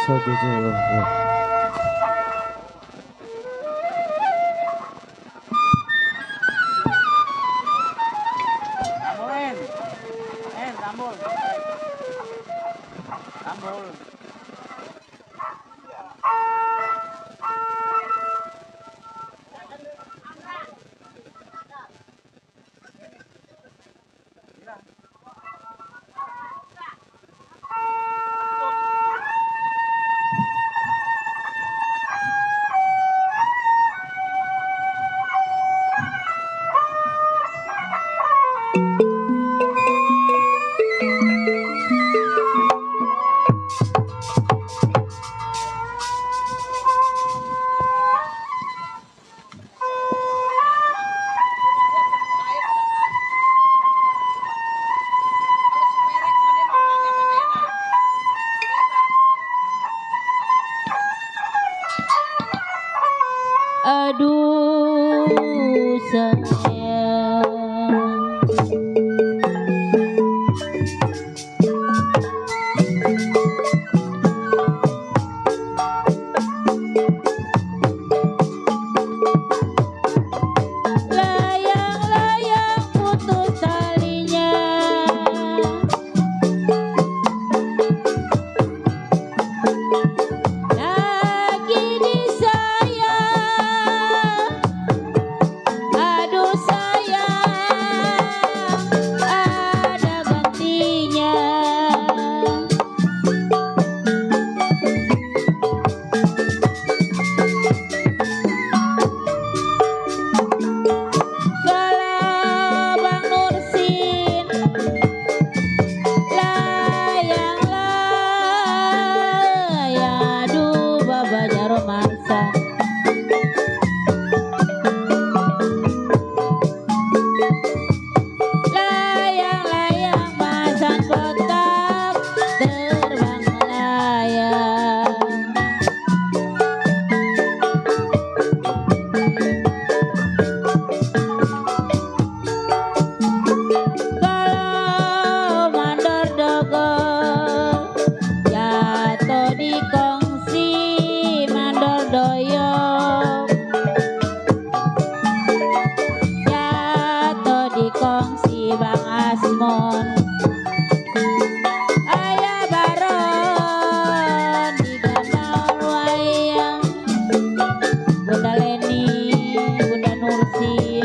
satu jalan. Rambul. Aduh sayang, layang-layang putus talinya, lagi disayang. Aduh sayang, ada gantinya. Kalau Bang Nursin layang-layang, aduh babanya romansa. Layang-layang masan petak terbang melayang. Kalau mandor dogo jatuh di kongsi mandor doyong, jatuh di kongsi Bang Asmon. Ayah Baron di danau wayang, Bunda Leni, Bunda Nursin.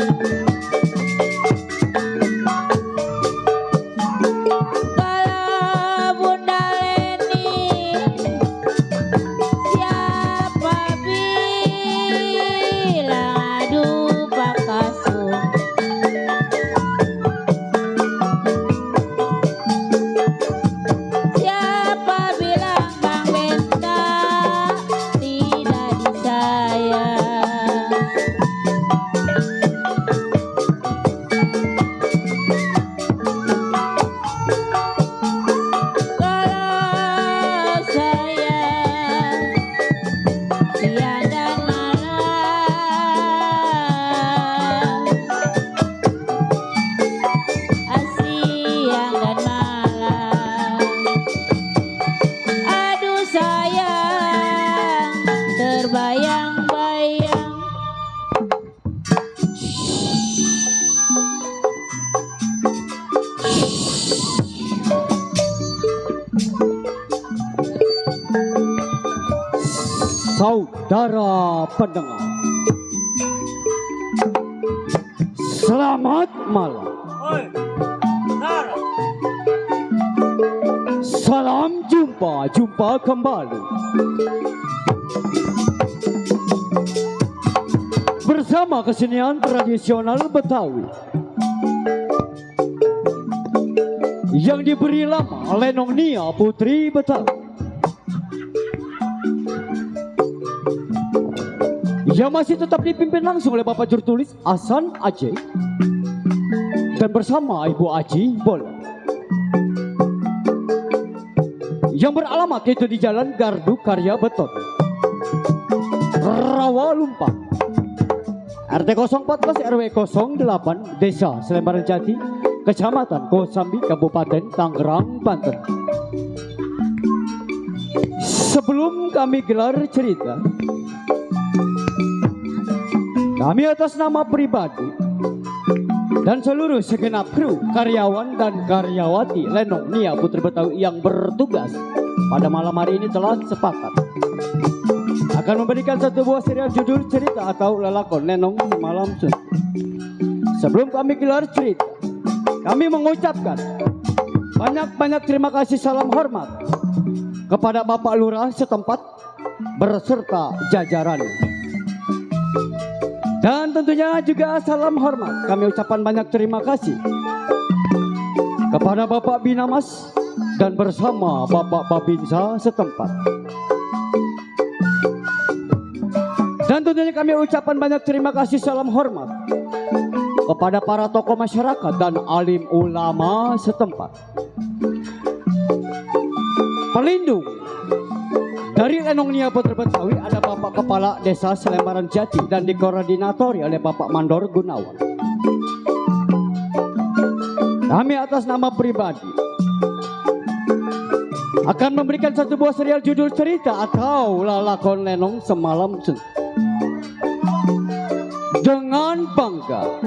Kalau Bunda Leni siapa bilang aduh Pak Kasum. Siapa bilang Bang Benta tidak disayang. Kalau sayang siang dan malam, siang dan malam. Aduh sayang, terbayang-bayang. Saudara pendengar, selamat malam. Salam jumpa kembali bersama kesenian tradisional Betawi yang diberi nama Lenong Nia Putri Betawi, yang masih tetap dipimpin langsung oleh Bapak Jurtulis Hasan Aceh dan bersama Ibu Aji Bolong, yang beralamat yaitu di Jalan Gardu Karya Beton, Rawalumpang, RT 014 RW 08 Desa Selembaran Jati, Kecamatan Kosambi, Kabupaten Tangerang, Banten. Sebelum kami gelar cerita, kami atas nama pribadi dan seluruh segenap kru, karyawan dan karyawati Lenong Nia Putri Betawi yang bertugas pada malam hari ini telah sepakat akan memberikan satu buah serial judul cerita atau lelakon Lenong Semalam Suntuk. Sebelum kami gelar cerita, kami mengucapkan banyak-banyak terima kasih, salam hormat kepada Bapak Lurah setempat berserta jajaran. Dan tentunya juga salam hormat kami ucapkan banyak terima kasih kepada Bapak Binamas dan bersama Bapak Babinsa setempat. Dan tentunya kami ucapkan banyak terima kasih, salam hormat kepada para tokoh masyarakat dan alim ulama setempat. Pelindung dari Lenong Nia Putri Betawi ada Bapak Kepala Desa Selembaran Jati dan dikoordinatori oleh Bapak Mandor Gunawan. Kami atas nama pribadi akan memberikan satu buah serial judul cerita atau lelakon Lenong Semalam Suntuk dengan bangga.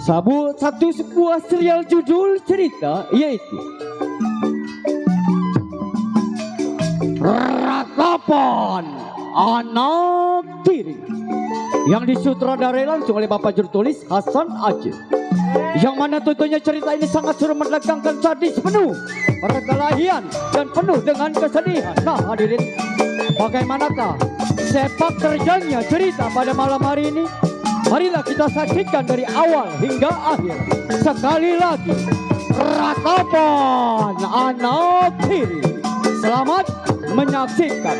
Satu sebuah serial judul cerita yaitu Ratapan Anak Tiri yang disutradarai langsung oleh Bapak Jurtulis Hasan Aceh, yang mana tentunya cerita ini sangat suruh menegangkan sadis, penuh perkelahian dan penuh dengan kesedihan. Nah hadirin, bagaimanakah sepak terjangnya cerita pada malam hari ini? Marilah kita saksikan dari awal hingga akhir. Sekali lagi, Ratapan Anak Tiri. Selamat menyaksikan.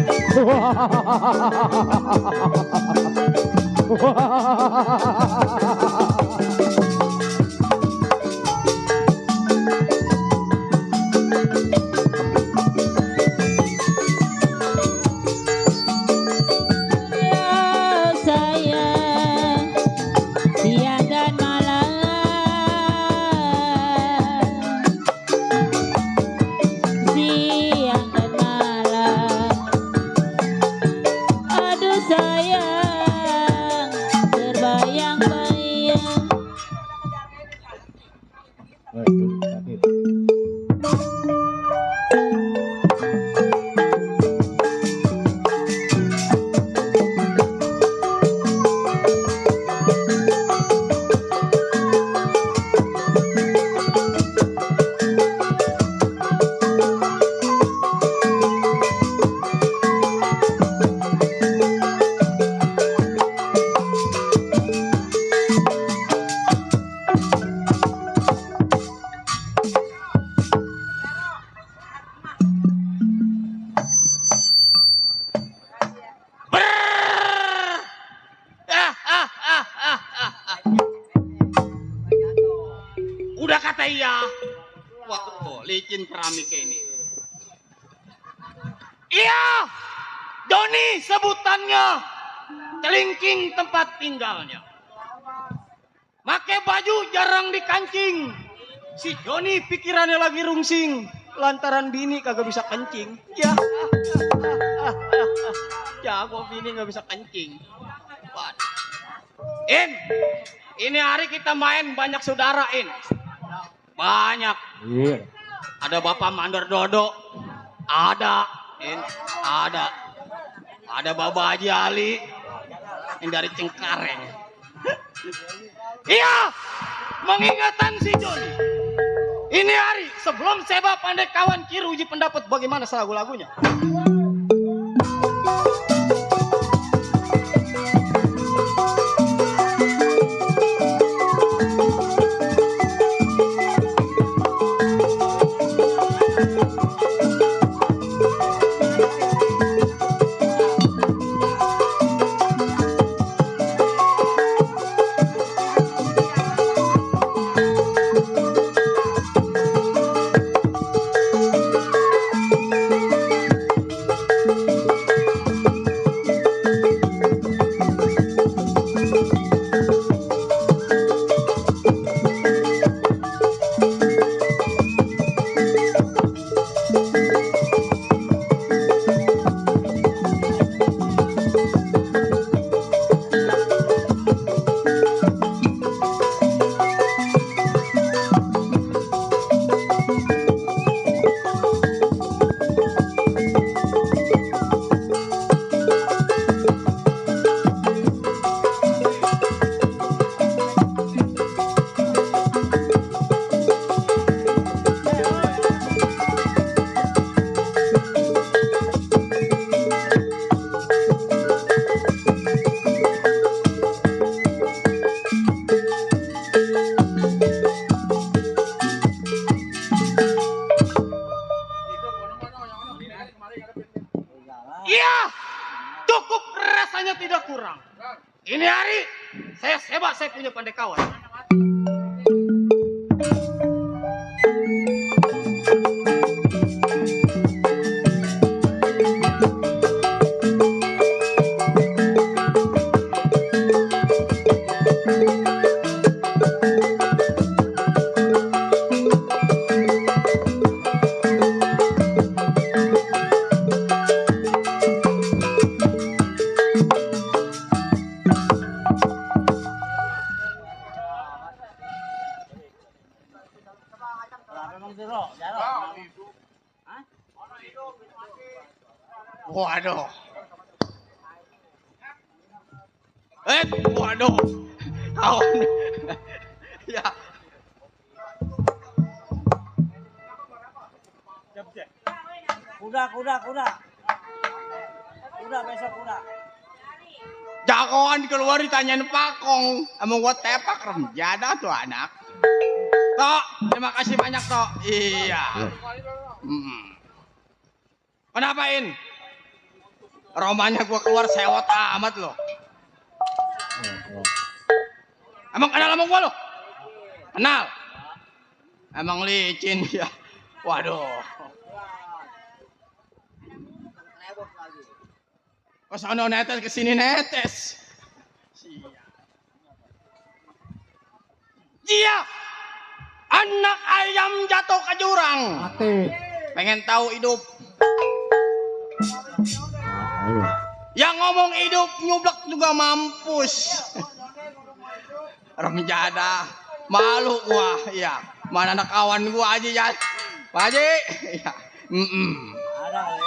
Udah kata iya. Wah, licin keramik ini. Iya, Doni sebutannya. Celingking tempat tinggalnya. Make baju jarang dikancing. Si Doni pikirannya lagi rungsing. Lantaran bini kagak bisa kencing. Ya. Jago bini gak bisa kencing. Ini hari kita main banyak saudara, banyak. Iya. Ada Bapak Mandor Dodo, ada Bapak Haji Ali yang dari Cengkareng. Iya, mengingatkan si Joni. Ini hari sebelum Seba Pandai kawan Kiru uji pendapat bagaimana lagu-lagunya. Iya, cukup rasanya tidak kurang. Ini hari saya hebat, saya punya pandai kawan. Waduh. Waduh. Kawan. Ya. Kuda besok kuda. Jagoan keluar ditanyain pakong. Emang gua tepak remjada tuh anak. Tok, terima kasih banyak Tok. Iya. Kenapain? Romanya gua keluar sewot amat loh. Emang kenal sama gua lo? Kenal? Emang licin ya. Waduh. Kosono netes kesini netes. Iya. Anak ayam jatuh ke jurang. Mati. Pengen tahu hidup. Yang ngomong hidup nyublek juga mampus. Remjada. Malu gua. Iya. Mana anak kawan gua aja ya. Pak Haji. Iya. Ada kali.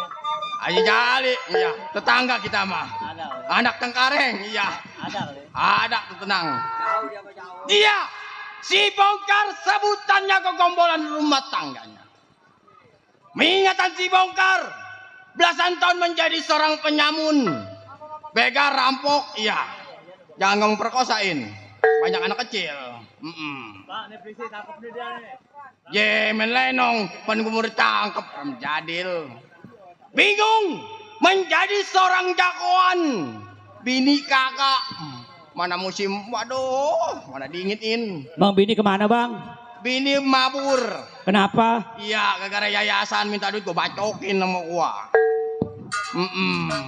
Haji Jali. Iya. Tetangga kita mah. Ada kali. Anak Tengkareng. Iya. Ada kali. Ada tuh tenang. Jauh dia apa jauh? Iya. Si Bongkar sebutannya kegombolan rumah tangganya. Mengingatan si Bongkar. Belasan tahun menjadi seorang penyamun. Begal, rampok. Iya. Jangan ngomong perkosain. Banyak anak kecil. Pak, ini polisi tangkap nih dia nih. Yemen lenong. Penggumur tangkep. Ramjadil. Bingung. Menjadi seorang jagoan. Bini kakak. Mana musim, waduh, mana diingetin. Bang Bini kemana bang? Bini mabur. Kenapa? Iya, gara-gara yayasan minta duit gue bacokin sama gua.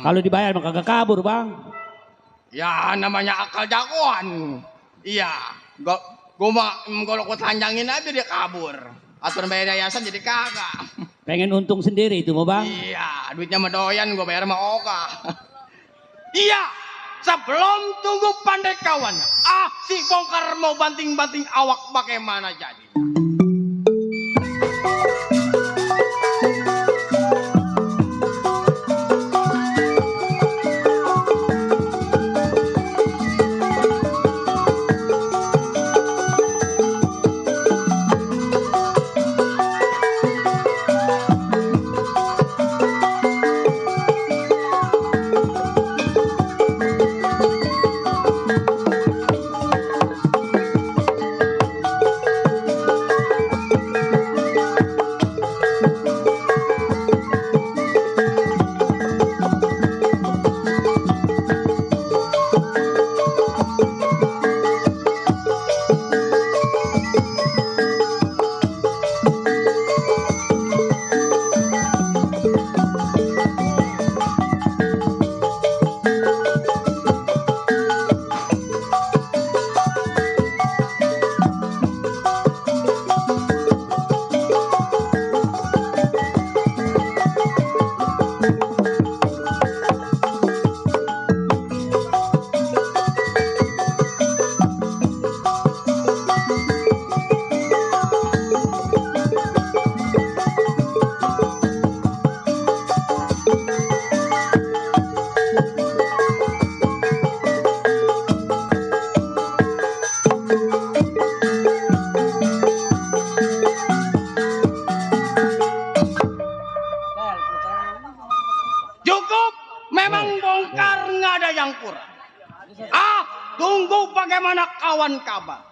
Kalau dibayar mah kagak kabur bang. Ya namanya akal jagoan. Iya, gua mah kalau gua telanjangin aja dia kabur. Aturan bayar yayasan jadi kagak. Pengen untung sendiri itu mau bang. Iya, duitnya mah doyan gua bayar sama Oka. Iya. Sebelum tunggu pandai kawan, si Bongkar mau banting-banting awak bagaimana jadi? Tunggu bagaimana kawan kabar.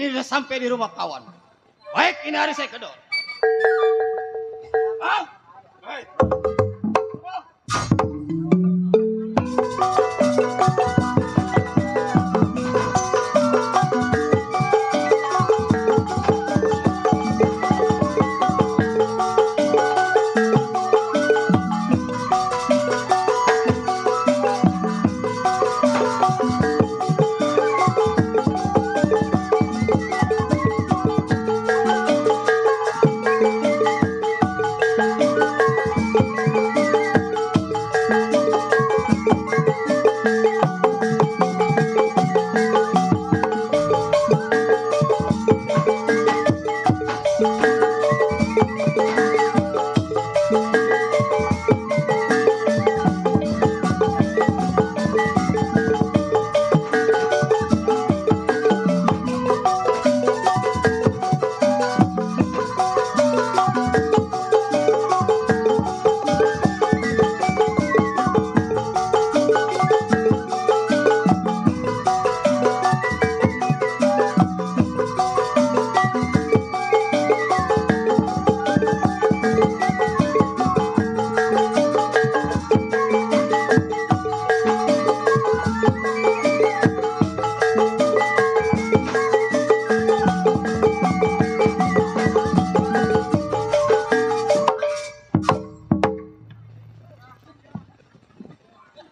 ini udah sampai di rumah kawan. Baik, ini hari saya kedor. Ah, baik.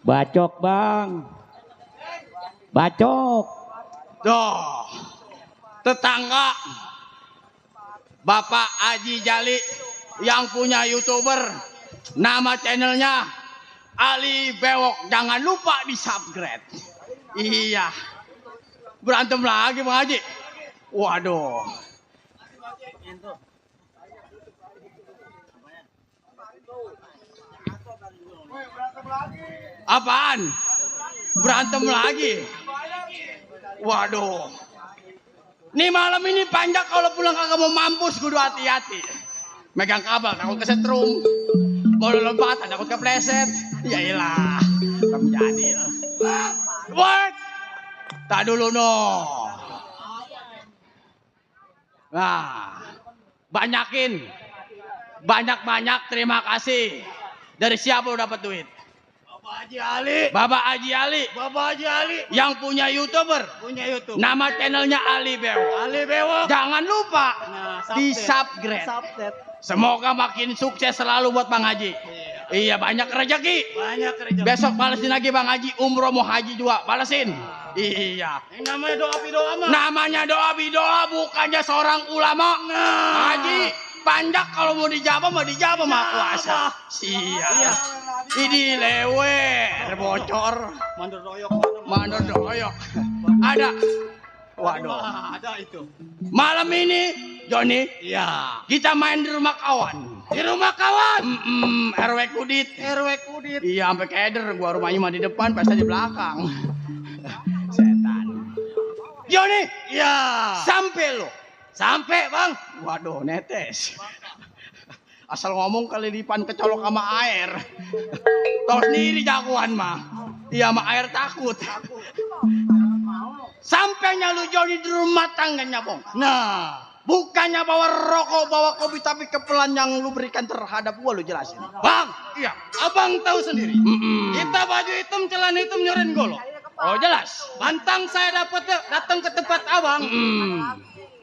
Bacok bang, bacok. Doh, tetangga Bapak Haji Jali yang punya YouTuber, nama channelnya Ali Bewok, jangan lupa di subscribe. Iya, berantem lagi Bang Haji. Waduh. Apaan? Berantem lagi? Waduh. Nih malam ini panjang, kalau pulang kagak mau mampus kudu hati-hati. Megang kabel takut kesetrum. Mau lompatan takut kepleset. Yailah, kamu jadil. What? Tak dulu no. Nah, banyakin. Banyak-banyak terima kasih. Dari siapa lo dapat duit? Bapak Haji Ali. Bapak Haji Ali. Bapak Haji Ali. Yang punya YouTuber. Punya YouTube. Nama channelnya Ali Bewok. Ali Bewok. Jangan lupa Nah, di subscribe. Subscribe. Semoga makin sukses selalu buat Bang Haji. Iya, banyak rezeki. Banyak kerja. Besok balesin lagi Bang Haji, umroh mau haji juga, balesin. Iya. Yang namanya doa bidoa mah. Namanya doa bidoa, bukannya seorang ulama. Haji, panjak kalau mau dijawab mah kuasa. Iya. Ini lewer, bocor. Mandor doyok. Mandor doyok. Ada. Waduh. Ada itu. Malam ini, Joni, Iya. kita main di rumah kawan. Di rumah kawan. RW Kudit. RW Kudit. Iya, sampai keder. Gua rumahnya mah di depan, pesta di belakang. Setan. Joni, Iya. sampai lo. Sampai bang. Waduh, netes. Asal ngomong kali lipan kecolok sama air. Tahu sendiri jagoan mah. Iya, sama air takut. Sampainya lu Joni di rumah tangganya, Bong. Nah. Bukannya bawa rokok, bawa kopi, tapi kepelan yang lu berikan terhadap gua, lu jelasin. Bang. Iya. Abang tahu sendiri. Kita baju hitam, celana hitam, nyoren golok. Oh, jelas. Bantang saya datang ke tempat abang.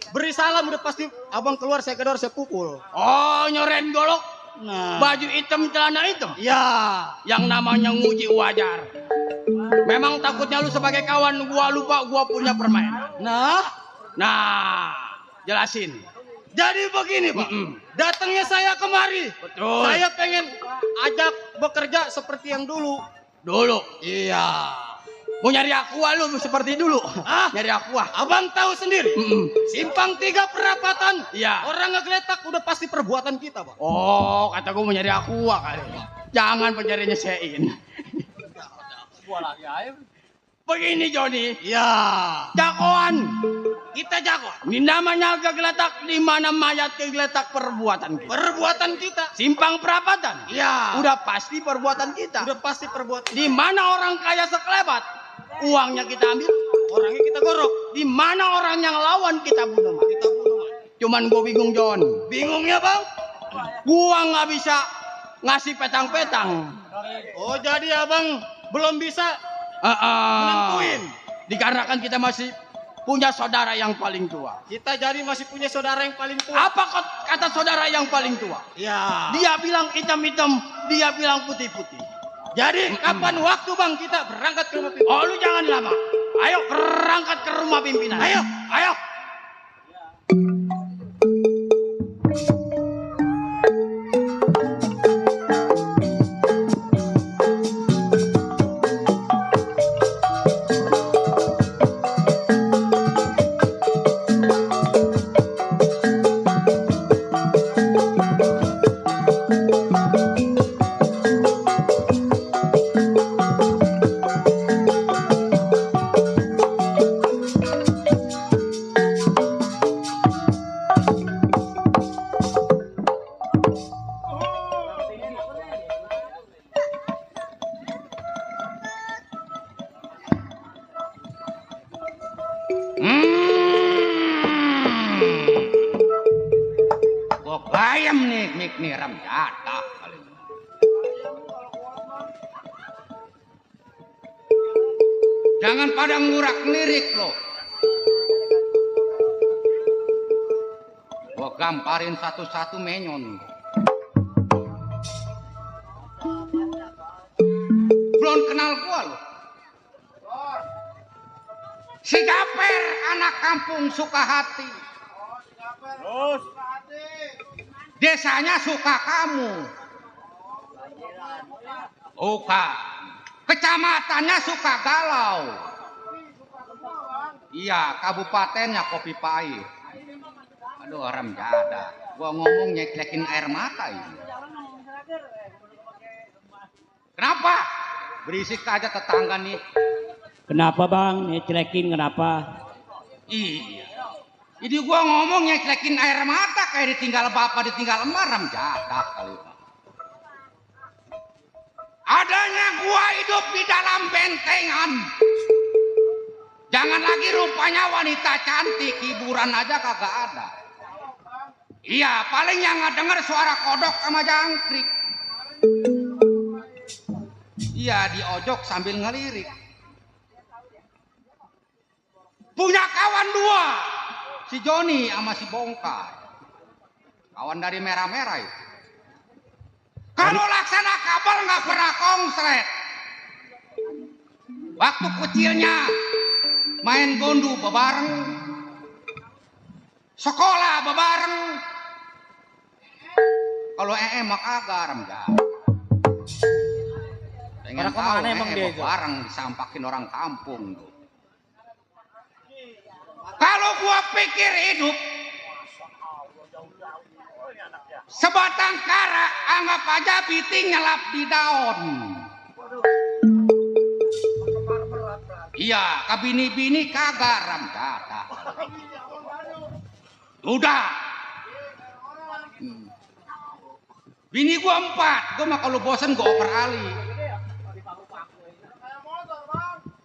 Beri salam udah pasti abang keluar, saya kedor, saya pukul. Oh, nyoren golok. Nah. Baju hitam, celana hitam. Ya. Yang namanya nguji wajar. Memang takutnya lu sebagai kawan gua lupa gua punya permainan. Nah, jelasin. Jadi begini Pak. Datangnya saya kemari. Betul. Saya pengen ajak bekerja seperti yang dulu. Dulu. Iya. Mau nyari aqua lu seperti dulu. Ah, Nyari aqua. abang tahu sendiri. Simpang 3 perapatan. Iya. Orang ngegeletak udah pasti perbuatan kita Pak. Oh, kata gua mau nyari aqua kali. Jangan pencarinya sein. Begini Joni. Iya. Jagoan. Kita jago. Ini namanya kegeletak, di mana mayat kegeletak perbuatan kita. Perbuatan kita. Simpang perapatan. Iya. Udah pasti perbuatan kita. Udah pasti perbuatan. Di mana orang kaya sekelebat, uangnya kita ambil. Orangnya kita gorok. Di mana orang yang lawan kita bunuh, Mak? Kita bunuh. Cuman gue bingung, John. Bingungnya bang? Gua nggak bisa ngasih petang-petang. Oh jadi abang belum bisa nentuin. Dikarenakan kita masih punya saudara yang paling tua. Kita jadi masih punya saudara yang paling tua. Apa kata saudara yang paling tua? Ya. Dia bilang hitam-hitam, dia bilang putih-putih. Jadi kapan waktu bang kita berangkat ke rumah pimpinan? Oh, lu jangan lama. Ayo berangkat ke rumah pimpinan. Ayo. Ayo. Gua bayam nih ram jatah kali. Jangan pada ngurak lirik lo. Gua gamparin satu-satu menyon. Belum kenal gua lo. Si Gaper, anak kampung Sukahati. Desanya suka kamu. Bukan. Kecamatannya suka galau. Iya, kabupatennya Kopi Pahit. Aduh, haram jada. Gua ngomong nyeklekin air mata ini. Kenapa? Berisik aja tetangga nih. Kenapa bang? Nyelekin kenapa? Iya. Jadi gua ngomong nyeklekin air mata kayak ditinggal bapak ditinggal emak, haram jada kali. Adanya gua hidup di dalam bentengan. Jangan lagi rupanya wanita cantik, hiburan aja kagak ada. Iya, paling yang ngedenger suara kodok sama jangkrik. Iya, diojok sambil ngelirik. Punya kawan dua, si Joni sama si Bongkar. Kawan dari merah-merah itu. Kalau laksana kabel nggak pernah konslet. Waktu kecilnya main gondu bebareng, sekolah bebareng. Kalau mah kagak remja. Pengen tahu emang dia bebareng disampakin orang kampung tuh. Kalau gua pikir hidup sebatang kara, anggap aja piting nyelap di daun. Iya, ke bini-bini kagak ram kata. Udah. Bini gua 4, gua mah kalau bosen gua oper ali.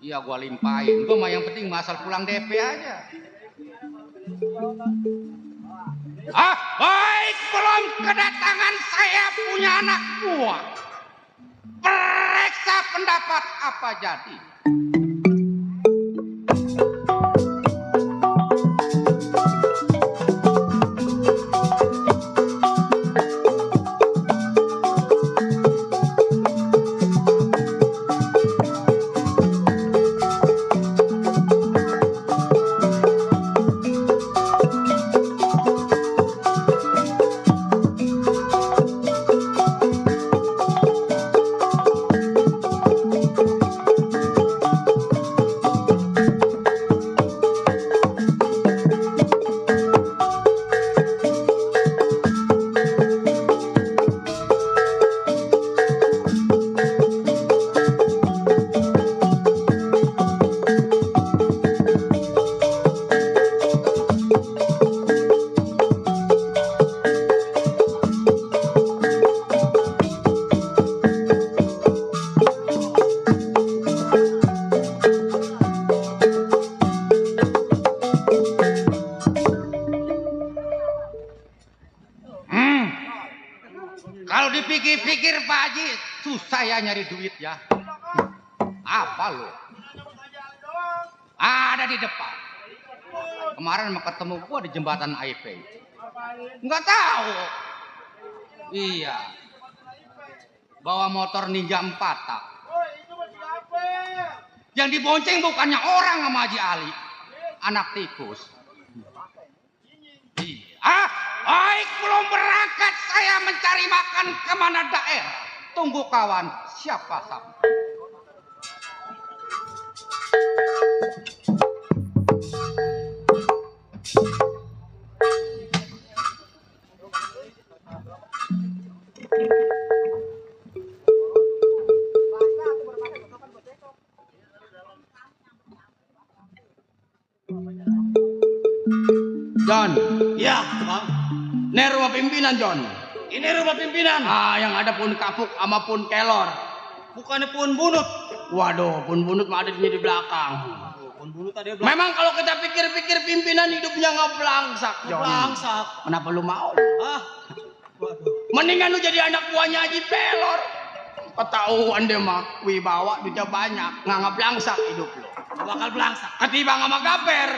Iya, gua limpahin. Gua mah yang penting masal pulang DP aja. Baik, belum kedatangan saya punya anak buah. Periksa pendapat apa jadi? pikir Pak Haji susah ya nyari duit ya? Apa lo? Ada di depan. Kemarin mau ketemu gua di jembatan IP. Nggak tahu. Iya. Bawa motor Ninja 4 tak. Yang dibonceng bukannya orang sama Haji Ali. Anak tikus. Iya. Baik, belum berangkat saya mencari makan kemana daerah. Tunggu kawan, siapa sama? John, Iya, Bang. ini rumah pimpinan John. Ini rumah pimpinan. Ah, yang ada pun kapuk sama pun kelor. Bukannya pun bunut. Waduh, pun bunut mah ada di belakang. Pun bunut tadi belakang. Memang kalau kita pikir-pikir pimpinan hidupnya nggak belangsak, John. Belangsak. Kenapa lu mau? Ah. Waduh. Mendingan lu jadi anak buahnya Haji Pelor. Ketahuan deh mah, wibawa duitnya banyak, nggak ngeblangsak hidup lu. Bakal belangsak. Ketimbang sama gaper,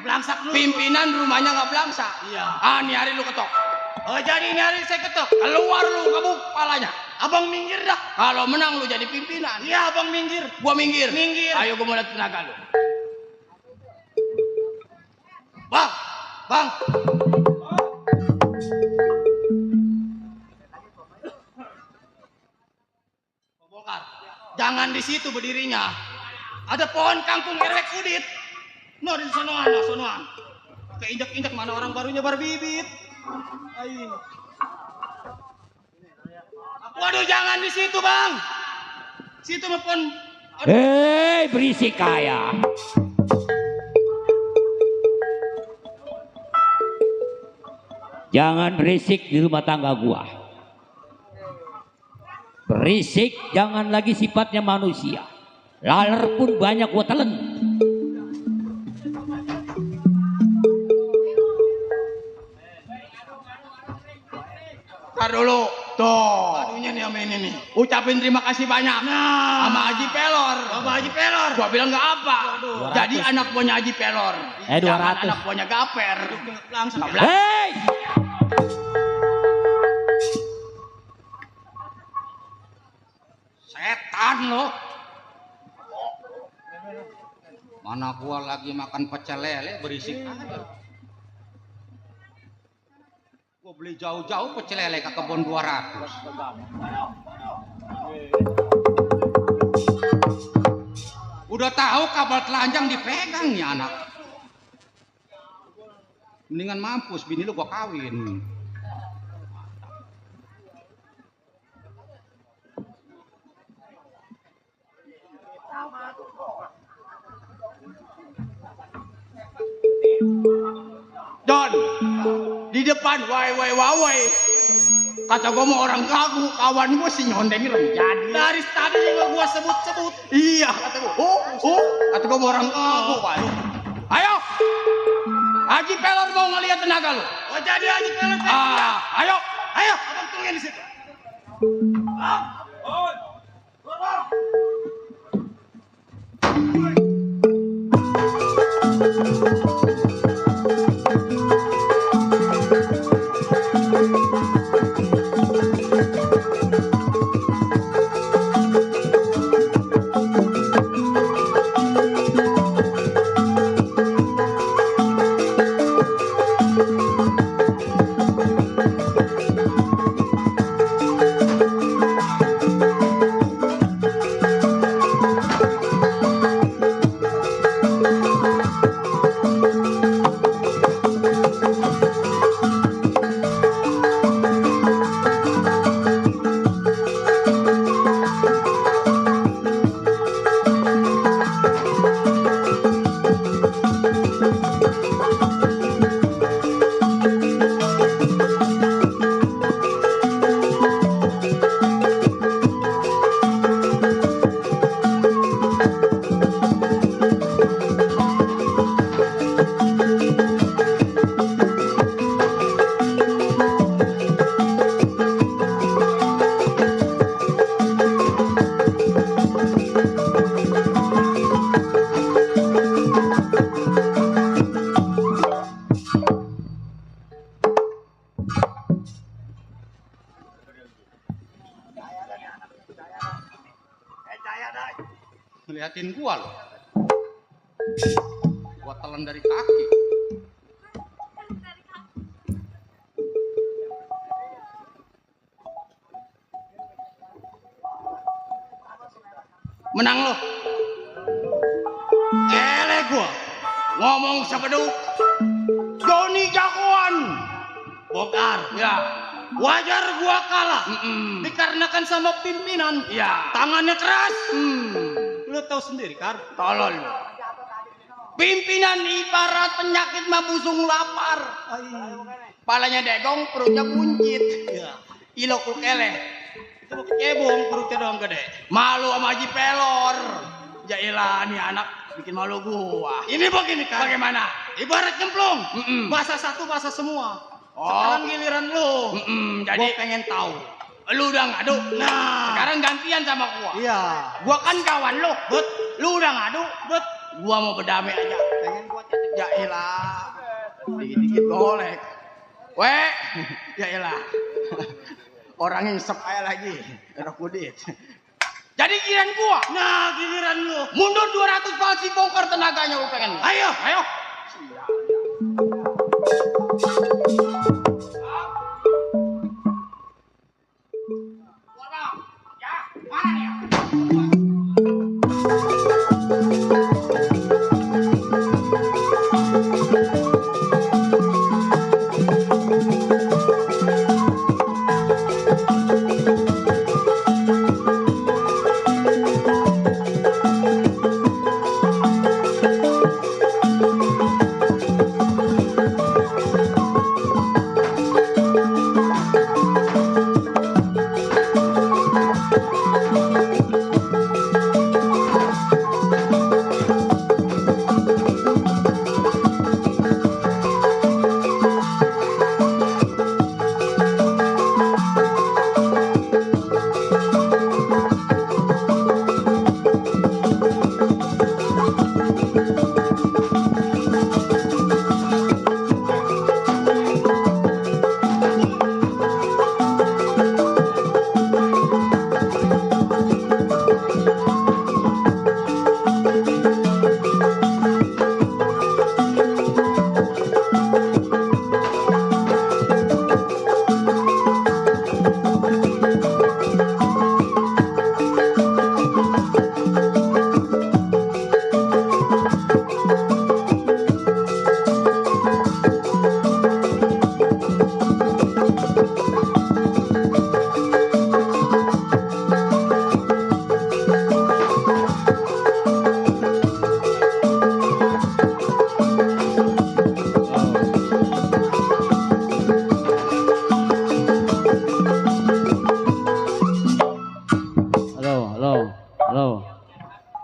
Belangsak dulu. pimpinan rumahnya nggak belangsak. Iya. Ah, nih hari lu ketok. Oh, jadi ini hari saya ketok. Keluar lu kamu kepalanya. Abang minggir dah. Kalau menang lu jadi pimpinan. Iya, Abang minggir. Gua minggir. Minggir. Ayo gua mau lihat tenaga lu. Bang. Bang. Bongkar. Jangan di situ berdirinya. Ada pohon kangkung erek udit. No, di sonoan. Keinjak-injak mana orang barunya barbibit. Ayo. Waduh, jangan di situ, Bang. Situ mah pohon. Hei, berisik kaya. Jangan berisik di rumah tangga gua. Berisik jangan lagi sifatnya manusia. Laler pun banyak gua telen. Tar dulu. Tuh. Aduhnya nih sama ini nih. Ucapin terima kasih banyak. Nah. Sama Haji Pelor. Bapak Haji Pelor. Gua bilang nggak apa. Waduh. Jadi anak buahnya Haji Pelor. 200. Jangan anak buahnya gaper. Langsung. Hei, Setan lo. Mana gua lagi makan pecel lele berisik aja. Gua beli jauh-jauh pecel lele ke kebun 200. Udah tahu kabel telanjang dipegang nih anak. Mendingan mampus bini lu gua kawin. Don, di depan wai. Kata gua mau orang kaku, kawan gua si nyondeng jadi. Dari tadi juga gua sebut-sebut. Iya, kata gua. Kata gua mau orang kaku, wai. Ayo, Haji Pelor mau ngeliat tenaga lu. Oh, jadi Haji Pelor. Ayo. Abang tungguin di situ. Ngeliatin gua loh. Gua telan dari kaki. Menang lo. Ele gua ngomong sebeduk. Joni jagoan. Bongkar. Ya. Wajar gua kalah. Dikarenakan sama pimpinan. Ya. Tangannya keras. Lu tahu sendiri kan? Tolol lu. Pimpinan ibarat penyakit mabusung lapar. Palanya degong, perutnya buncit. Ya. Ilok lu keleh. Itu kecebong perutnya doang gede. Malu sama Haji Pelor. Jailah nih anak bikin malu gua. Ini begini kan. Bagaimana? Ibarat nyemplung. Mm-mm. Masa satu masa semua. Oh. Sekarang giliran lu. Jadi Gua pengen tahu. lu udah ngadu. Nah. Sekarang gantian sama gua. Iya. Gua kan kawan lu. Bet. Lu udah ngadu. Bet. Gua mau berdamai aja. Pengen gua cecek. Jailah. Dikit-dikit golek. Weh. Jailah. Orang yang sepaya lagi. Ada kudit. Jadi giliran gua. Nah, giliran lu. Mundur 200 pal si bongkar tenaganya lu pengen. Ayo. Ayo.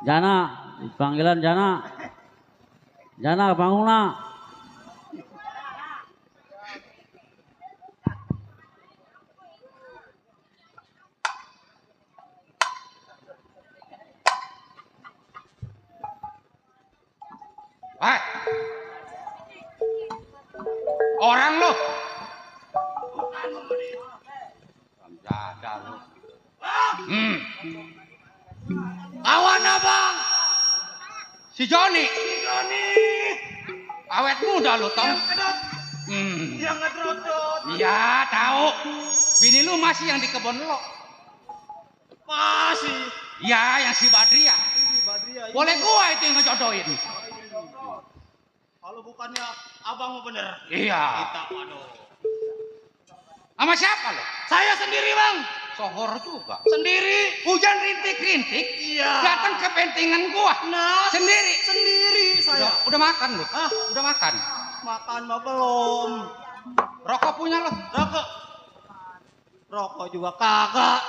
Jana, panggilan Jana. Jana, bangun nak. Hai. Orang lo. Dada lo. Kawan abang. Si Joni. Si Joni. Awet muda lo, Tom. Yang kedot. Yang ngedrodot. Iya, tahu. Bini lu masih yang di kebun lo. Masih. Iya, yang si Badria. Si Badria. Boleh gua itu yang ngejodohin. Kalau bukannya abang mau bener. Iya. Kita waduh. Sama siapa lo? Saya sendiri bang. Sohor juga. Sendiri. Hujan rintik-rintik. Iya. Datang ke pentingan gua. Nah. Sendiri. Sendiri saya. Udah makan lo? Ah. Udah makan. Makan mah belum. Rokok punya lo? Rokok. Rokok juga kagak.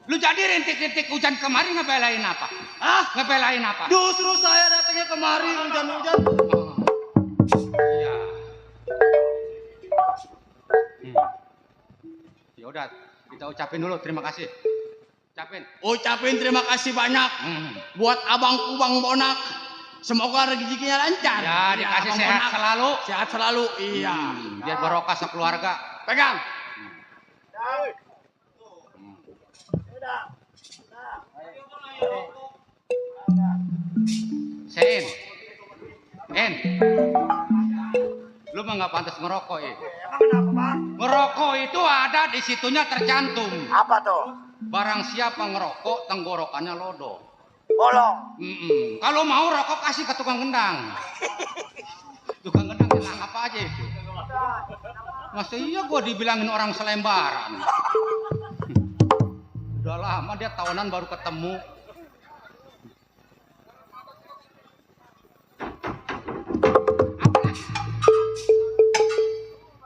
Lu jadi rintik-rintik hujan kemarin ngebelain apa? Ah, Ngebelain apa? justru saya datangnya kemari hujan-hujan. Iya. Ya udah, kita ucapin dulu terima kasih. Ucapin. Ucapin terima kasih banyak buat abang Kubang Bonak. Semoga rezekinya lancar. Ya, dikasih Abang sehat Bonak. selalu. Sehat selalu. Iya. Biar barokah sekeluarga. Pegang. Sen. Lu mah nggak pantas ngerokok ya. Emang kenapa, Bang? Ngerokok itu ada di situnya tercantum. Apa tuh? Barang siapa ngerokok, tenggorokannya lodo. Bolong. Kalau mau rokok kasih ke tukang gendang. Tukang gendang bilang apa aja itu. Masa iya gua dibilangin orang selembaran. Udah lama dia tahunan baru ketemu.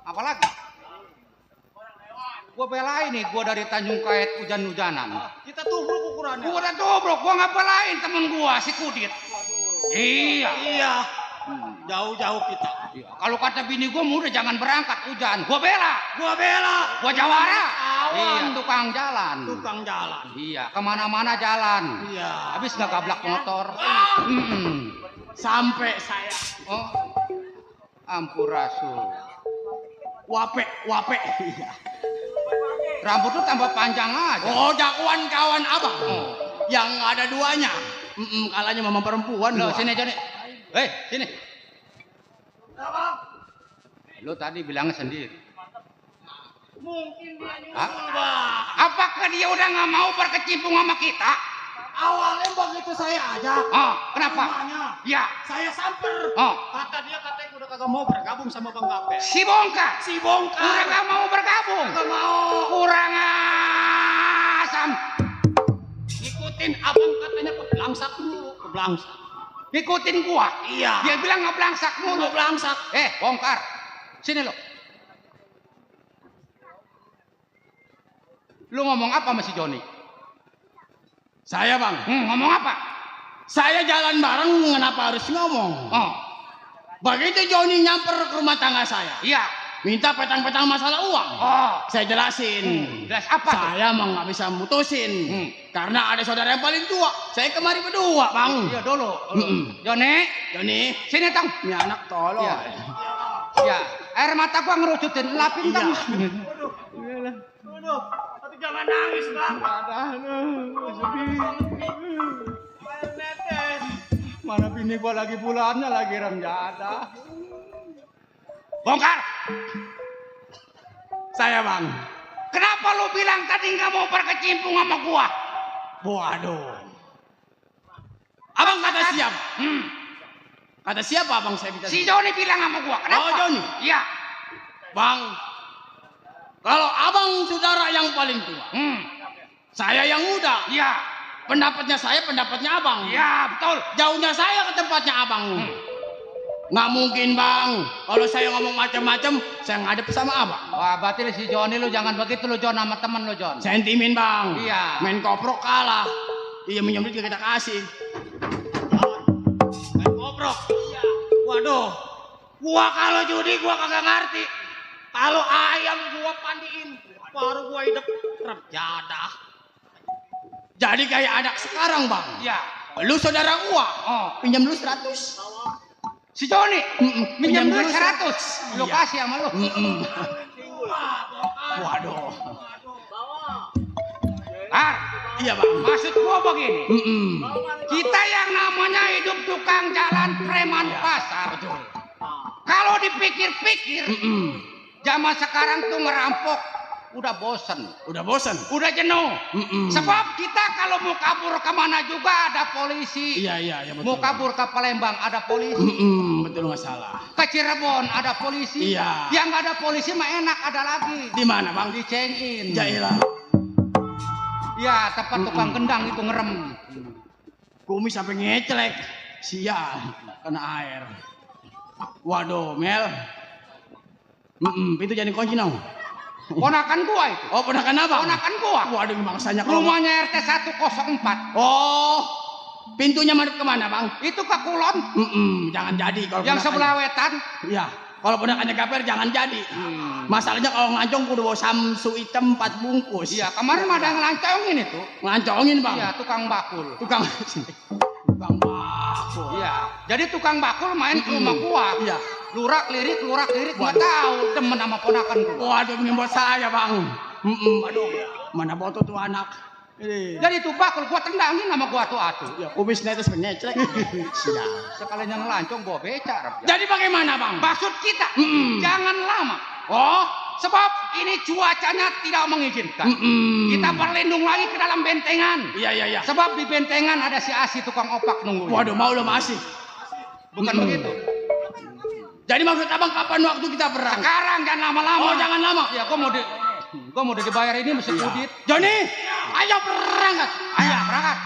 Apalagi? Gua belain nih, gua dari Tanjung Kait hujan-hujanan. Kita tubruk ukurannya. Gua udah tubruk, gua nggak belain temen gua si Kudit. Iya. Iya. Jauh-jauh kita. Kalau kata bini gua udah jangan berangkat hujan. Gua bela. Gua jawara. Awan. Iya, tukang jalan. Tukang jalan. Iya, kemana-mana jalan. Iya. Habis nggak gablak motor. Sampai saya Oh, ampurasul. wape. Iya. Rambut lu tambah panjang aja. Oh, jagoan kawan abang. Oh. Yang ada duanya. Kalanya mama perempuan. Loh, gua. sini aja nih. Sini. Lu tadi bilangnya sendiri. Mungkin dia nyusul, Hah? Bang. Apakah dia udah nggak mau berkecimpung sama kita? Awalnya begitu saya ajak. Oh, kenapa? Rumahnya. Ya. Saya samper. Oh. Kata dia katanya udah kagak mau bergabung sama Bang Gaper. Si bongkar. Si bongkar. Udah nggak mau bergabung. Kagak mau. Kurang asam. Ngikutin abang katanya ke belangsak dulu. Ke belangsak. Ngikutin gua. Iya. Dia bilang nggak belangsak mulu. Ke belangsak. Bongkar. Sini lo. Lu ngomong apa sama si Joni? Saya bang. Ngomong apa? Saya jalan bareng, kenapa harus ngomong? Oh, Begitu Joni nyamper ke rumah tangga saya. iya. Minta petang-petang masalah uang. Oh, Saya jelasin. jelas apa tuh? Saya emang nggak bisa mutusin. Karena ada saudara yang paling tua. Saya kemari berdua bang. Iya dulu. Joni, Joni. sini tong. Ini anak tolol. Iya. Ya, air mata gua ngerucutin, lapin Iya. tong. Aduh, tapi jangan nangis bang. Mana bini gua lagi bulannya lagi remjada. Bongkar. Saya bang. Kenapa lu bilang tadi nggak mau berkecimpung sama gua? Waduh. Abang kata siap. Kata siapa abang saya minta? Si Joni bilang sama gua. Kenapa? Oh, Joni. Iya. Bang. Kalau abang saudara yang paling tua. Saya yang muda. Iya. Pendapatnya saya, pendapatnya abang. Iya, betul. Jauhnya saya ke tempatnya abang. Nggak mungkin bang. Kalau saya ngomong macam-macam, saya ngadep sama abang. Wah, berarti si Joni lu jangan begitu lu Jon sama temen lu Jon. Sentimen bang. Iya. Main koprok kalah. Iya minjem duit kita kasih. Main koprok. Iya. Waduh. Gua kalau judi gua kagak ngerti. Kalau ayam gua pandiin, baru gua hidup terjadah. Jadi kayak anak sekarang bang. Iya. Lu saudara gua. Oh, Pinjam dulu 100. si Joni minjem Pinjam duit dulu 100. Lu Iya. kasih sama lu. Waduh. Iya bang. Maksud gua begini. Kita yang namanya hidup tukang jalan preman pasar. Kalau dipikir-pikir, zaman sekarang tuh ngerampok udah bosen, Udah bosan. udah jenuh. Sebab kita kalau mau kabur kemana juga ada polisi. Iya betul. Mau kabur ke Palembang ada polisi. Betul nggak salah. Ke Cirebon ada polisi. Iya. Yang nggak ada polisi mah enak ada lagi. Di mana bang? Di Cengin. Jailah. Ya tempat tukang gendang itu ngerem. Kumis sampai ngecelek. Sial. Kena air. Waduh Mel. Itu jadi kunci nong. Ponakan gua itu. Oh ponakan apa? Ponakan gua. Waduh maksanya kalau. Rumahnya RT 104. Oh. Pintunya madep kemana bang? Itu ke Kulon. Jangan jadi kalau. Yang sebelah wetan. Iya. Kalau ponakannya Gaper jangan jadi. Masalahnya kalau ngancong kudu bawa samsu hitam 4 bungkus. Iya, kemarin mah ada ngelancongin itu. Ngelancongin bang. Iya, tukang bakul. Tukang bakul. Iya. Jadi tukang bakul main ke rumah gua. Iya. Lurak lirik nggak tahu temen sama ponakan gua. Waduh ini buat saya bang. Aduh. Mana boto tuh anak. Jadi itu bakal gua tendangin sama gua atu-atu. Ya kumisnya itu sebenarnya celek. Siap. Sekalian yang lancong bawa beca. Rap. Jadi bagaimana bang? Maksud kita Mm-mm. jangan lama. Oh, Sebab ini cuacanya tidak mengizinkan. Kita berlindung lagi ke dalam bentengan. Iya. Sebab di bentengan ada si Asi tukang opak nunggu. Waduh, mau lo masih. Bukan begitu. Jadi maksud abang kapan waktu kita perang? Sekarang jangan lama-lama. Oh, jangan lama. Ya, gua mau dibayar ini mesti kudit. Joni, ayo berangkat. Ayo berangkat.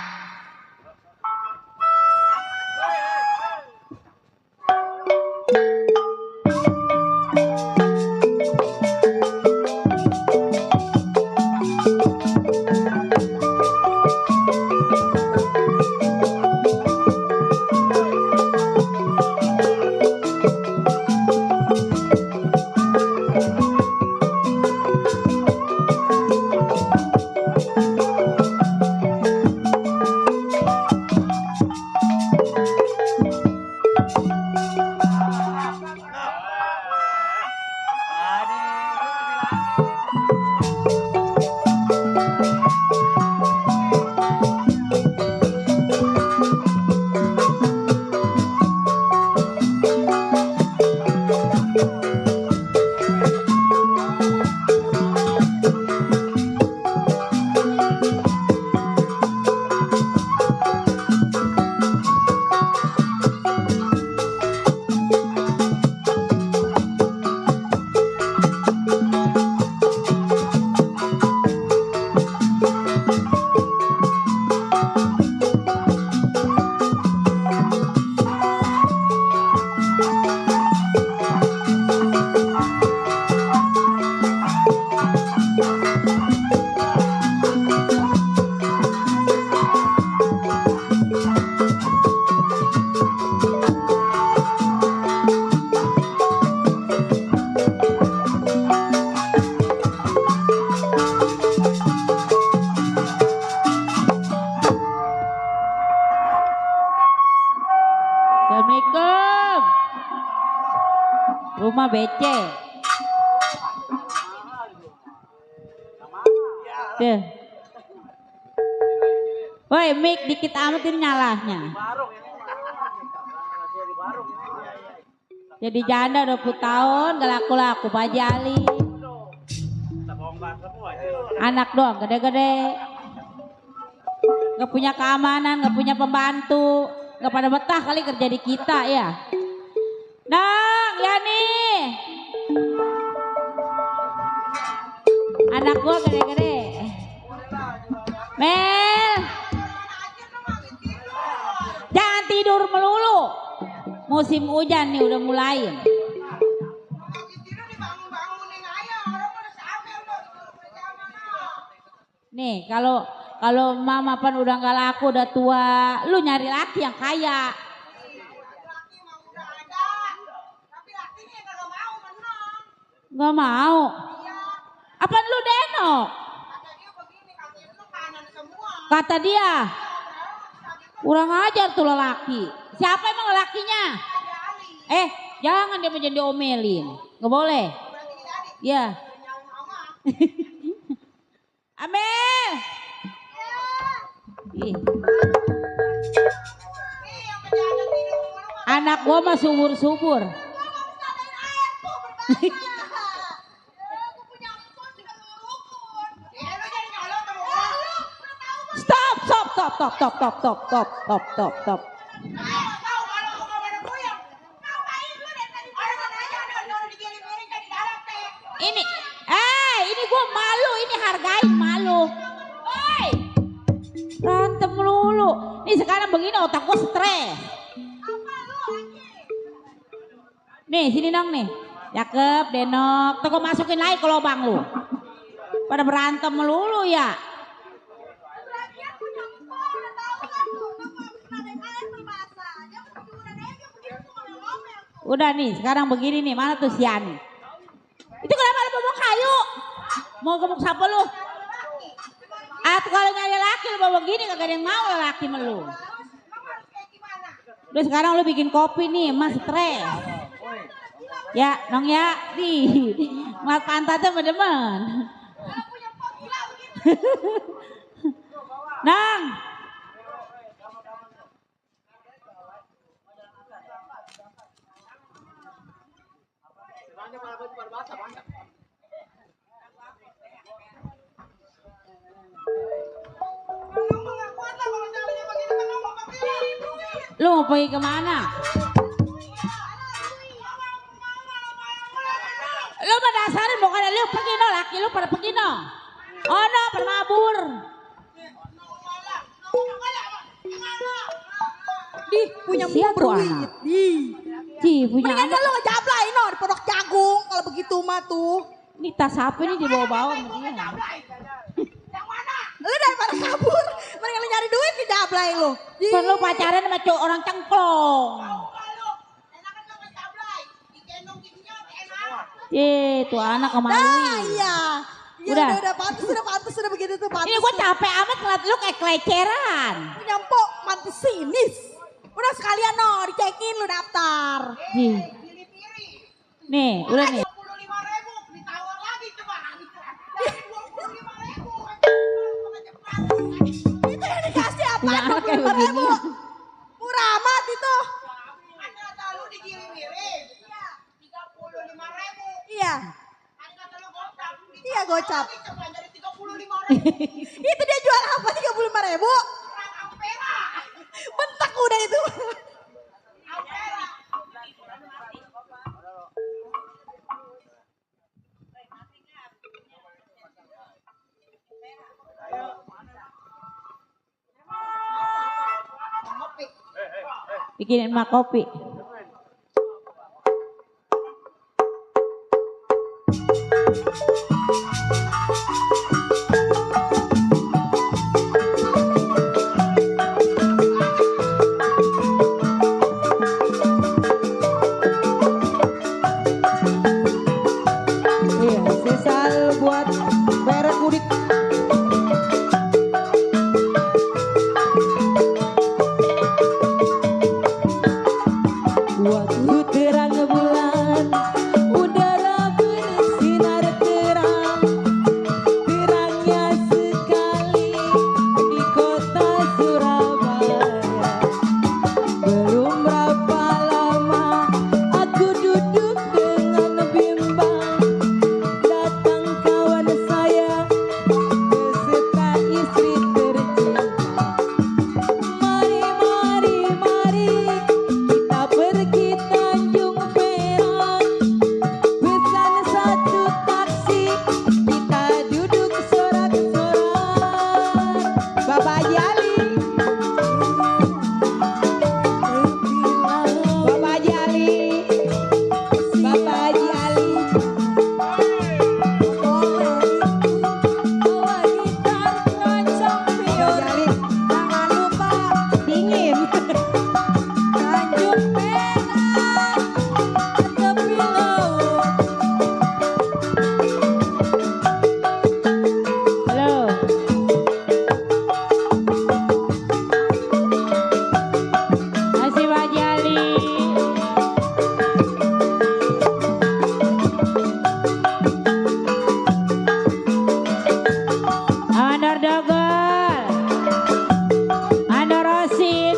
Assalamualaikum. Rumah BC. Tuh. Woi, mic dikit amat ini nyalahnya. Jadi janda 20 tahun, gak laku-laku Pak Haji Ali. Anak doang, gede-gede. Gak punya keamanan, gak punya pembantu. Gak pada betah kali kerja di kita ya. Nang, ya nih. Anak gua gede-gede. Mel. Jangan tidur melulu. Musim hujan nih udah mulai. Nih kalau mama pan udah nggak laku udah tua, lu nyari laki yang kaya. Nggak mau. Apa lu denok? Kata dia. Kurang ajar tuh lelaki. Siapa emang lelakinya? Jangan dia menjadi diomelin. Nggak boleh. Ya. Amel. Ih. Anak gua mah subur-subur. Stop. Ini gua malu, ini hargai malu. Oi. Berantem melulu. Nih sekarang begini otak gua stres. Nih sini dong nih. Cakep, denok. Tuh gua masukin lagi ke lubang lu. Pada berantem melulu ya. Udah nih, sekarang begini nih, mana tuh si Ani? Itu kenapa lu bawa kayu? Mau gemuk siapa lu? Atau kalau nyari laki lu bawa gini kagak ada yang mau laki melu. Udah sekarang lu bikin kopi nih, mas stres. Ya, nong ya, nih, mat pantatnya demen. Nang. Lu mau pergi kemana? Lu mendasari bukan lu pergi no, laki lu pada pergi no. Oh no, pada mabur. Di punya Siapa berduit. Di punya Mendingan anak. lu ngejablay no di Pondok Jagung kalau begitu mah tuh. Ini tas apa nih dibawa-bawa sama dia? Lu daripada kabur, mendingan lu nyari duit ngejablay lu. Kan lu pacaran sama cowok orang cengklong. Tuh anak Nah kemaluin. iya. Ya Udah. udah pantes udah begitu tuh pantes. Ini gue capek amat ngeliat lu kayak keleceran. Nyampo mantis sinis. Udah sekalian no dicekin lu daftar. Nih, udah nih. Itu yang dikasih apa? Punya anak kayak 25.000. begini. Murah amat itu. Iya. Iya gocap. Itu dia jual apa 35.000? Bentak udah itu. Bikinin emak kopi. Iya, sesal buat merek kulit. Waktu terang bulan, udara bersinar terang, terangnya sekali di kota Surabaya. Belum berapa lama aku duduk dengan bimbang, datang kawan saya beserta istri tercinta. Mari, mari, mari kita pergi Tanjung Perak. Pesan satu taksi, kita duduk sorak-sorak. Bapak Jali, Bapak Jali, Bapak Jali. Bawa gitar keroncong pion. Jangan lupa dingin. Tanjung Perak, tepi laut. Halo. Masih Pak Jali. Mandor Dogol. Mandor Rosin.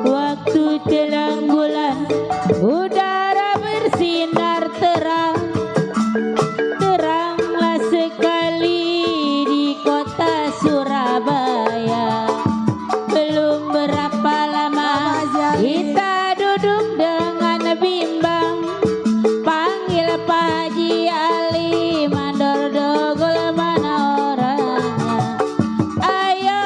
Waktu jelang bulan, udara bersinar terang. Teranglah sekali di kota Surabaya. Belum berapa lama kita duduk dengan bimbang. Panggil Pak Haji Ali, Mandor Dogol mana orangnya? Ayo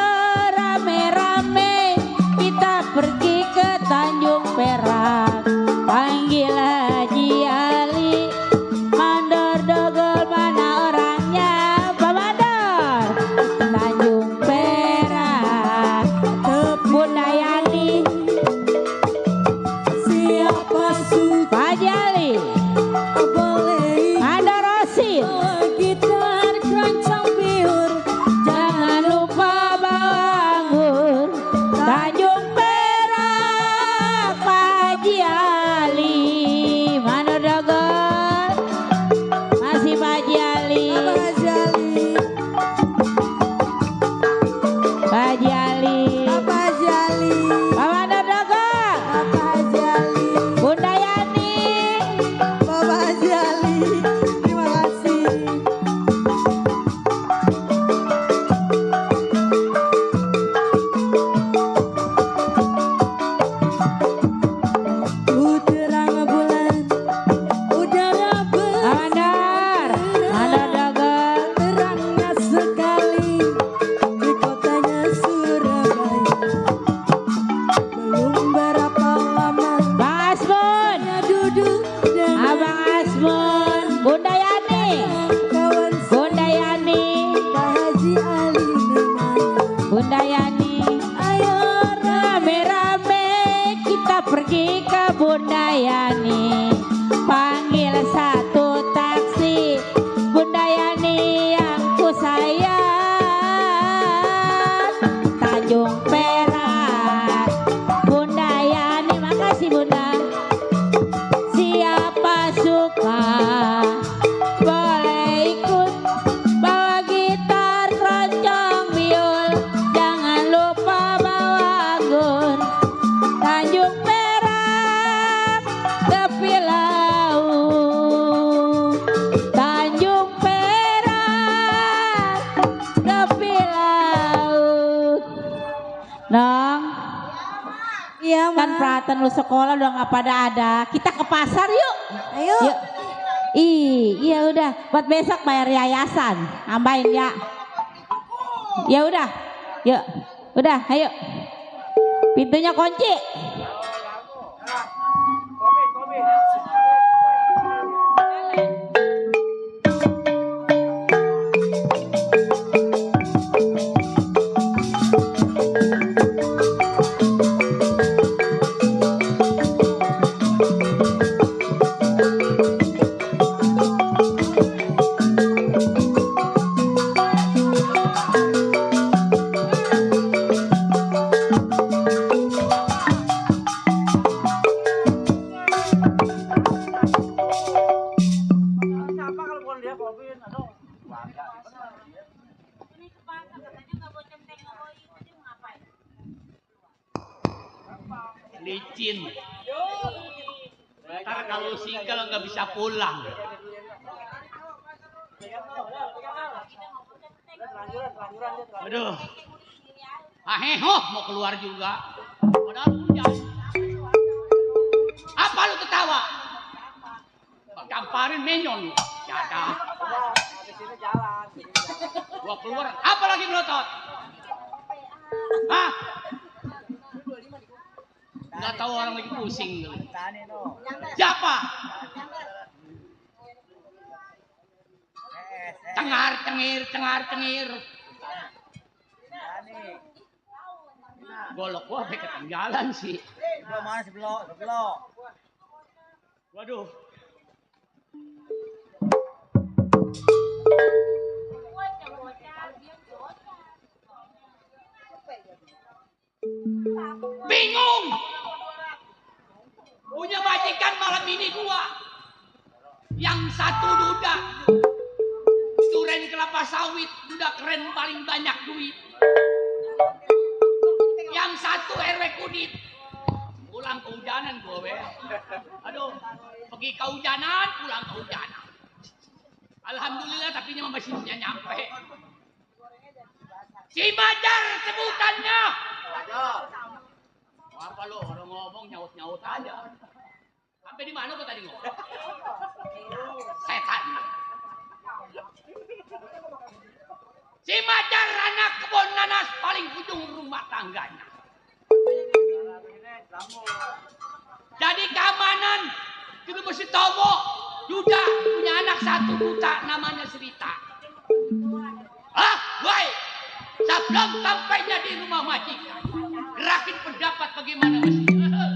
rame-rame kita pergi ke Tanjung Perak. Panggil Haji Ali, Mandor Dogol mana orangnya? Pak Mandor, Tanjung Perak. Bunda Yani, Siapa suka Pak Haji Ali, boleh Mandor Rosin. bawa gitar keroncong piur. Jangan lupa bawa anggur. Tanjung Perak, Pak Haji Ali, Mandor Dogol. Masih Pak Haji Ali. Bapak Jali. Yani, panggil satu taksi Bunda Yani yang ku sayang, Tanjung Perak. Bunda Yani, makasih Bunda. Siapa suka boleh ikut, bawa gitar, keroncong, biul, jangan lupa bawa anggur. Tanjung Perak, tepi laut. Tanjung Perak, tepi laut. Nong, Iya, kan Ma. peralatan lu sekolah udah nggak pada ada. Kita ke pasar yuk. Ayo. Yuk. Iya udah, buat besok bayar yayasan. Nambahin ya. Ya udah. Yuk. Udah, ayo. Pintunya kunci. Licin. Ntar kalau single nggak bisa pulang. Aduh. Aheho mau keluar juga. Padahal hujan. Apa lu ketawa? Gamparin menyon. Jada. Gua keluar. Apa lagi melotot? Hah? Nggak tahu orang lagi pusing. Siapa? Cengar cengir, cengar cengir. Golok gua sampai ketinggalan sih. Mana sebelah. Waduh. Bingung. Punya majikan malam ini dua. Yang satu duda. Duren kelapa sawit, duda keren paling banyak duit. Yang satu RW Kudit. Pulang kehujanan gue. Aduh, pergi kehujanan, pulang kehujanan. Alhamdulillah tapi masih bisa nyampe. Si Majar sebutannya. Apa lo kalau ngomong nyaut-nyaut aja. Sampai di mana kok tadi ngomong? Setan. Si Majar anak kebun nanas paling ujung rumah tangganya. Jadi keamanan itu mesti tahu. Duda punya anak satu buta namanya Serita. Ah, woi. Sebelum sampainya di rumah majikan, gerakin pendapat bagaimana mestinya.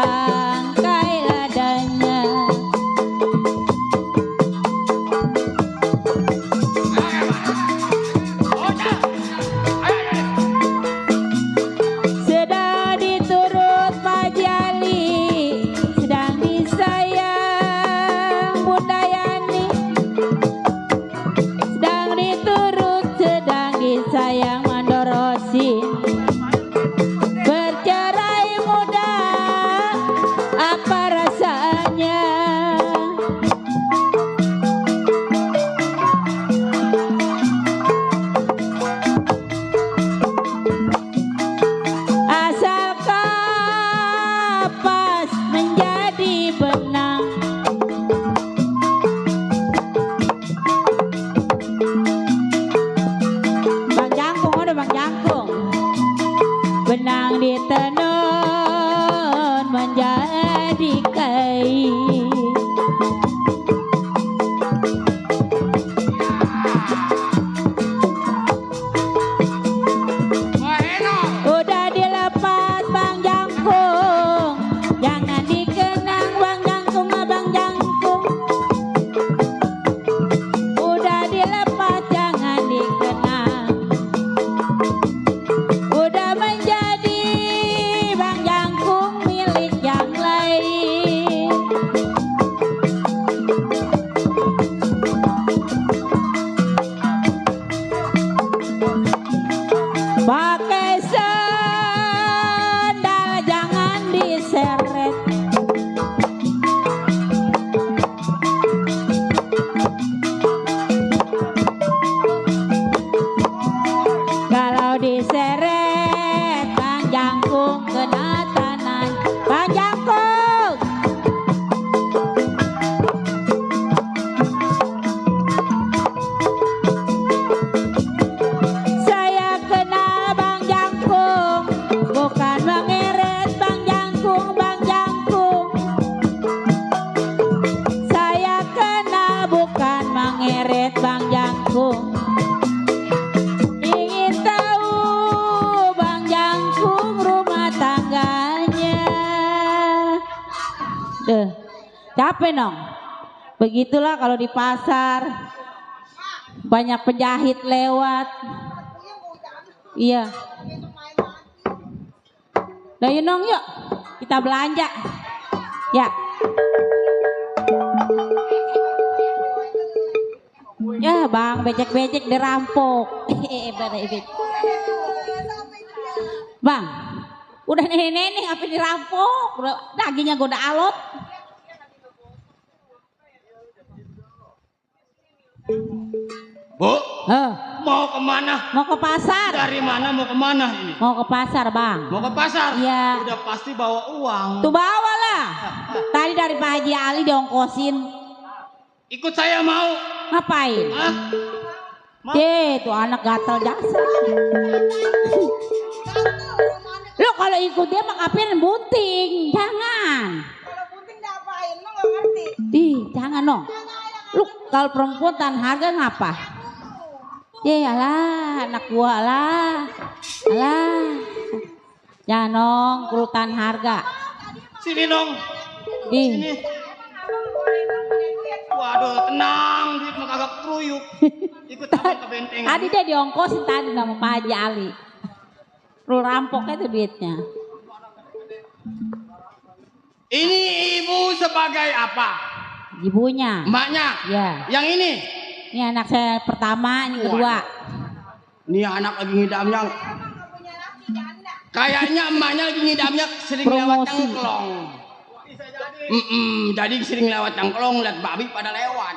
bangkai adanya. Sedang diturut Pak Jali, sedang disayang Bunda Yani, sedang diturut, sedang disayang Mandorosin. Bercerai muda, apa rasanya? Asal kapas menjadi benang. Bang Jangkung, ada Bang Jangkung. Benang ditenun menjadi kain. Udah dilepas Bang Jangkung, jangan dikenang Bang Jangkung, Abang Jangkung. Udah dilepas jangan dikenang, udah menjadi Bang Jangkung milik yang lain. Pakai sandal jangan diseret. Kalau diseret Bang Jangkung kena tanan. Bang Jangkung, saya kenal Bang Jangkung, bukan mengeret Bang Jangkung, Bang Jangkung. Saya kenal bukan mengeret Bang Jangkung. Ingin tahu Bang Jangkung rumah tangganya. Deh, capek dong. Begitulah kalau di pasar banyak penjahit lewat. Iya. Nah, yuk nong, yuk kita belanja. Ya. Ya Bang, becek-becek dirampok. Bang, udah nenek-nenek apa dirampok? Udah, dagingnya gue udah alot. Bu, Eh, mau kemana? mau ke pasar. Dari mana mau kemana ini? Mau ke pasar Bang. Mau ke pasar? Iya. Udah pasti bawa uang. Tuh bawa lah. Tadi dari Pak Haji Ali diongkosin. Ikut saya mau. Ngapain? Hah? Tuh anak gatal jasa. Lo kalau ikut dia mah ngapain bunting? Jangan. Kalau bunting ngapain? Lo nggak ngerti. Jangan dong. Lu kalau perempuan tahan harga ngapa? Alah, anak gua lah. Alah. Jangan dong, kudu tahan harga. Sini dong. Ih, Sini. Waduh, tenang, duit mah kagak keruyuk. Ikut abang ke benteng. tadi dia diongkosin tadi sama Pak Haji Ali. Lu rampoknya tuh duitnya. Ini ibu sebagai apa? Ibunya. Emaknya? Ya. Yang ini? Ini anak saya pertama, ini kedua. Ini anak lagi ngidamnya. Kayaknya emaknya lagi ngidamnya sering lewat Promosi. cangklong. Jadi sering lewat cangklong, lihat babi pada lewat.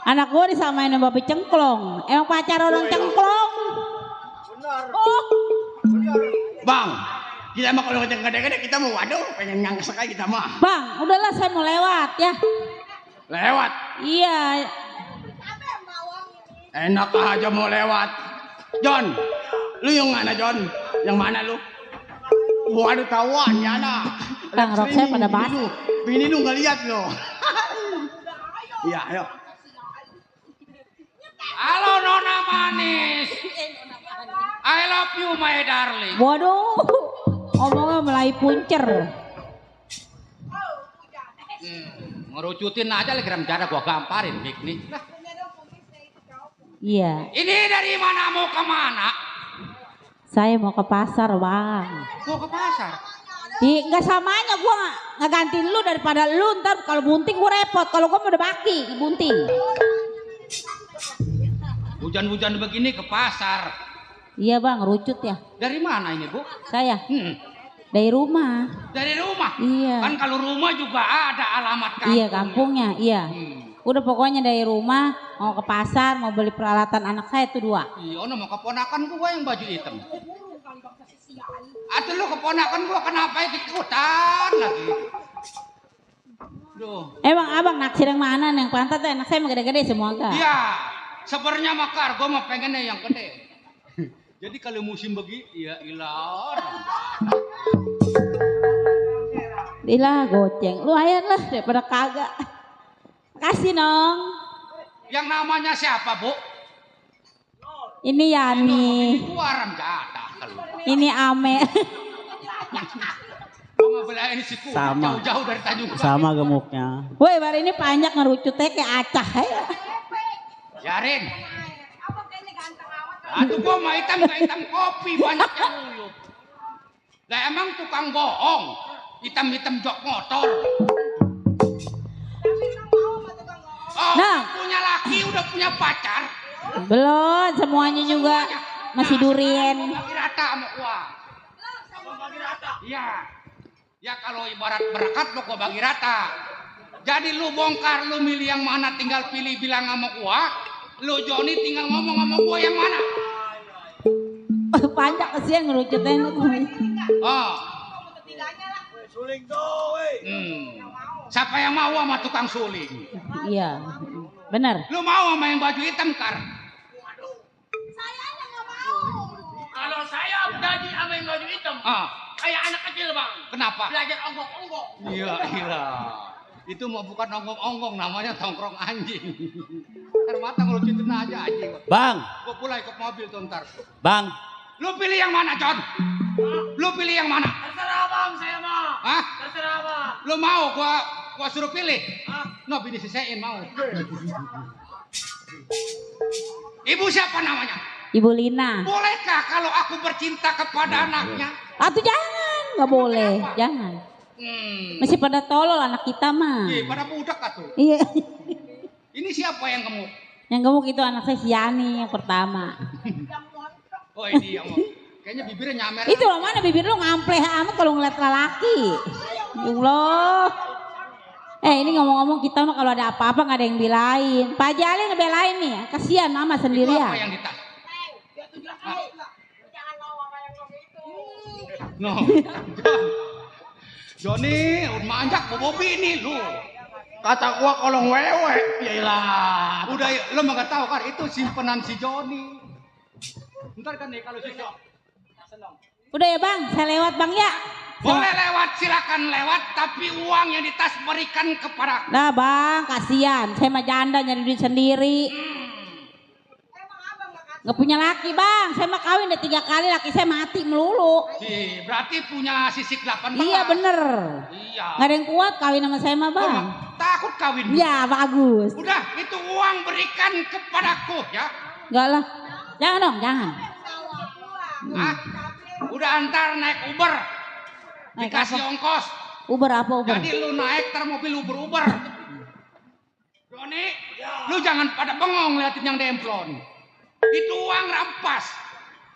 Anak gue disamain sama babi cengklong. Emang pacar orang cengklong? Oh, Bang, kita mah kalau ngeceng gede-gede kita mau waduh pengen nyangkes aja kita mah. Bang, udahlah saya mau lewat ya. Lewat. Iya. Enak aja mau lewat. John, lu yang mana John? Yang mana lu? Waduh tawan ya anak. Bang, rok saya pada basah. Bini lu nggak lihat lo. Iya, ayo. Halo Nona Manis. I love love you my darling. Waduh, ngomongnya mulai puncer. Ngerucutin aja lagi jarak gua gamparin Mik nih. Lah, Iya, ini dari mana mau kemana? saya mau ke pasar bang. Mau ke pasar. Nggak samanya gue nggak gantiin lu daripada lu ntar kalau bunting gue repot. Kalau gue udah baki bunting. Hujan-hujan begini ke pasar. Iya bang, rucut ya. Dari mana ini Bu? Saya dari rumah. Dari rumah? Iya. Kan kalau rumah juga ada alamat kampung. Iya kampungnya, iya. Udah pokoknya dari rumah mau ke pasar mau beli peralatan anak saya tuh 2. Iya, ono mau keponakan gua yang baju hitam. Atuh lu keponakan gua kenapa ikut-ikutan lagi? Duh. Emang abang naksir yang mana nih? Yang pantat tuh anak saya mah gede-gede semua kak. Iya, sebenarnya makar gua mau pengennya yang gede. Jadi kalau musim begini, ya ilah. Ilah goceng, lu ayan lah daripada kagak. Kasih dong. Yang namanya siapa Bu? Ini Yani. Gua aram jatah kalau. Ini Ame. Gua mau belain si ku Sama. jauh-jauh dari Tanjung Karang. Sama gemuknya. Woi, baru ini banyak ngerucutnya kayak acah ya. Yarin. Aduh gua mah hitam gak hitam kopi banyak yang nguyup. Lah emang tukang bohong. Hitam-hitam jok motor. Oh, Nah. punya laki udah punya pacar. Belum, semuanya juga masih durian. Bagi rata sama gua. Iya. Ya kalau ibarat berkat lo gua bagi rata. Jadi lu bongkar, lu milih yang mana, tinggal pilih bilang sama gua. Lu Joni tinggal ngomong sama gua yang mana. Panjang kesian ngerucutnya. Oh. Siapa yang mau sama tukang suling? Iya, benar. Lu mau sama yang baju hitam Kar? Kalau saya gaji sama yang baju hitam, kayak anak kecil bang. Kenapa? Belajar onggok-onggok. Iya, iya. Itu mau bukan onggong-onggong, namanya tongkrong anjing. Ntar mata ngelucutin aja anjing. Bang, Gua pula ikut mobil tuh ntar. bang, Lu pilih yang mana, John? Lu pilih yang mana? Terserah bang, saya mah. Hah? Terserah bang. Lu mau gua suruh pilih? No, bini sisain mau. Ibu siapa namanya? Ibu Lina. Bolehkah kalau aku bercinta kepada anaknya? Atuh jangan, nggak boleh, jangan. Masih pada tolol anak kita mah. Iya, pada budak atuh. Iya. Ini siapa yang gemuk? Yang gemuk itu anak saya si Yani yang pertama. Oh, ini yang mau. Kayaknya bibirnya nyamer. Itu loh mana bibir lu ngampleh amat kalau ngeliat lelaki. Allah. Ini ngomong-ngomong kita mah kalau ada apa-apa nggak ada yang belain. Pak Jali ngebelain nih, kasihan mama Itu sendirian. apa yang di tas? No, Joni, manjak bobobi ini lu. Kata gua kolong wewe, yaelah. Udah, lu mah gak tahu kan itu simpenan si Joni. Ntar kan nih kalau si Joni. Udah ya bang, saya lewat bang ya. Boleh lewat, silakan lewat, tapi uang yang di tas berikan kepada. Nah bang, kasihan. Saya mah janda nyari duit sendiri. Nggak punya laki bang, saya mah kawin udah 3 kali laki saya mati melulu. Berarti punya sisik 18. Iya bener. Iya. Nggak ada yang kuat kawin sama saya mah bang. Takut kawin. Ya bagus. Udah, itu uang berikan kepadaku ya. Enggak lah, jangan dong, jangan. Hah? Udah antar naik Uber. Naik Dikasih apa? ongkos. Uber apa Uber? Jadi lu naik ter mobil Uber. Joni, lu jangan pada bengong liatin yang demplon. Itu uang rampas.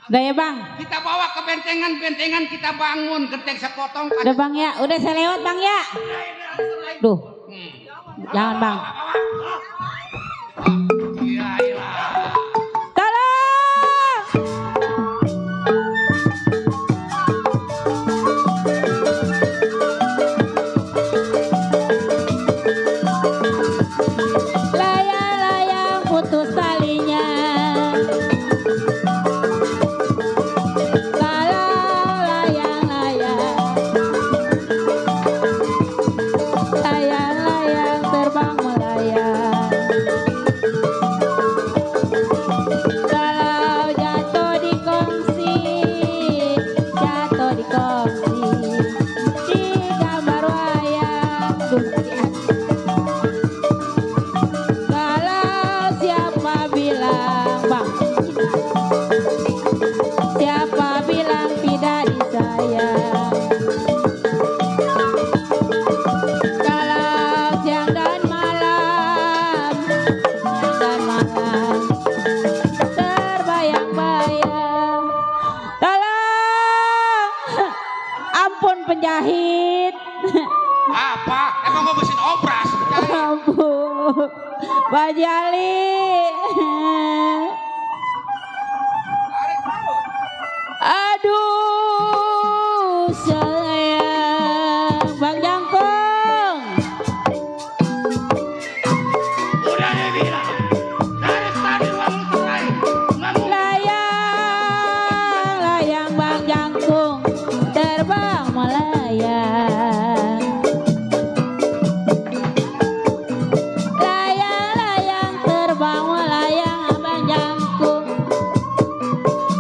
Udah ya bang, Kita bawa ke bentengan kita bangun, genteng sepotong. udah bang ya, udah saya lewat bang ya. Duh, jangan bang. Iya. Tolong. Layang-layang putus talinya. Layang-layang terbang melayang. penjahit. Apa? Emang gue mesin obras? Ampun. Pak Jali. Aduh, sayang Bang Jangkung. Udah dibilang dari tadi uang cerai. Layang, layang Bang Jangkung, terbang melayang. Layang, layang terbang melayang Bang Jangkung.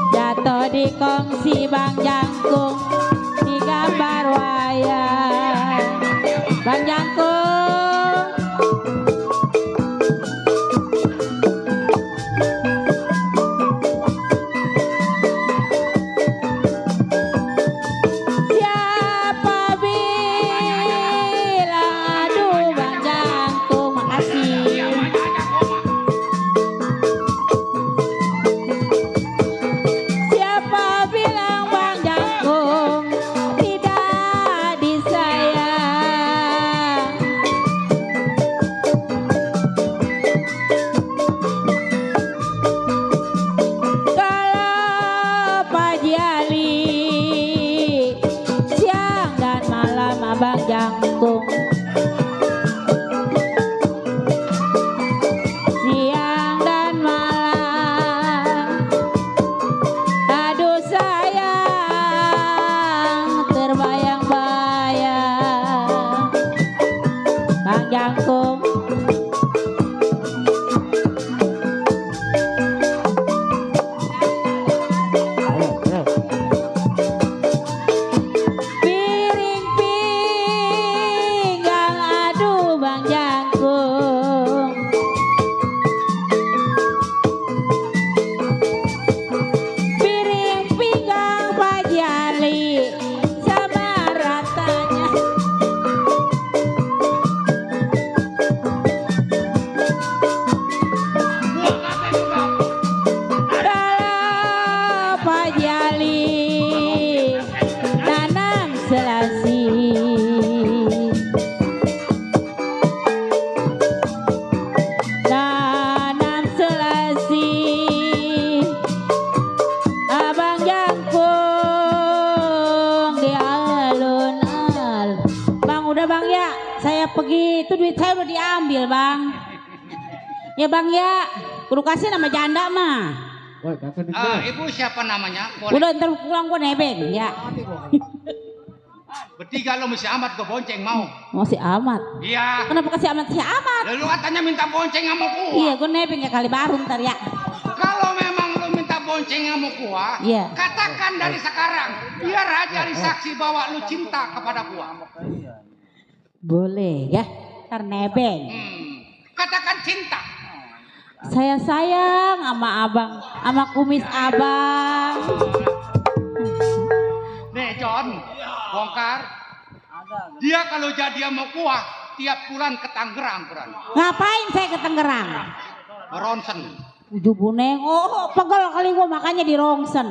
Jatuh di kongsi Bang Jangkung, di gambar wayang. Bang Jangkung. Siapa bilang aduh Bang Jangkung, makasih. Siapa bilang Bang Jangkung tidak disayang? Kalau Pak Jali siang dan malam Abang Jangkung, siang dan malam, aduh sayang terbayang-bayang Bang Jangkung. Piring pinggang aduh Bang Jangkung. Piring pinggang Pak Jali sama ratanya. Kalau Pak Jali nanam selasi, nanam selasi, Abang Jangkung di alun-alun. Bang udah Bang ya, saya pergi, itu duit saya udah diambil Bang. Ya Bang ya, kudu kasih nama janda mah. Woi, kakak Ibu siapa namanya? Boleh. Udah ntar pulang gua nebeng ya. Bertiga lo mesti amat gue bonceng mau. Masih amat. Iya. Kenapa kasih amat sih amat? Lalu katanya minta bonceng sama gua. Iya, gue nebeng ya kali baru ntar ya. Kalau memang lo minta bonceng sama gua, Iya. katakan dari sekarang. Biar aja di saksi bahwa lo cinta kepada gua. Boleh ya, ntar nebeng. Katakan cinta. Saya sayang sama abang, sama kumis abang. Nih John, bongkar. Dia kalau jadi sama gua, tiap bulan ke Tangerang berani. Ngapain saya ke Tangerang? Ronsen. Uju buneng, oh pegel kali gua makanya di rongsen.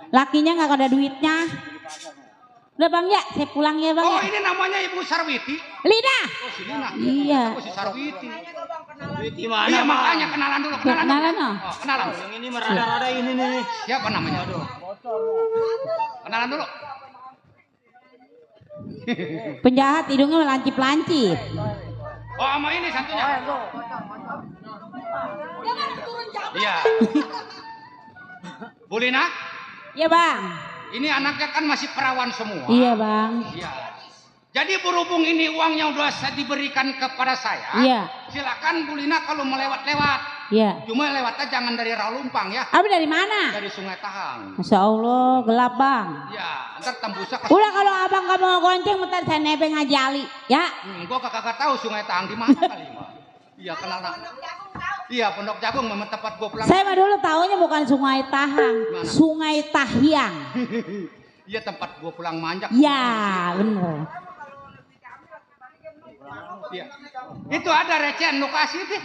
Lakinya nggak ada duitnya. Udah Bang ya, saya pulang ya Bang Oh ya. ini namanya Ibu Sarwiti. Lina. Oh si Lina. Iya. Aku si Sarwiti. Di mana? Iya Bang? makanya kenalan dulu. Kenalan dulu. oh. Oh, kenalan. Yang ini merada-rada ini nih. Siapa namanya? Aduh. Kenalan dulu. Penjahat hidungnya lancip-lancip. Oh sama ini satunya. Iya. Bu Lina, Iya Bang. ini anaknya kan masih perawan semua. Iya Bang. Iya. Jadi berhubung ini uangnya udah diberikan kepada saya, Iya. silakan Bu Lina kalau mau lewat-lewat. Iya. Cuma lewatnya jangan dari Ralumpang ya, Abi dari mana? dari Sungai Tahang. Masya Allah gelap Bang. Ya, ntar tembusnya ke. Udah kalau abang gak mau gonceng, bentar saya nebeng aja Ali, ya. Gua kagak tahu Sungai Tahang di mana kali, Mbak. Iya kenal. Iya Pondok Jagung memang tempat gua pulang. Saya mah dulu taunya bukan Sungai Tahang, Mana? Sungai Tahyang. Iya tempat gua pulang manjak. Ya bener. Iya. Itu ada recehan lu kasih deh.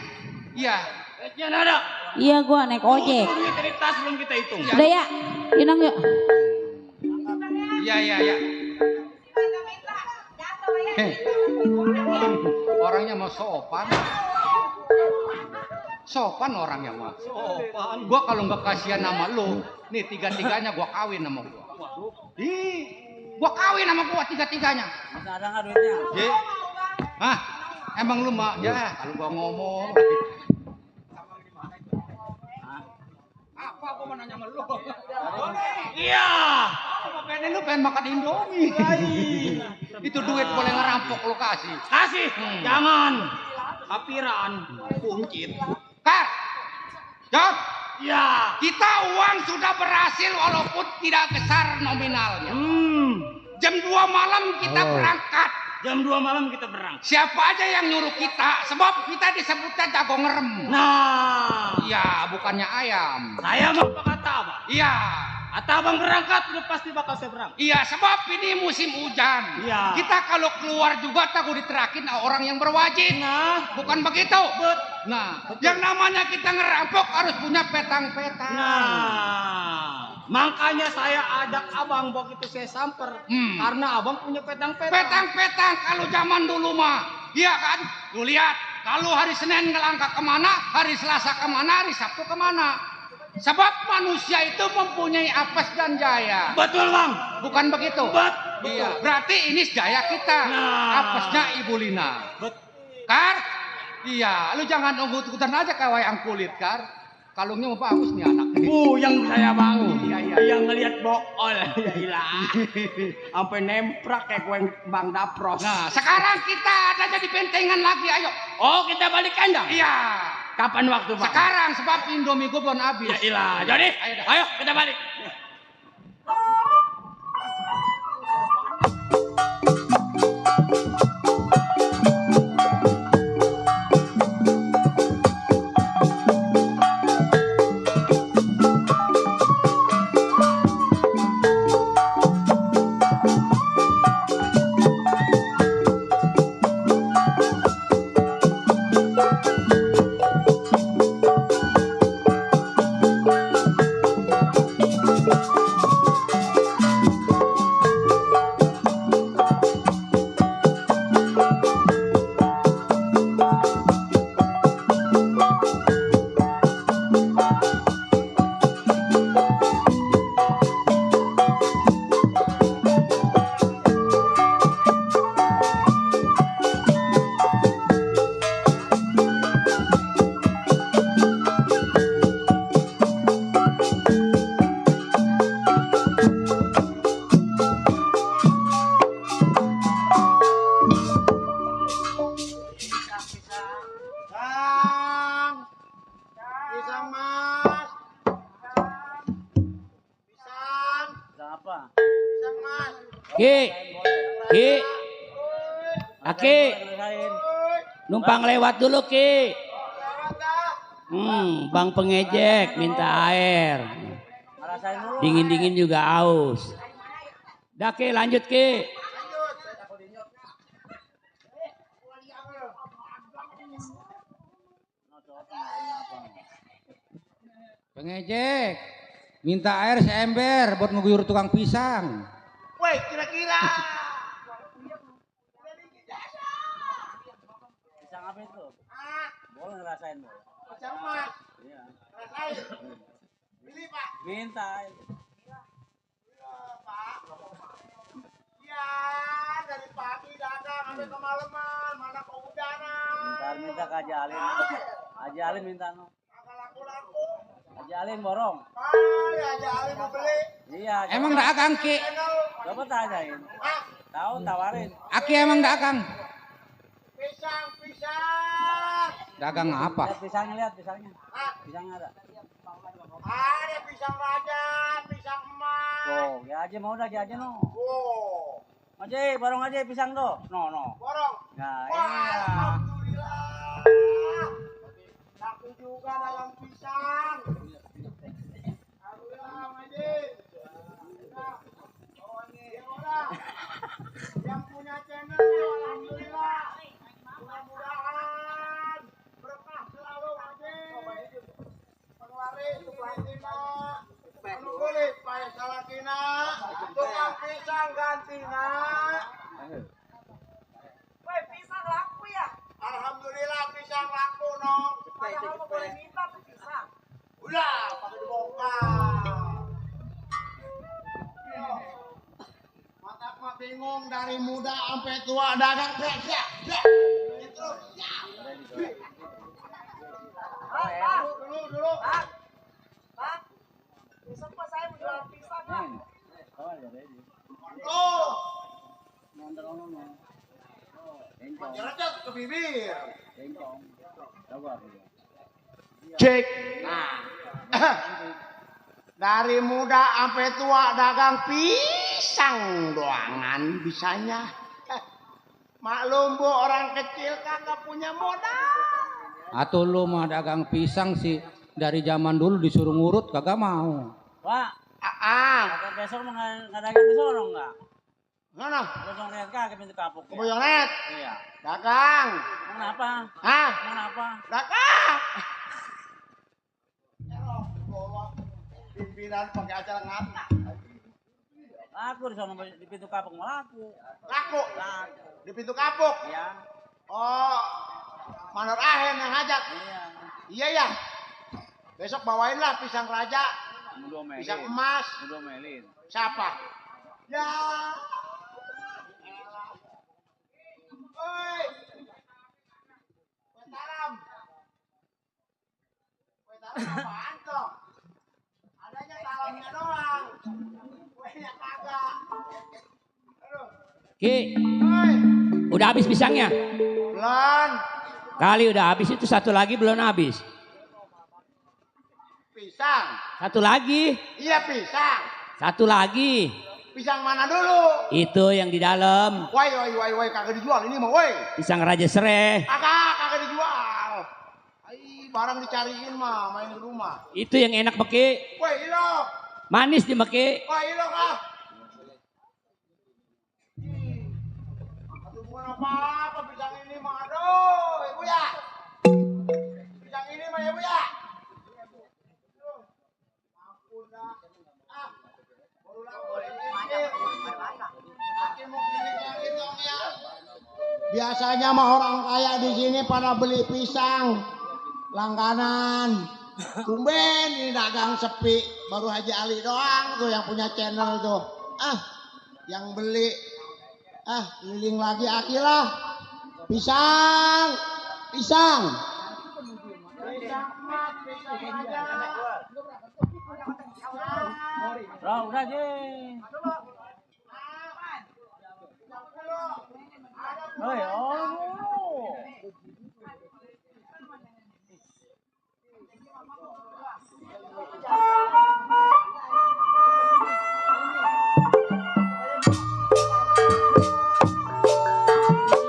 Iya. Recehan ada. Iya gua naik ojek. Duit dari tas belum kita hitung. Udah ya, inang yuk. Iya. Orangnya mau sopan. Sopan orangnya mah. Sopan. Gua kalau nggak kasihan nama lu, nih tiga-tiganya gua kawin sama gua. Ih, gua kawin sama gua tiga-tiganya. Masih ada nggak duitnya? Ye. Hah? Emang lu mah ya kalau gua ngomong. Apa gua mau nanya sama lu? Iya. Apa pengen lu pengen makan Indomie? Itu duit boleh ngerampok lu kasih. Kasih. Jangan. Kapiran. Kuncit. Kar. Jod. Ya. Kita uang sudah berhasil walaupun tidak besar nominalnya. Jam 2 malam kita berangkat. Jam 2 malam kita berangkat. Siapa aja yang nyuruh kita? Sebab kita disebutnya jago ngerem. Nah. Iya, bukannya ayam. Saya mau kata apa? Iya. Kata abang berangkat udah pasti bakal saya berangkat. Iya, sebab ini musim hujan. Iya. Kita kalau keluar juga takut diterakin orang yang berwajib. Nah. Bukan begitu? Nah, yang namanya kita ngerampok harus punya petang-petang. Nah. Makanya saya ajak abang begitu saya samper. Karena abang punya petang-petang. Petang-petang kalau zaman dulu mah. Iya kan? Lu lihat. Kalau hari Senin ngelangkah kemana, hari Selasa kemana, hari Sabtu kemana. Sebab manusia itu mempunyai apes dan jaya. Betul bang. Bukan begitu? Betul. Iya. Berarti ini jaya kita. Nah. Apesnya Ibu Lina. Betul. Kar? Iya. Lu jangan nunggu-ikutan aja kayak wayang kulit, Kar. Kalungnya mau bagus nih anak. Yang saya bang. Iya, iya. Yang ngelihat bool. Ya ilah. Sampai nemprak kayak kue bang dapros. Nah, sekarang kita ada jadi bentengan lagi, ayo. Oh kita balik kandang. Iya. Kapan waktu bang? Sekarang sebab Indomie gue belum habis. Ya ilah. Jadi ayo kita balik. Ki, Aki, numpang lewat dulu Ki. Bang pengejek minta air. Dingin-dingin juga aus. Dah Ki, lanjut Ki. Pengejek, minta air seember buat ngeguyur tukang pisang. Woi, kira-kira. Pisang apa itu? Boleh ngerasain boleh. Pisang emas. Iya. Rasain. Beli Pak. Minta. Iya Pak. Iya, dari pagi dagang sampai kemalaman, mana kehujanan. Minta ke Haji Alim. Haji Alim minta no. Agak laku-laku. Haji Alim borong. Ya Haji mau beli. Iya. Emang dagang Ki? Coba tanyain. Tahu tawarin. Aki emang dagang? Pisang. Dagang apa? Lihat pisangnya, lihat pisangnya. Pisangnya ada. Ada pisang raja, pisang emas. Tuh, ya aja mau dah aja no. Oh, Aja borong aja pisang tuh. No. borong. Nah, Wah, iya. alhamdulillah. Laku juga dalam pisang. Alhamdulillah, Maji. Ya udah. Yang punya channel, alhamdulillah. Mudah-mudahan berkah selalu, Maji. Pengeluarin Suplatina, penulis Pak Salakina, tukang pisang gantina. bingung dari muda sampai tua dagang ya. Dulu. Besok pas saya mau jual pisang, Pak. Oh. Jalan ke bibir. Cek. Dari muda sampai tua dagang pisang doangan bisanya. Maklum bu, orang kecil kagak punya modal. Atau lu mah dagang pisang sih dari zaman dulu disuruh ngurut kagak mau. Pak, kata besok mau ngadain di sono enggak? Mana? Besok lihat kagak pintu kapuk. Ke Boyonet. Iya. Dagang. Kenapa? Hah? Kenapa? Dagang. Pimpinan pakai acara ngata. Aku di sono di pintu kapuk malah aku. Laku. Di pintu kapuk. Iya. Oh, Manor Ahen yang ngajak. Iya. Iya ya. Besok bawain lah pisang raja, Mudomelin. pisang emas. Mudomelin. Siapa? Ya. Oi. Kue taram. Kue taram apaan toh? Adanya taramnya doang. Kuenya kagak. Aduh. Ki, Oi. udah habis pisangnya? Belum. Kali udah habis itu satu lagi belum habis. Pisang. Satu lagi. Iya pisang. Satu lagi. Pisang mana dulu? Itu yang di dalam. Woi, kagak dijual ini mah, woi. Pisang Raja Sereh. Kagak dijual. Ai, barang dicariin mah, main di rumah. Itu yang enak Meki. Woi, ilo. Manis di Meki. Woi, ilo kah? Aduh, bukan apa-apa pisang ini mah. Aduh, ibu ya. Pisang ini mah ya, bu ya. Ampun dah. Ah, barulah boleh mikir. Aki mau klinik lagi dong ya. Biasanya mah orang kaya di sini pada beli pisang langganan. Tumben ini dagang sepi, baru Haji Ali doang tuh yang punya channel tuh. Yang beli. Keliling lagi akilah. Pisang. Pisang aja. Udah aja.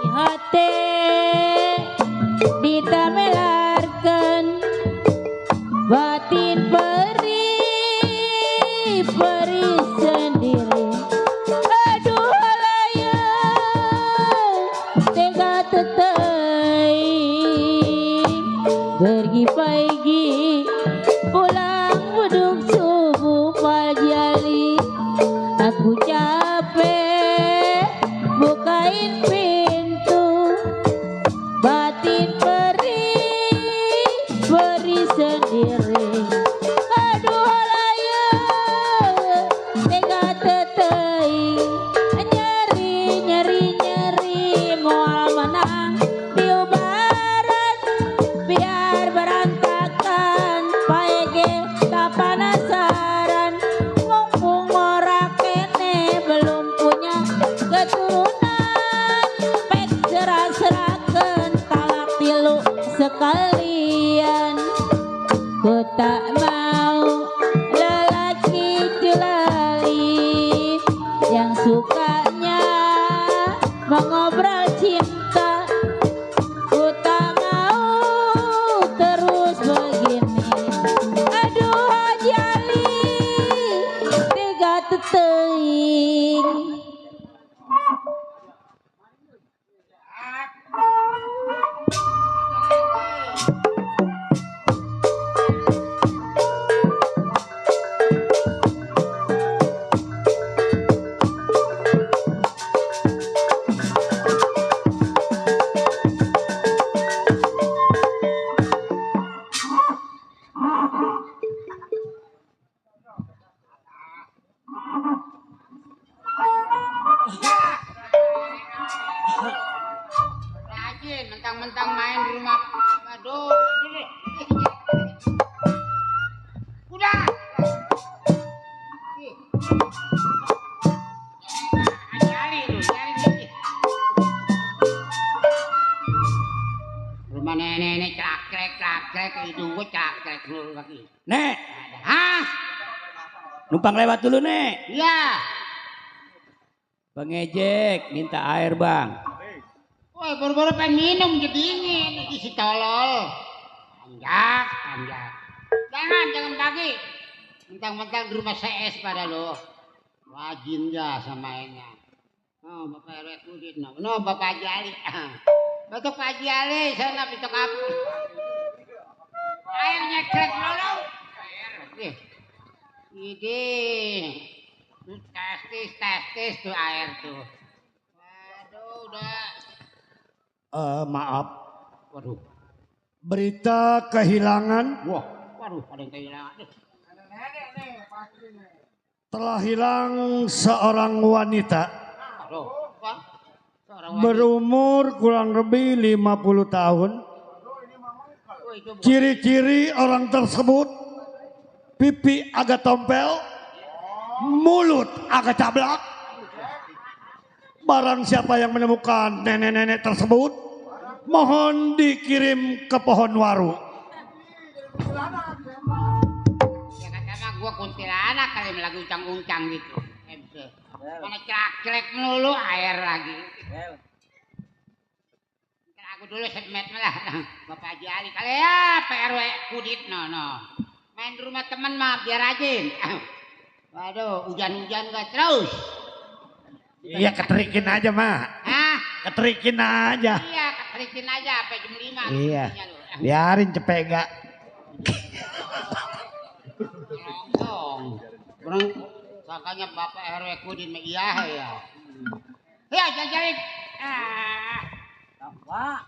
Hati ditamelarkan batin peri sendiri. Aduh halaya tega tetai pergi pagi pulang buduk subuh pajali. Aku capek bukain pintu batin peri sendiri. Aduh halaya mentang-mentang main di rumah. Aduh. Udah. Nyari lu, nyari dikit. Rumah nenek crakrek, hidung gue crakrek lu lagi. Nek, Hah? numpang lewat dulu, Nek. Iya. Bang Ejek, minta air, Bang. Woi, baru-baru pengen minum jadi dingin. Isi tolol. Tanjak. Jangan bagi. Mentang-mentang di rumah CS pada lo. Rajin ya mainnya. Oh, Bapak RW Kudit. No, Bapak Haji Ali. Batuk Pak Haji Ali, sana pitok apa? Air nyekrek dulu. Ide. Testis tuh air tuh. Aduh, udah. Maaf, Waduh. berita kehilangan Waduh, ada yang kehilangan. telah hilang seorang wanita Aduh, apa? Seorang wanita. berumur kurang lebih 50 tahun. Oh, itu bukan. Ciri-ciri orang tersebut pipi agak tompel, mulut agak cablak. Barang siapa yang menemukan nenek-nenek tersebut, mohon dikirim ke pohon waru. Ya kata mah gua kuntilanak kali lagi uncang-uncang gitu. Mana crakrek melulu air lagi. Ntar aku dulu semet lah. Bapak Haji Ali kali ya PRW Kudit no. Main di rumah teman mah biar rajin. Waduh, hujan-hujan gak terus. Iya, keterikin aja, Mak. Hah? Keterikin aja. Iya, keterikin aja sampai jam 5. Iya. Biarin cepet gak. Nongkrong. Orang sakanya Bapak RW Kudin iya ya. Ya jajalin. Wah.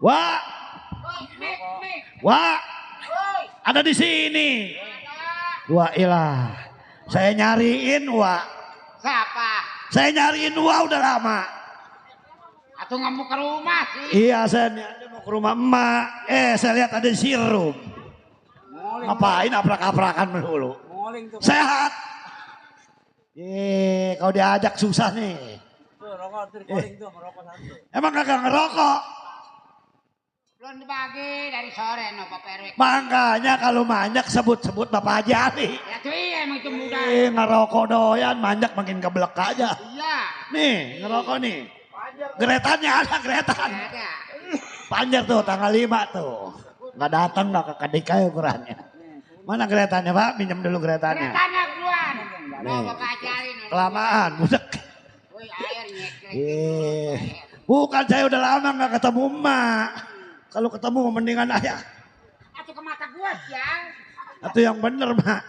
Wah, Mik. wah, ada di sini. Wah, ilah. Saya nyariin, wah. Siapa? Saya nyariin wah udah lama. Atau nggak mau ke rumah sih? Iya, saya mau ke rumah emak. Saya lihat ada sirup. Ngapain aprak-aprakan melulu? Ngoling tuh. Sehat. Kau diajak susah nih. Tuh rokok tuh ngoling tuh merokok satu. Emang kagak ngerokok? Belum dibagi dari sore no Bapak RW. Makanya kalau manjak sebut-sebut Bapak Haji Ali. Ya tuh iya emang itu muda. Ngerokok doyan, manjak makin keblek aja. Iya. Nih, ngerokok nih. Geretannya ada geretan. Ada. Panjer tuh tanggal 5 tuh. Nggak datang nggak ke kedika ukurannya. Mana geretannya, Pak? Minjem dulu geretannya. Keretanya keluar. No Nih. Bapak Haji Ali no. Kelamaan, budek. Woi air nyekrek. Bukan, saya udah lama nggak ketemu emak. Kalau ketemu mendingan ayah. Atau ke mata gua siang. Atau yang bener, Mak.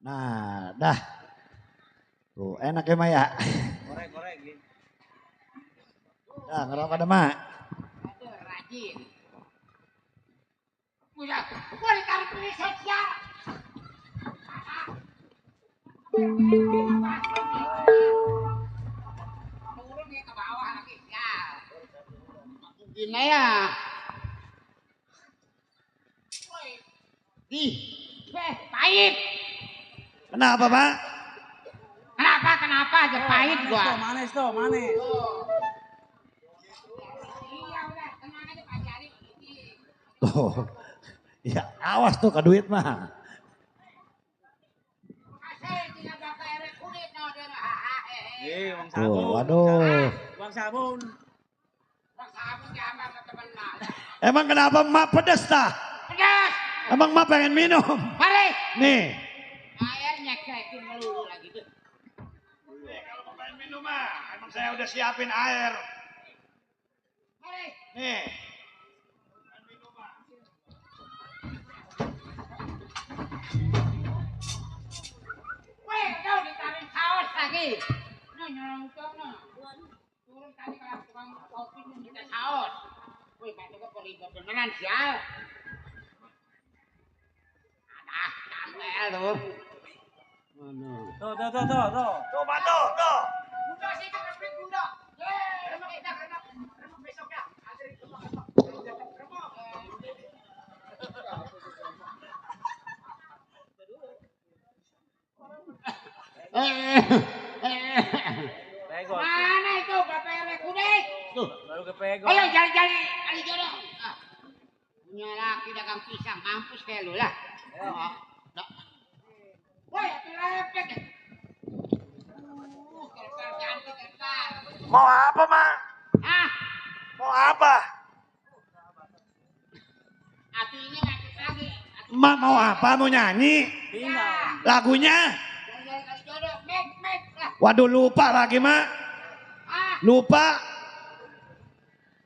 Nah, dah. Tuh, enak ya, Mak ya. Korek gitu. Dah, ngerokok ada, Mak. Aduh rajin. Udah, gua ditaruh di sosial. Turun ya ke bawah lagi. Ya. Gini ya. Ih, pahit. Kenapa, Pak? Kenapa aja pahit gua. Manis tuh, manis. Iya udah, tenang aja Pak Jari. Tuh. Ya, awas tuh ke duit mah. Kasih tinggal Bapak RW Kulit no dia. Uang Tuh, sabun. waduh. Uang sabun. Bang sabun jambar sama teman mah. Emang kenapa emak pedes tah? Pedas. Emang emak pengen minum? Mari. Nih. Air nyekrekin melulu lagi tuh. Kalau mau pengen minum mah, emang saya udah siapin air. Mari. Nih. Weh, kau ditaruh saus lagi. Nah, nyolong no. Turun tadi kalau tukang kopi minta saus. Wih, Pak Joko peribad beneran sial. Ada, tampil tuh. Tuh. Tuh, Pak, tuh. Bunda sih, bunda. Yeay, kita kena Pego. Mana itu Bapak RW Kudik? Tuh. Baru ke pego. Ayo jali-jali kali jodoh. Ah. Punya laki dagang pisang, mampus kayak lu lah. Oh, woi, itu lepek. Kelkar ganti kelkar. Mau apa, Mak? Ah, Mau apa? apinya ngakis lagi. Mak mau apa? Mau nyanyi? Pindah. Lagunya? Jali-jali kali jodoh. Mek lah. Waduh lupa lagi, Mak. Ah, Lupa.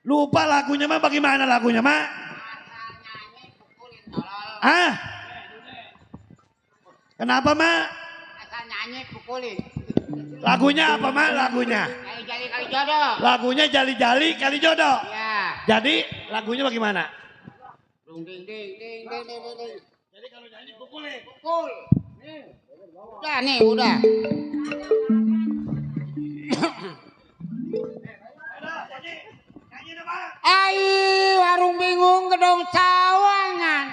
Lupa lagunya, Mak. Bagaimana lagunya, Mak? asal nyanyi pukulin tolol. Ah? Kenapa, Mak? Asal nyanyi pukulin. Lagunya apa, Mak? Lagunya? Jali-jali kali jodoh. Lagunya Jali-Jali Kali Jodoh. Ya. Jadi lagunya bagaimana? Dung ding ding ding ding ding ding. Jadi kalau nyanyi pukulin. Pukul. Udah nih, udah. Nyanyi dong, Mak. Ai, warung bingung gedung sawangan.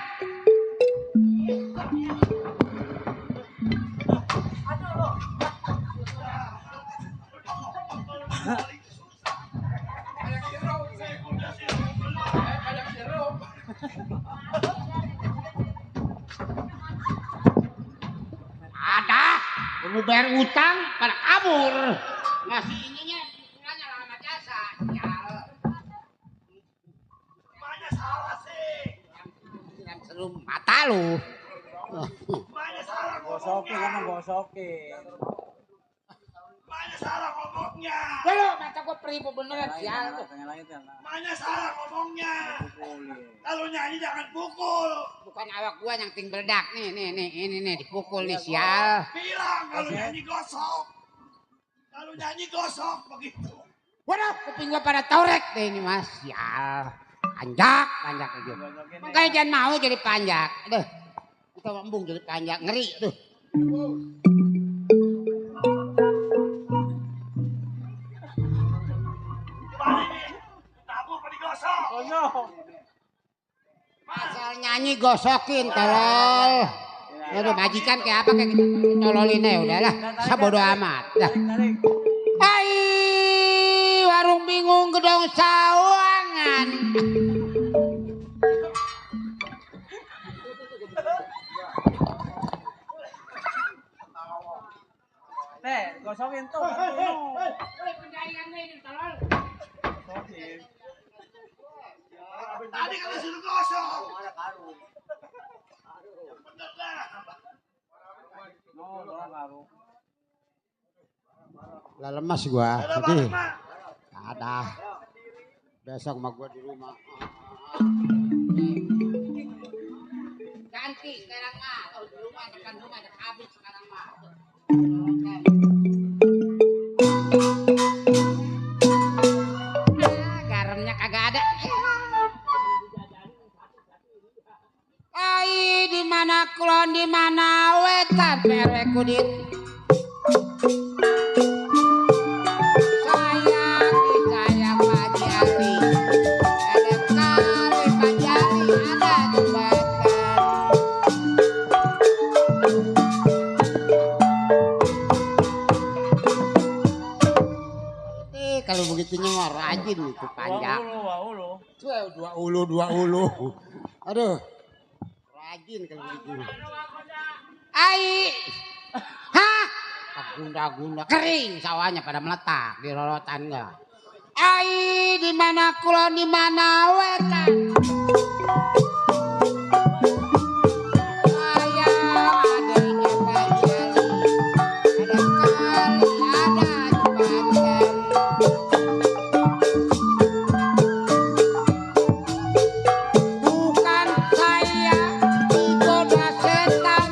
Ada, mau bayar utang pada kabur. Ngasih ininya, ukurannya lama jasa. Sial. Maknya salah sih. Siram serum mata lu. Maknya salah Gosokin ngomongnya. kan gosokin. Maknya salah ngomongnya. Dulu mata gua peribu beneran sial tuh. Tanya lagi tuh. Maknya salah ngomongnya. Pukulin. Kalau nyanyi jangan pukul. Bukan awak gua yang ting beledak nih, ini nih dipukul nih sial. Bilang kalau nyanyi gosok. Kalau nyanyi gosok begitu. Waduh, kuping gua pada torek deh ini mas, sial. Panjak aja. Makanya jangan mau jadi panjak. Aduh, kita embung jadi panjak, ngeri tuh. Gimana ini? Tabu apa digosok? Asal nyanyi gosokin tolol. Aduh, majikan kayak apa kayak kita tololin ya udahlah. Saya bodo amat. Dah. Tarik. Hai, warung bingung gedung sawangan. Nih, gosokin tuh. Tadi kan disuruh gosok. Bener dah. Lah lemas gua. Ada Sedih. apa, Mak? Ada. Besok mah gua di rumah. Ganti sekarang mah. Kalau di rumah depan rumah ada habis sekarang mah. Garamnya kagak ada. Ai di mana kulon di mana wetan PRW Kudit. Sayang disayang Pak Jali. Ada kali Pak Jali ada jembatan. Kalau begitunya mah rajin itu panjang. Dua ulu. Aduh. Rajin kalau begitu. Ai. Hah? Gunda-gunda kering sawahnya pada meletak di rorotan enggak. Ai di mana kulon di mana wetan. Sayang adanya Pak Jali. Ada kali ada jembatan. Bukan saya digoda setan.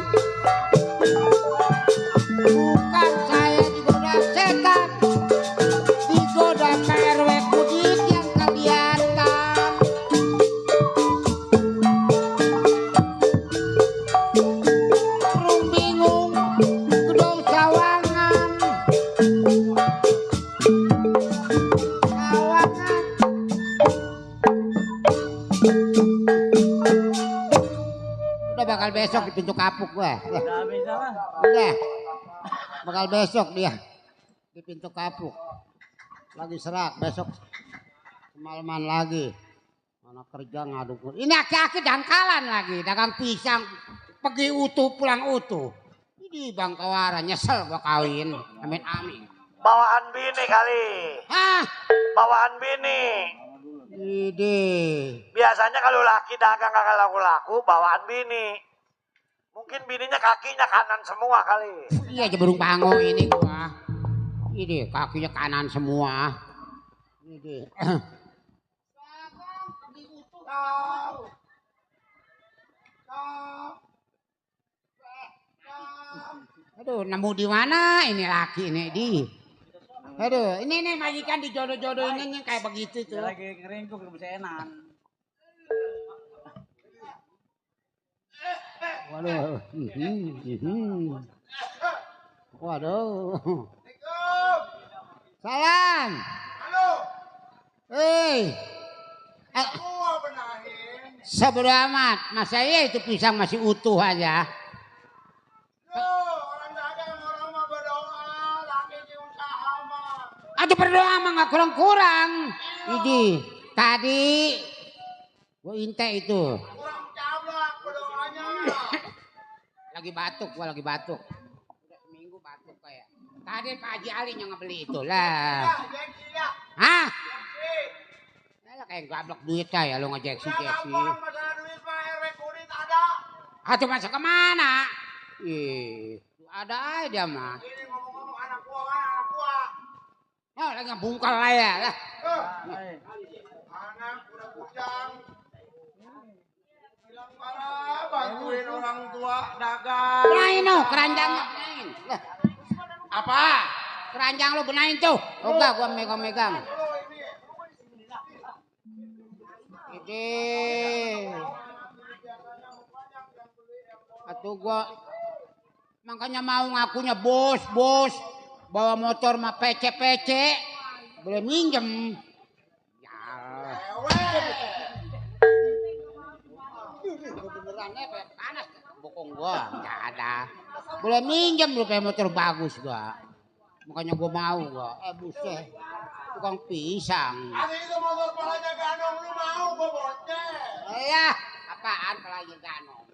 Bukan saya digoda setan. Digoda PRW Kudit yang kelihatan. Burung bingung gedung sawangan. Sawangan. Udah bakal besok di pintu kapuk gua. Udah habis lah. Udah. Bakal besok dia di pintu kapuk. Lagi serak besok semalaman lagi. Anak kerja ngaduk. Ini aki-aki dangkalan lagi, dagang pisang. Pergi utuh pulang utuh. Ini Bang Kawara nyesel gua kawin. Amin amin. Bawaan bini kali. Hah? Bawaan bini. Ide. Biasanya kalau laki dagang kagak laku-laku, bawaan bini. Mungkin bininya kakinya kanan semua kali. Iya aja burung pango ini gua. Ini kakinya kanan semua. Ini. Aduh, nemu di mana ini laki ini di? Aduh, ini majikan dijodoh-jodohin yang kayak begitu tuh. Lagi ngeringkuk ke besenan. Waduh. Waduh. Salam. Halo. Hei. Semua benahin. Sebodo amat. Mas saya itu pisang masih utuh aja. Orang dagang orang mah berdoa, laki di usaha mah. Aduh berdoa mah gak kurang-kurang. Ini tadi gua inte itu. Kurang cablak berdoanya. Gua lagi batuk. Udah seminggu batuk kayak. Tadi Pak Haji Ali yang ngebeli itu lah. Hah? Lah kayak gablok duit ya lo ngejeksi-jeksi. Masalah duit mah RW kulit ada. Atuh masa kemana? Ih, ada aja mah. Ini ngomong-ngomong anak gua kan anak gua. Oh, lagi ngebungkal lah ya. Lah. Anak udah bujang. Bilang parah bantuin orang tua dagang. Benahin no, keranjang benahin. Lah. Apa? Keranjang lo benahin tuh. Enggak, gua megang-megang. Ide. Atuh gua makanya mau ngakunya bos. Bawa motor mah pece-pece. Boleh minjem. Ya. Beneran panas bokong gua. Enggak ada. Boleh minjem lu pakai motor bagus gua. Makanya gua mau gua. Buset. Tukang pisang. Ada itu motor palanya ganong lu mau gua boceh. Iya, apaan palanya ganong?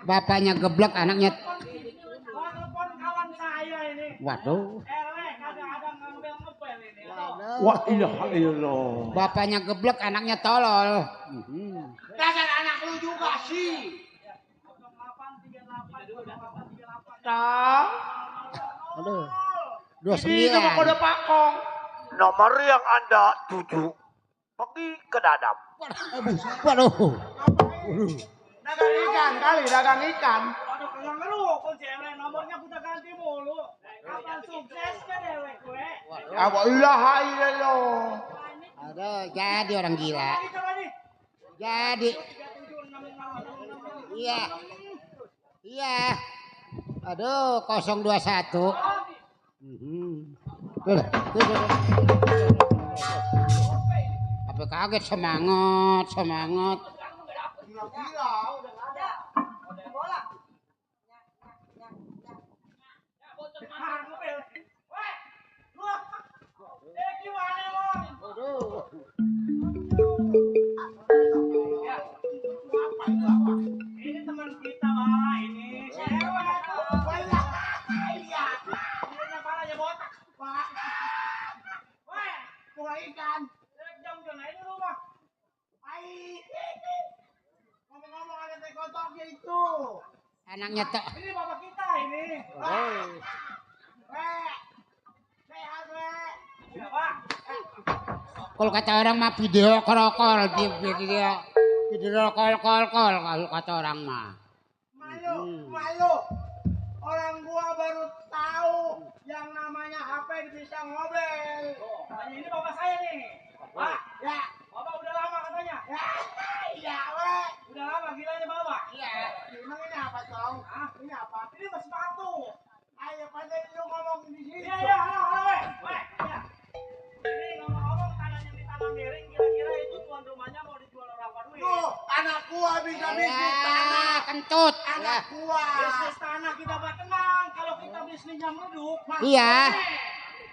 Bapaknya geblek anaknya. Telepon kawan saya ini. Waduh. Kadang-kadang ngabel-ngabel ini. Wah ilaha illallah. Bapaknya geblek anaknya tolol. Dasar anak lu juga sih. 0838 Aduh. Itu mah 29. kode pakong. Nomor yang Anda tuju pergi ke dadap. Waduh. Dagang ikan kali, dagang ikan. Aduh, kelang lu kunci LE nomornya udah ganti mulu. Kapan sukses ke dewek gue? Apa ilaha illallah. Aduh, jadi orang gila. Coba nih. Jadi. Iya. Aduh, 021. Apa kaget semangat. Ini teman kita mah ini. Ikan. Ngomong-ngomong ada teh kotoknya itu. Anaknya tuh. Ini bapak kita ini. Sehat we. Kalau kata orang mah video call kalau kata orang mah. Malu. Orang gua baru tahu yang namanya HP bisa ngobel. Ini bapak saya nih. Pak, Ya, bapak udah lama katanya. iya we. Udah lama gilanya bapak. Iya. Emang ini apa tong? Hah? Ini apa? Ini masih sepatu. Ayo pandai lu ngomong di sini. Iya, halo, iya. Ini ngomong-ngomong tanah yang ditanam miring, kira-kira itu tuan rumahnya gua bisa bisnis tanah. Ya, kentut. Anak gua. Bisnis tanah kita mah tenang. Kalau kita bisnisnya meleduk, Mak. Iya.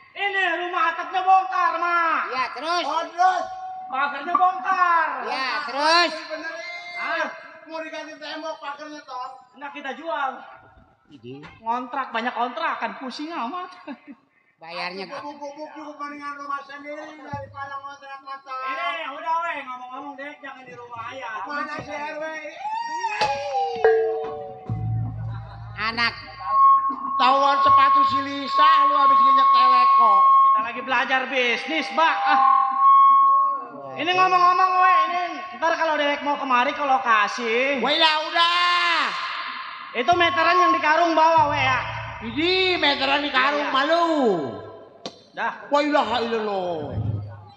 Ini rumah atapnya bongkar, Mak. Ya, terus. Oh terus. Pagarnya bongkar. Ya, terus. Benerin. Ah, Mau diganti tembok pagernya toh. enggak kita jual. Ini Ngontrak, banyak kontrakan, pusing amat. bayarnya Buku mendingan rumah sendiri daripada ngontrak motor. Udah weh, ngomong-ngomong dek, jangan di rumah ayah. Mana si RW? anak. Tauan sepatu si Lisa, lu habis nginjek teleko. Kita lagi belajar bisnis, Mbak. Ah. Ini ngomong-ngomong weh, ini ntar kalau dek mau kemari ke lokasi, Wah udah. itu meteran yang di karung bawa weh ya. Ini meteran di karung malu. Dah. Wah ilaha illallah.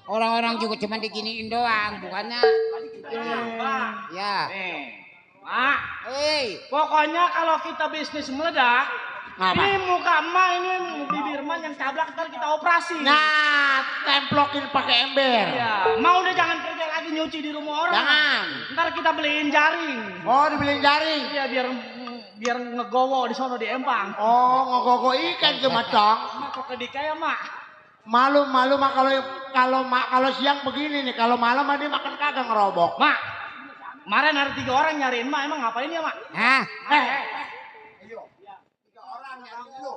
Orang-orang juga cuma diginiin doang, bukannya. Mbak. Ya. Nih, Mak. Hei. Pokoknya kalau kita bisnis meledak, Apa? ini muka emak, ini bibir emak yang cablak, ntar kita operasi. Nah, templokin pakai ember. Iya, mau udah jangan kerja lagi nyuci di rumah orang. Jangan. Ntar kita beliin jaring. Oh, dibeliin jaring. Iya, biar ngegowo di sono di Empang. Oh, ngogogo ikan ke macong. Mak kok kedik ya, Mak? Malu mah kalau siang begini nih, kalau malam mah dia makan kagak ngerobok. Mak, kemarin ada 3 orang nyariin Mak, emang ngapain ya, Mak? Hah? Ayo. 3 orang nyariin lu.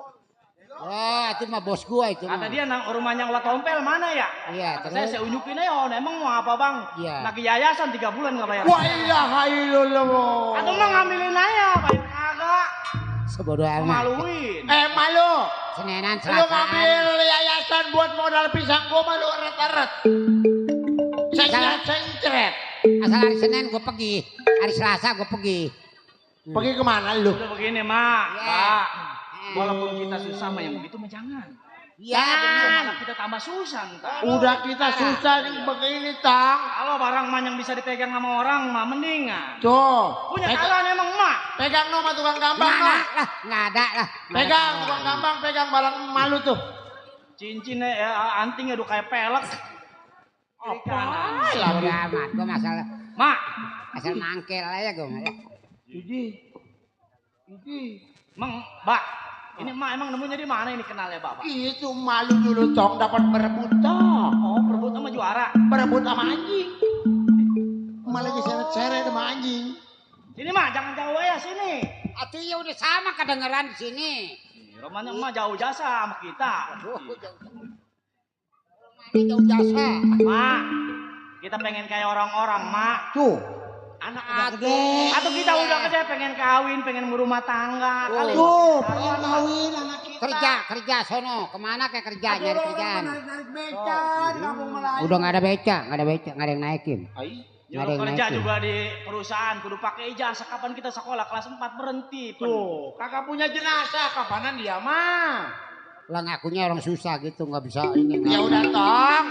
Oh, itu mah bos gua itu mah. Kata dia rumahnya Wak Tompel mana ya? Iya, Kata saya terus. unjukin aja, oh, emang mau apa bang? Iya. Lagi yayasan 3 bulan nggak bayar. Wah ilaha illallah. Atau mah ngambilin aja, bayar kagak. Sebodoh amat. Maluin. Malu. Senenan Lu Selataan. ngambil yayasan buat modal pisang gua mah lu eret-eret. Sencret. Asal hari Senin gua pergi, hari Selasa gua pergi. Pergi kemana lu? Udah begini, Mak. Iya. Pak. Walaupun kita susah mah yang begitu mah jangan. Iya, benar. Malah kita tambah susah ntar. Udah kita susah nih begini tang. Kalau barang mah yang bisa dipegang sama orang mah mendingan. Tuh. Punya kalian emang Mak. Pegang no sama tukang gampang Nggak no. ada lah, nggak ada lah. Pegang tukang gampang, pegang barang malu tuh. Cincinnya ya, antingnya udah kayak pelek. Sebodoh amat, gua masalah Mak, asal mangkel aja gua. emang Mbak, ini Mak emang nemunya di mana ini kenalnya Bapak? Itu malu dulu tong dapat berebut tong. Oh, berebut sama juara. Berebut sama anjing. Malah lagi seret-seret sama anjing. Sini Mak, jangan jauh ya sini. Atuh ya udah sama kedengeran di sini. Rumahnya emak jauh jasa sama kita. Ini jauh jasa. Mak, kita pengen kayak orang-orang, Mak. Tuh. Anak udah gede. Atau kita udah gede pengen kawin, pengen berumah tangga. Kali Tuh, pengen kawin anak kita. Kerja sono. Kemana kayak kerja nyari kerjaan. Narik beca di kampung Melayu. Udah nggak ada beca, nggak ada yang naikin. Ya, Nggak ada yang kerja naikin. juga di perusahaan, kudu pakai ijazah. Kapan kita sekolah kelas 4 berhenti. Tuh, kakak punya jenazah, kapanan dia mah? Lah ngakunya orang susah gitu, nggak bisa ini. Ya udah tong.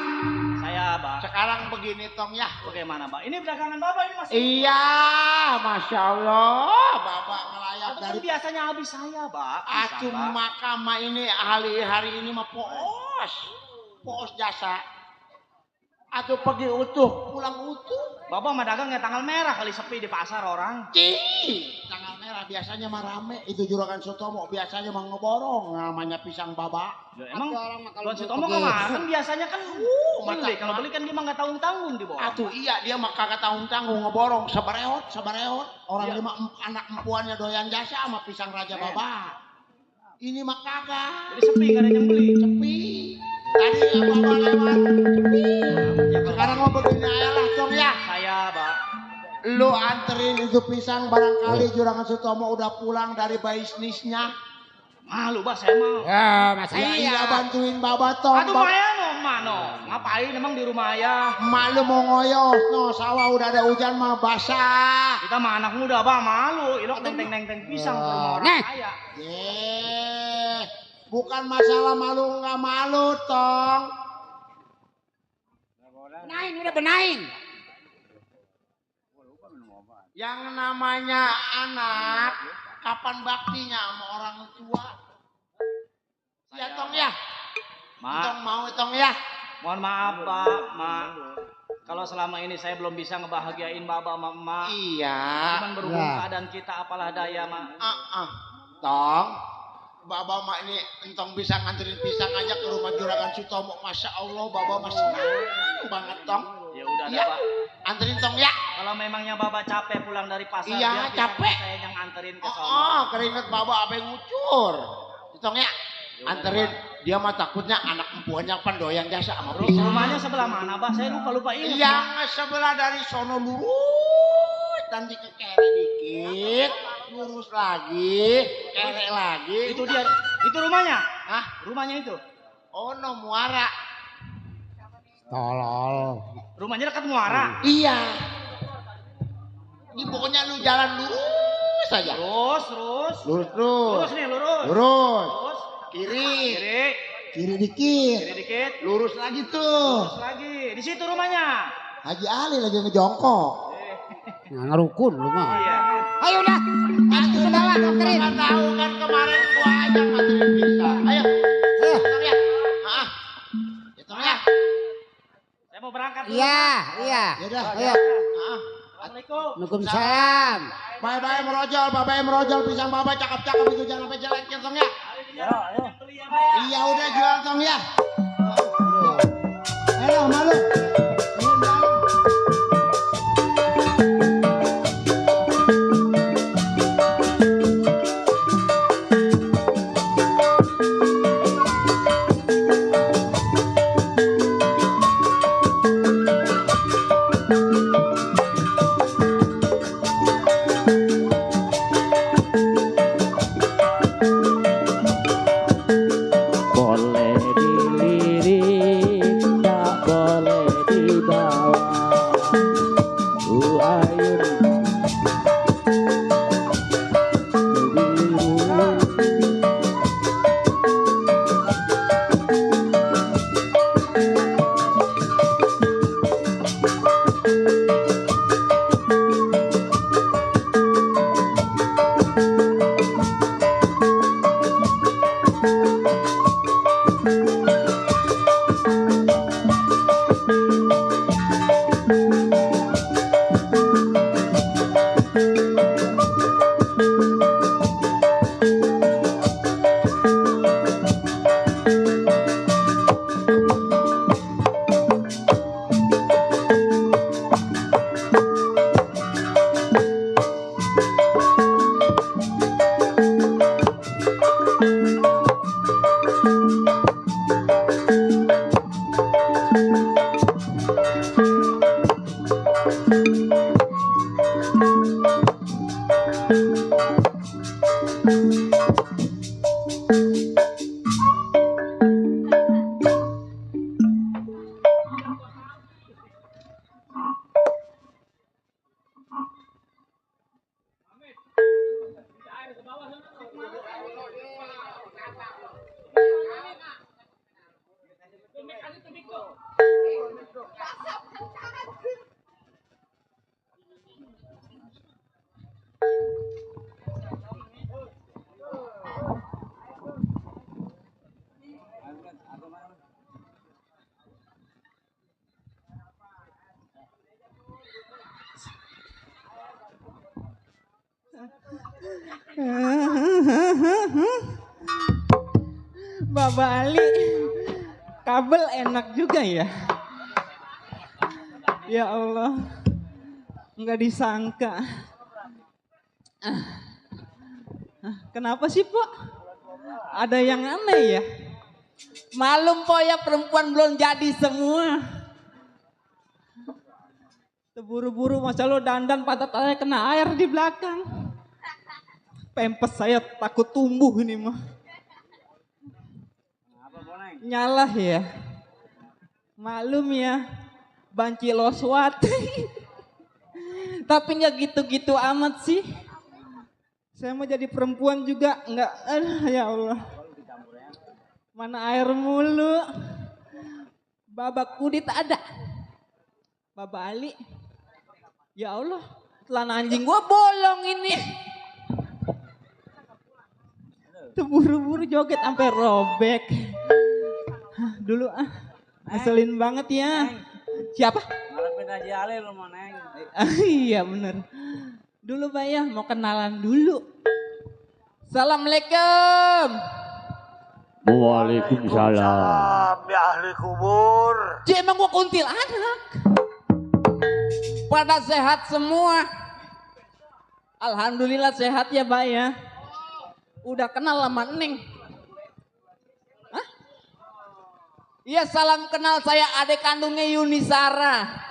Saya, Pak. Sekarang begini tong ya. Bagaimana, Pak? Ini dagangan Bapak ini masih. Iya, masya Allah, bapak ngelayap Atau dari kan biasanya habis saya, Pak. Acu makama ini hari ini mah poos jasa. Atau pergi utuh, pulang utuh. Bapak mah dagangnya tanggal merah kali sepi di pasar orang. Tanggal merah biasanya mah rame. Itu juragan Sutomo biasanya mah ngeborong namanya pisang baba. Ya, emang orang mah kalau Tuan Sutomo pergi- kemarin biasanya kan beli. mata- Kalau beli kan dia mah nggak tanggung-tanggung di bawah. Atuh iya dia mah kagak tanggung ngeborong sabareot. Orang Iya. lima anak empuannya doyan jasa sama pisang raja baba. Ini mah kagak. Jadi sepi nggak ada yang beli. Sepi. Tadi apa lewat. Sepi. Sekarang mau begini aja lah Tong ya. Saya, Pak. Lu anterin itu pisang barangkali juragan Sutomo udah pulang dari bisnisnya. Malu, Pak, saya mau. Ya, masa Ya iya. iya bantuin baba Tong. Aduh, Maya no, mano. Ngapain emang di rumah ayah? Mak lu mau ngoyo, no sawah udah ada hujan mah basah. Kita mah anak muda, Pak, malu. Ilok teng pisang ke rumah orang Nih. kaya. Bukan masalah malu nggak malu, Tong. Benahin, udah benahin. Yang namanya anak, kapan baktinya sama orang tua? Ya, Tong ya. Mak, Tong mau, Tong ya. mohon maaf, Pak, Mak. Kalau selama ini saya belum bisa ngebahagiain Baba sama Emak. Iya. Cuman berhubung Ya. keadaan kita apalah daya, Mak. Tong, Baba mak ini entong bisa nganterin pisang aja ke rumah Juragan Sutomo. Masya Allah, Baba mas senang banget Tong. Ya udah Iya. Pak. Anterin Tong ya. Kalau memangnya Baba capek pulang dari pasar, Iya, biar capek. saya yang nganterin ke sono. Oh, keringet Baba apa yang ngucur. Tong ya. Anterin. Dia mah takutnya anak empuannya pendoyan jasa sama pisang. Rumahnya sebelah mana, Pak? Saya lupa ingat. Yang sebelah dari sono lurus, nanti ke kere dikit, lurus lagi, kere lagi. Itu dia. Itu rumahnya? Hah? Rumahnya itu? Oh, no muara. Tolol. Rumahnya dekat Muara? Iya. Ini pokoknya lu jalan lurus saja. Terus. Lurus. Lurus nih, lurus. Lurus. Terus. Kiri. Kiri. Kiri dikit. Kiri dikit. Lurus lagi tuh. Terus lagi. Di situ rumahnya. Haji Ali lagi ngejongkok. Nggak ngerukun lu mah. Iya. Ayo udah. Aku bawa dokterin. Nggak tahu kan kemarin gua aja nganterin pisang. Ayo. Hitung ya. Ah. Hitung ya. Saya mau berangkat dulu, Iya, Pak. iya. Yaudah. Ayo. Ah. Assalamualaikum. Waalaikumsalam. Bye-bye merojol, bye-bye merojol, pisang baba cakep-cakep itu jangan sampai jelek ya Tong ya. Iya udah jual Tong ya. Ayo malu. Boleh dilirik, tak boleh dibawa. Ayun biru. Baba Ali, kabel enak juga ya. Ya Allah, nggak disangka. Kenapa sih, Pok? Ada yang aneh ya? Malum, Pok, ya perempuan belum jadi semua. Terburu-buru masa lo dandan pantat saya kena air di belakang. Pempes saya takut tumbuh ini mah. Nyalah ya. Maklum ya. Banci loswati. Tapi nggak gitu-gitu amat sih. Saya mau jadi perempuan juga nggak. Ya Allah. Mana air mulu. Babak kudit ada. Baba Ali. Ya Allah. Celana anjing gua bolong ini. Terburu-buru joget sampai robek. Dulu ngeselin banget ya. Siapa? Haji Ali lu mau neng. Iya bener. Dulu Pak ya mau kenalan dulu. Assalamualaikum. Waalaikumsalam. Ya ahli kubur. Cik emang gua kuntilanak. Pada sehat semua. Alhamdulillah sehat ya Pak ya. Udah kenal sama Neng. Hah? Iya salam kenal, saya adik kandungnya Yuni Sara.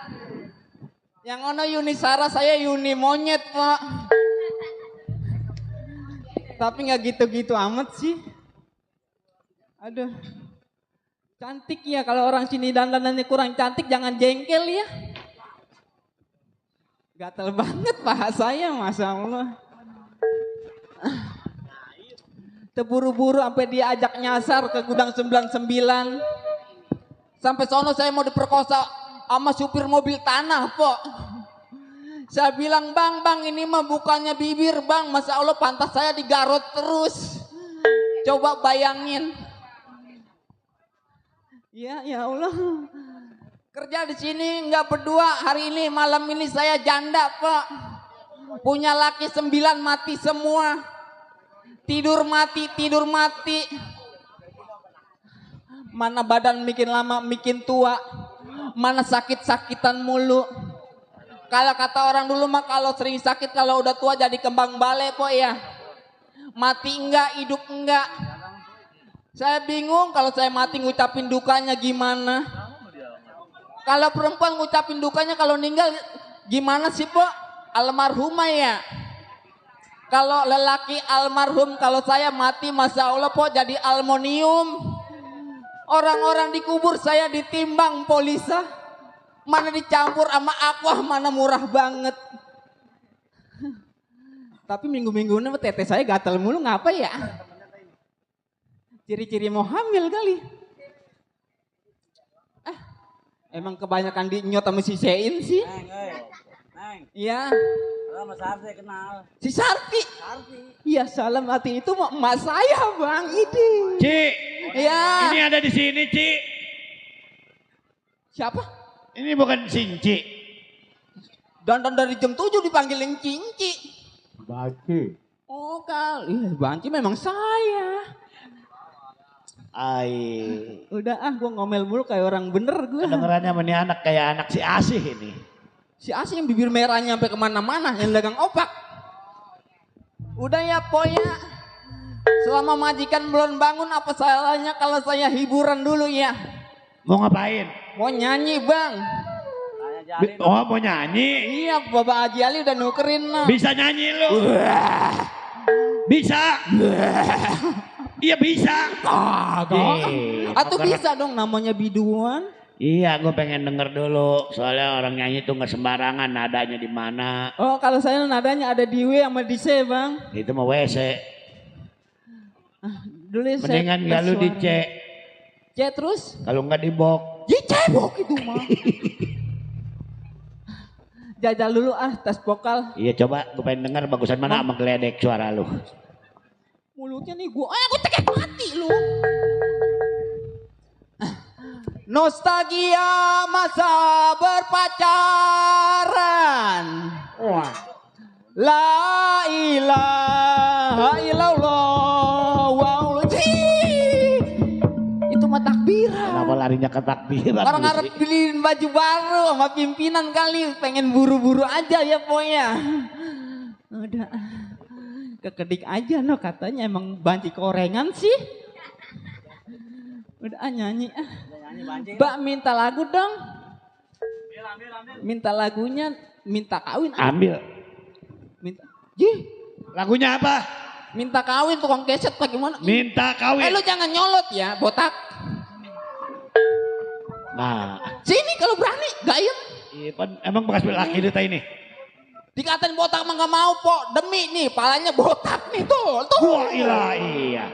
Yang ono Yuni Sara, saya Yuni monyet Pak. Tapi nggak gitu-gitu amat sih. Aduh. Cantik ya, kalau orang sini dandanannya kurang cantik jangan jengkel ya. Gatel banget paha saya, Masya Allah. Terburu-buru sampai dia ajak nyasar ke gudang 99. Sampai sono saya mau diperkosa sama supir mobil tanah, Pok. Saya bilang, bang ini mah bukannya bibir bang, Masya Allah pantas saya digarot terus. Coba bayangin. Ya Allah. Kerja di sini nggak berdua, hari ini malam ini saya janda Pak. Punya laki 9 mati semua. Tidur mati. Mana badan makin lama makin tua. Mana sakit-sakitan mulu. Kalau kata orang dulu mah kalau sering sakit kalau udah tua jadi kembang bale Pak ya. Mati enggak, hidup enggak. Saya bingung kalau saya mati ngucapin dukanya gimana. Kalau perempuan ngucapin dukanya kalau meninggal gimana sih Pak? Almarhumah ya. Kalau lelaki almarhum, kalau saya mati Masya Allah Pak jadi aluminium. Orang-orang dikubur saya ditimbang polisa. Mana dicampur sama aqua, mana murah banget. Tapi minggu-minggu ini teteh saya gatal mulu ngapa ya? Ciri-ciri mau hamil kali. Emang kebanyakan dinyot sama si Sein sih. Neng. Iya. Sama Sarti kenal. Si Sarti? Iya salam hati itu emak saya bang. Ini. Ci. Iya. Ini ada di sini Ci. Siapa? Ini bukan Cinci. Dandan dari jam 7 dipanggilin Cinci. Banci. Oh kali. Banci memang saya. Udah gue ngomel mulu kayak orang bener gue. Kedengerannya sama nih anak kayak anak si Asih ini. Si Asih yang bibir merahnya sampai kemana-mana yang dagang opak. Udah ya Poya. Selama majikan belum bangun apa salahnya kalau saya hiburan dulu ya. Mau ngapain? Mau nyanyi bang. Oh mau nyanyi? Iya Bapak Haji Ali udah nukerin lah. Bisa nyanyi lu? Bisa? Iya bisa. Atau bisa dong namanya biduan. Iya gue pengen denger dulu. Soalnya orang nyanyi tuh gak sembarangan nadanya di mana. Oh kalau saya nadanya ada di W sama di C bang. Itu mah WC. Dulu mendingan gak lu di C. C terus? Kalau nggak di bok. Di cebok itu mah. Jajal dulu tes vokal. Iya coba gue pengen denger bagusan mana sama geledek suara lu. Mulutnya nih gue tekek mati lu. Nostalgia masa berpacaran. Wah. La ilaha illallah. Wow. Itu mah takbiran. Kenapa larinya ke takbiran? Orang ngarep beliin baju baru sama pimpinan kali. Pengen buru-buru aja ya pokoknya. Udah. Kekedik aja no katanya emang banci korengan sih. Udah nyanyi. Mbak minta lagu dong. Minta lagunya minta kawin. Ambil. Minta. Lagunya apa? Minta kawin tukang keset apa gimana? Minta kawin. Lu jangan nyolot ya botak. Nah. Sini kalau berani gayem. Iya, emang bekas laki kita ini. Dikatain botak mah gak mau Pok, demi nih palanya botak nih tuh. Wah iya.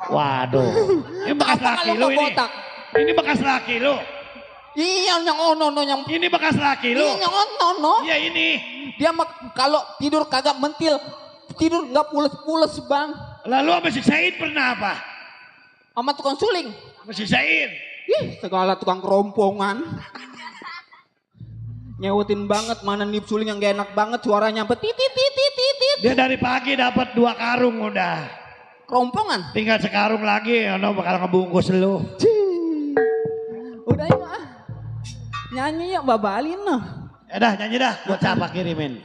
Waduh. Ini bekas laki lu ini. Botak? Ini bekas laki lu. Iya yang ono yang. Ini bekas laki lu. Iya yang ono. Iya ini. Dia mah kalau tidur kagak mentil, tidur nggak pules-pules bang. Lalu sama si Said pernah apa? Sama tukang suling. Sama si Said. Ih segala tukang kerompongan. Nyewutin banget, mana nip suling yang gak enak banget suaranya titit. Dia dari pagi dapat 2 karung udah. Kerompongan. Tinggal sekarung lagi, ono bakal ngebungkus lu. Udah yuk ah. Nyanyi yuk babalin noh. Dah nyanyi dah, buat siapa kirimin?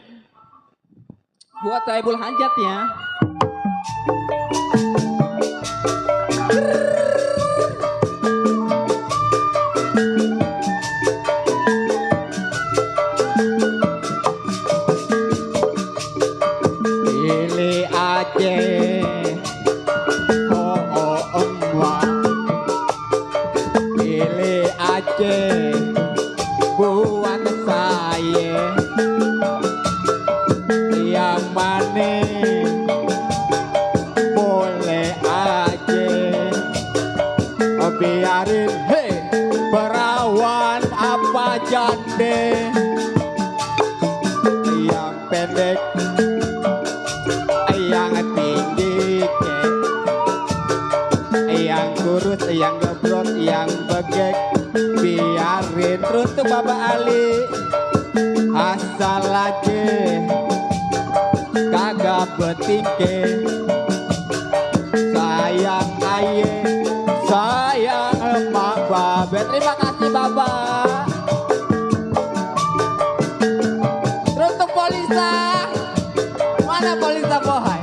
Buat Saibul Hajat ya. Pilih aja, oh emak. Pilih aja buat saya. Yang mana boleh aja. Biarin perawan apa jande. Yang pendek, yang tinggi, yang kurus, yang gebrot, yang begek. Biarin terus tuh Bapak Ali, asal aja kagak betingke. Sayang aye, sayang emak babe. Terima kasih Bapak. Terus untuk Polisa. Mana Polisa Bohai?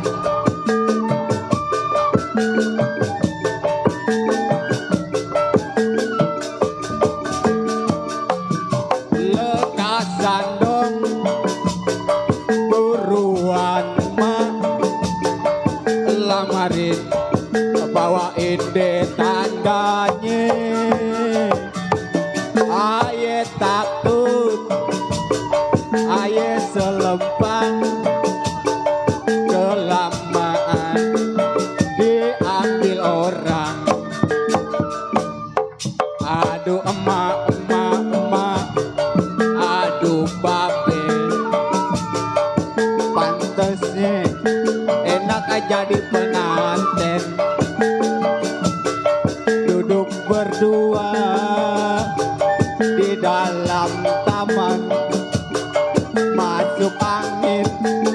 Lekasan dong buruan mak, lamarin bawain deh tandanya. Aye takut, aye selempang, kelamaan diambil orang. Aduh emak, aduh babe. Pantesnya enak aja di pengantin, duduk berdua di dalam taman. Masuk angin,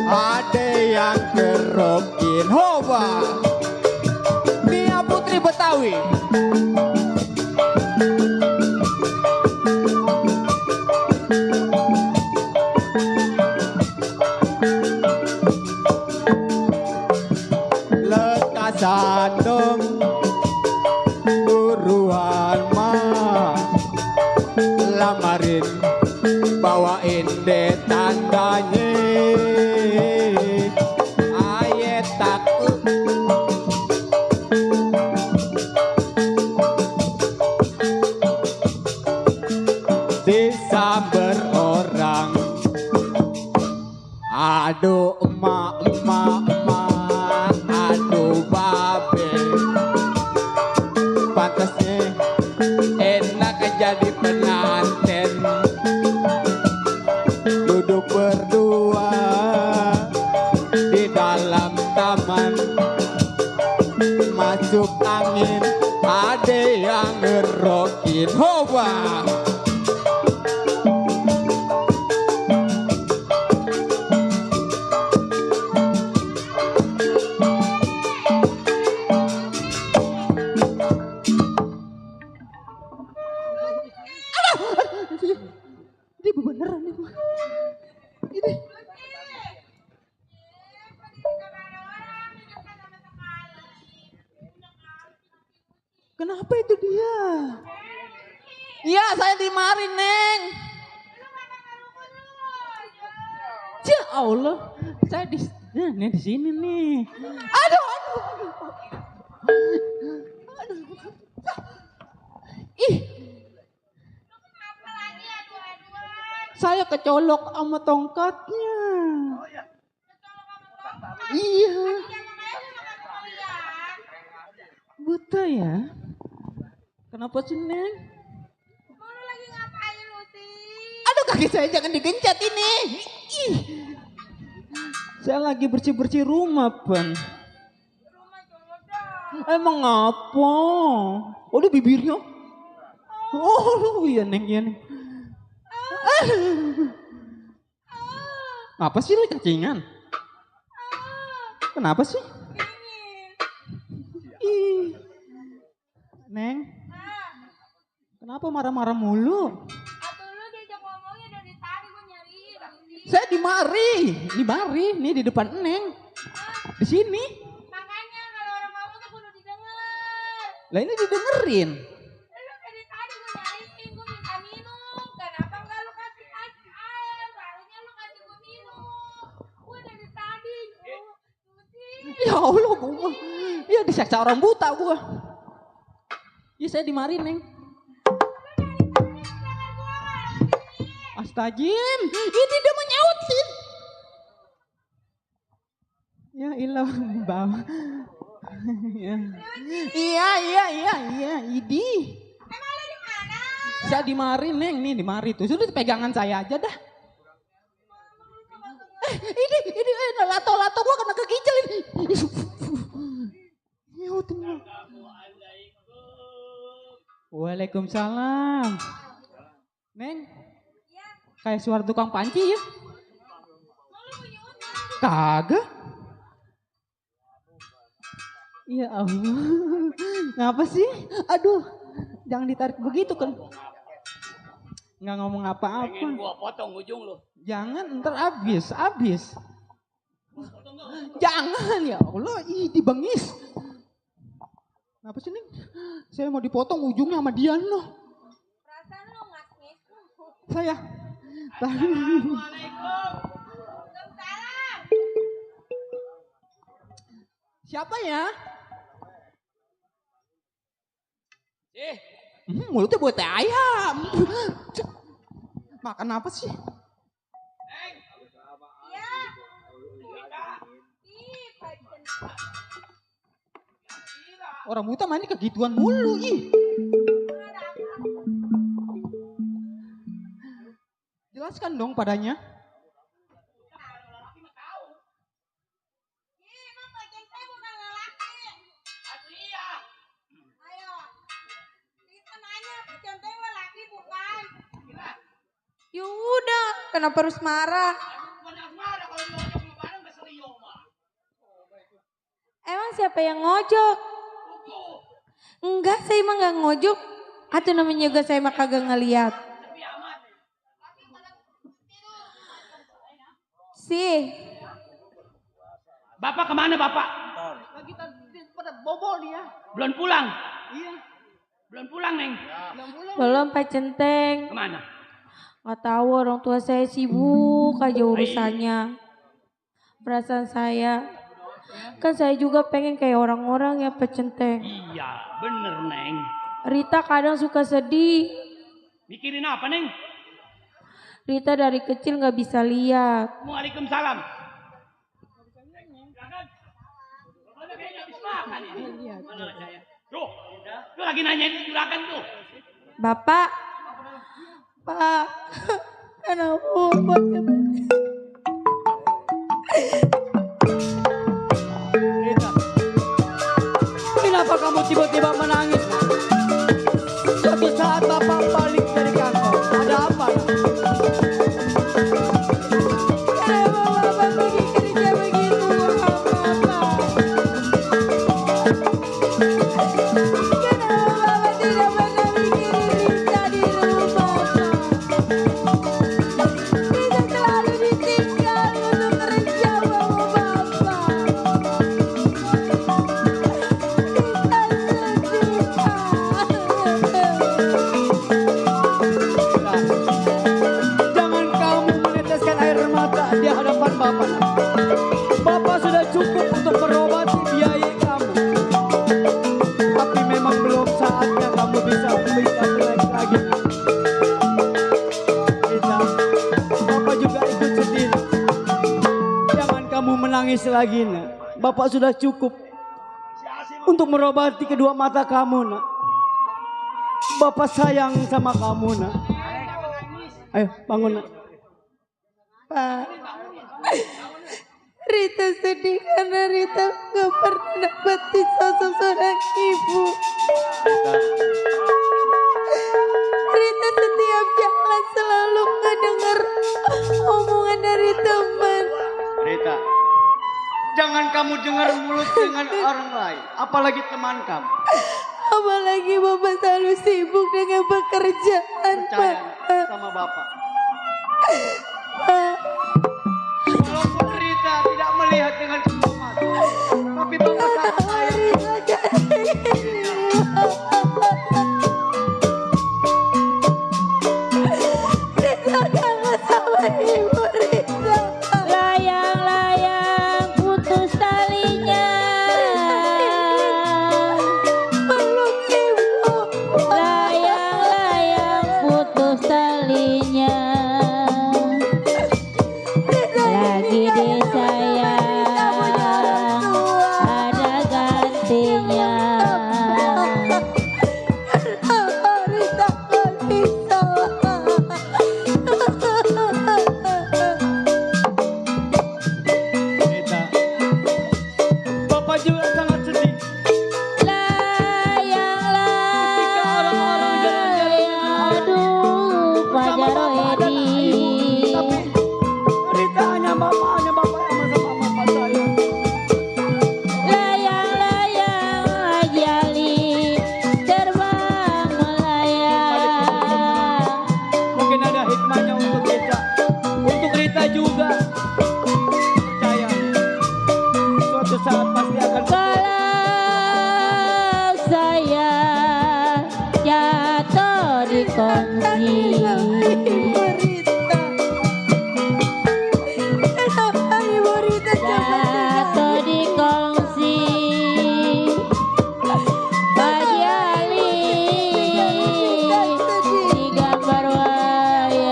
ada yang kerokin. Hoba Nia Putri Betawi. Lekasan dong buruan mah, lamarin bawain deh tandanya. Aye takut, disamber orang. Aduh emak, aduh babe. Pantasnya enak jadi pengantin, duduk berdua di dalam taman. Masuk angin, ada yang ngerokin. Hoba ini beneran nih Bu. Ini kenapa itu dia? Iya saya dimari Neng. Ya Allah, saya di sini nih. Aduh. Ih. Saya kecolok sama tongkatnya. Iya. Buta ya? Kenapa sih Neng? Aduh kaki saya jangan digencet ini. Ih. Saya lagi bersih-bersih rumah, Pan. Emang apa? Oh, ada bibirnya. Oh, iya Neng, iya Neng. Apa sih lu cacingan? Kenapa sih? Ih. Neng. Kenapa marah-marah mulu? Saya di mari, nih di depan Neng. Di sini. Makanya kalau orang ngomong tuh kudu didengar. Lah ini didengerin. Lu dari tadi gue nyariin, gue minta minum. Kenapa enggak lu kasih air? Harusnya lu kasih gue minum. Gue dari tadi. Ya Allah, gue ya diseksa orang buta gue. Ya saya di mari, Neng. Astagim, ini dia menyautin. Ya ilah, bawa. Iya, idi. Emang lu di mana? Saya di mari, Neng, nih di mari tuh. Sudah pegangan saya aja dah. Ini lato gua kena kegigil ini. Nyautin. Waalaikumsalam. Neng. Kayak suara tukang panci ya? Kagak. Ya Allah. Ngapa sih? Aduh, jangan ditarik begitu kan. Nggak ngomong apa-apa. Pengen gua potong ujung lu. Jangan, ntar habis. Jangan ya Allah, di bengis. Kenapa sih Neng? Saya mau dipotong ujungnya sama Dian loh. Perasaan lu ngasih. Saya. Siapa ya? Mulutnya buat teh ayam. Makan apa sih? Orang buta main kegituan mulu ih. Jelaskan dong padanya. Ya udah, kenapa harus marah? Emang siapa yang ngojok? Enggak, saya emang gak ngojok. Atau namanya juga saya mah kagak ngeliat. Sih. Bapak kemana Bapak? Lagi pada bobol dia. Belum pulang? Iya. Belum pulang Neng? Belum Pak Centeng. Kemana? Gak tahu, orang tua saya sibuk aja urusannya. Perasaan saya. Kan saya juga pengen kayak orang-orang ya Pak Centeng. Iya bener Neng. Rita kadang suka sedih. Mikirin apa Neng? Rita dari kecil gak bisa lihat. Waalaikumsalam. Tuh, lu lagi nanyain juragan tuh. Bapak. Pak. Kenapa Rita, kenapa kamu tiba-tiba menangis? Suatu saat Bapak balik dari kantor, ada apa? Kenapa Bapak pergi kerja begitu? Jangan kamu meneteskan air mata di hadapan Bapak. Bapak sudah cukup untuk merobati biaya kamu. Tapi memang belum saatnya kamu bisa lagi. Rita, Bapak juga ikut sedih. Jangan kamu menangis lagi, nak. Bapak sudah cukup untuk merobati kedua mata kamu, nak. Bapak sayang sama kamu, nak. Ayo bangun, nak. Pak, Rita sedih karena Rita gak pernah dapetin sosok seorang ibu. Rita setiap jalan selalu ngedenger omongan dari teman. kamu dengar mulut dengan orang lain, apalagi teman kamu. Apalagi Bapak selalu sibuk dengan pekerjaan. Percaya sama Bapak. Walaupun Rita tidak melihat dengan kedua mata, tapi Bapak sangat sayang. Rita kangen sama ibu Rita. Layang-layang putus talinya. Peluk ibu. Layang-layang putus talinya. Lagi disayang, ada gantinya. Rita gak bisa. Rita, Bapak juga sangat sedih. Layang-layang, aduh, Fajar Edi. Tapi Rita hanya Bapak yang sama-sama Bapak saya. Layang-layang ajali terbang melayang. Mungkin ada hikmahnya untuk Rita. Untuk Rita juga. Percaya. Suatu saat pasti akan Kalau saya jatuh di kongsi, Ibu Rita. Kenapa Ibu Rita jatuh di kongsi. Pagi Ali di gambar wayang.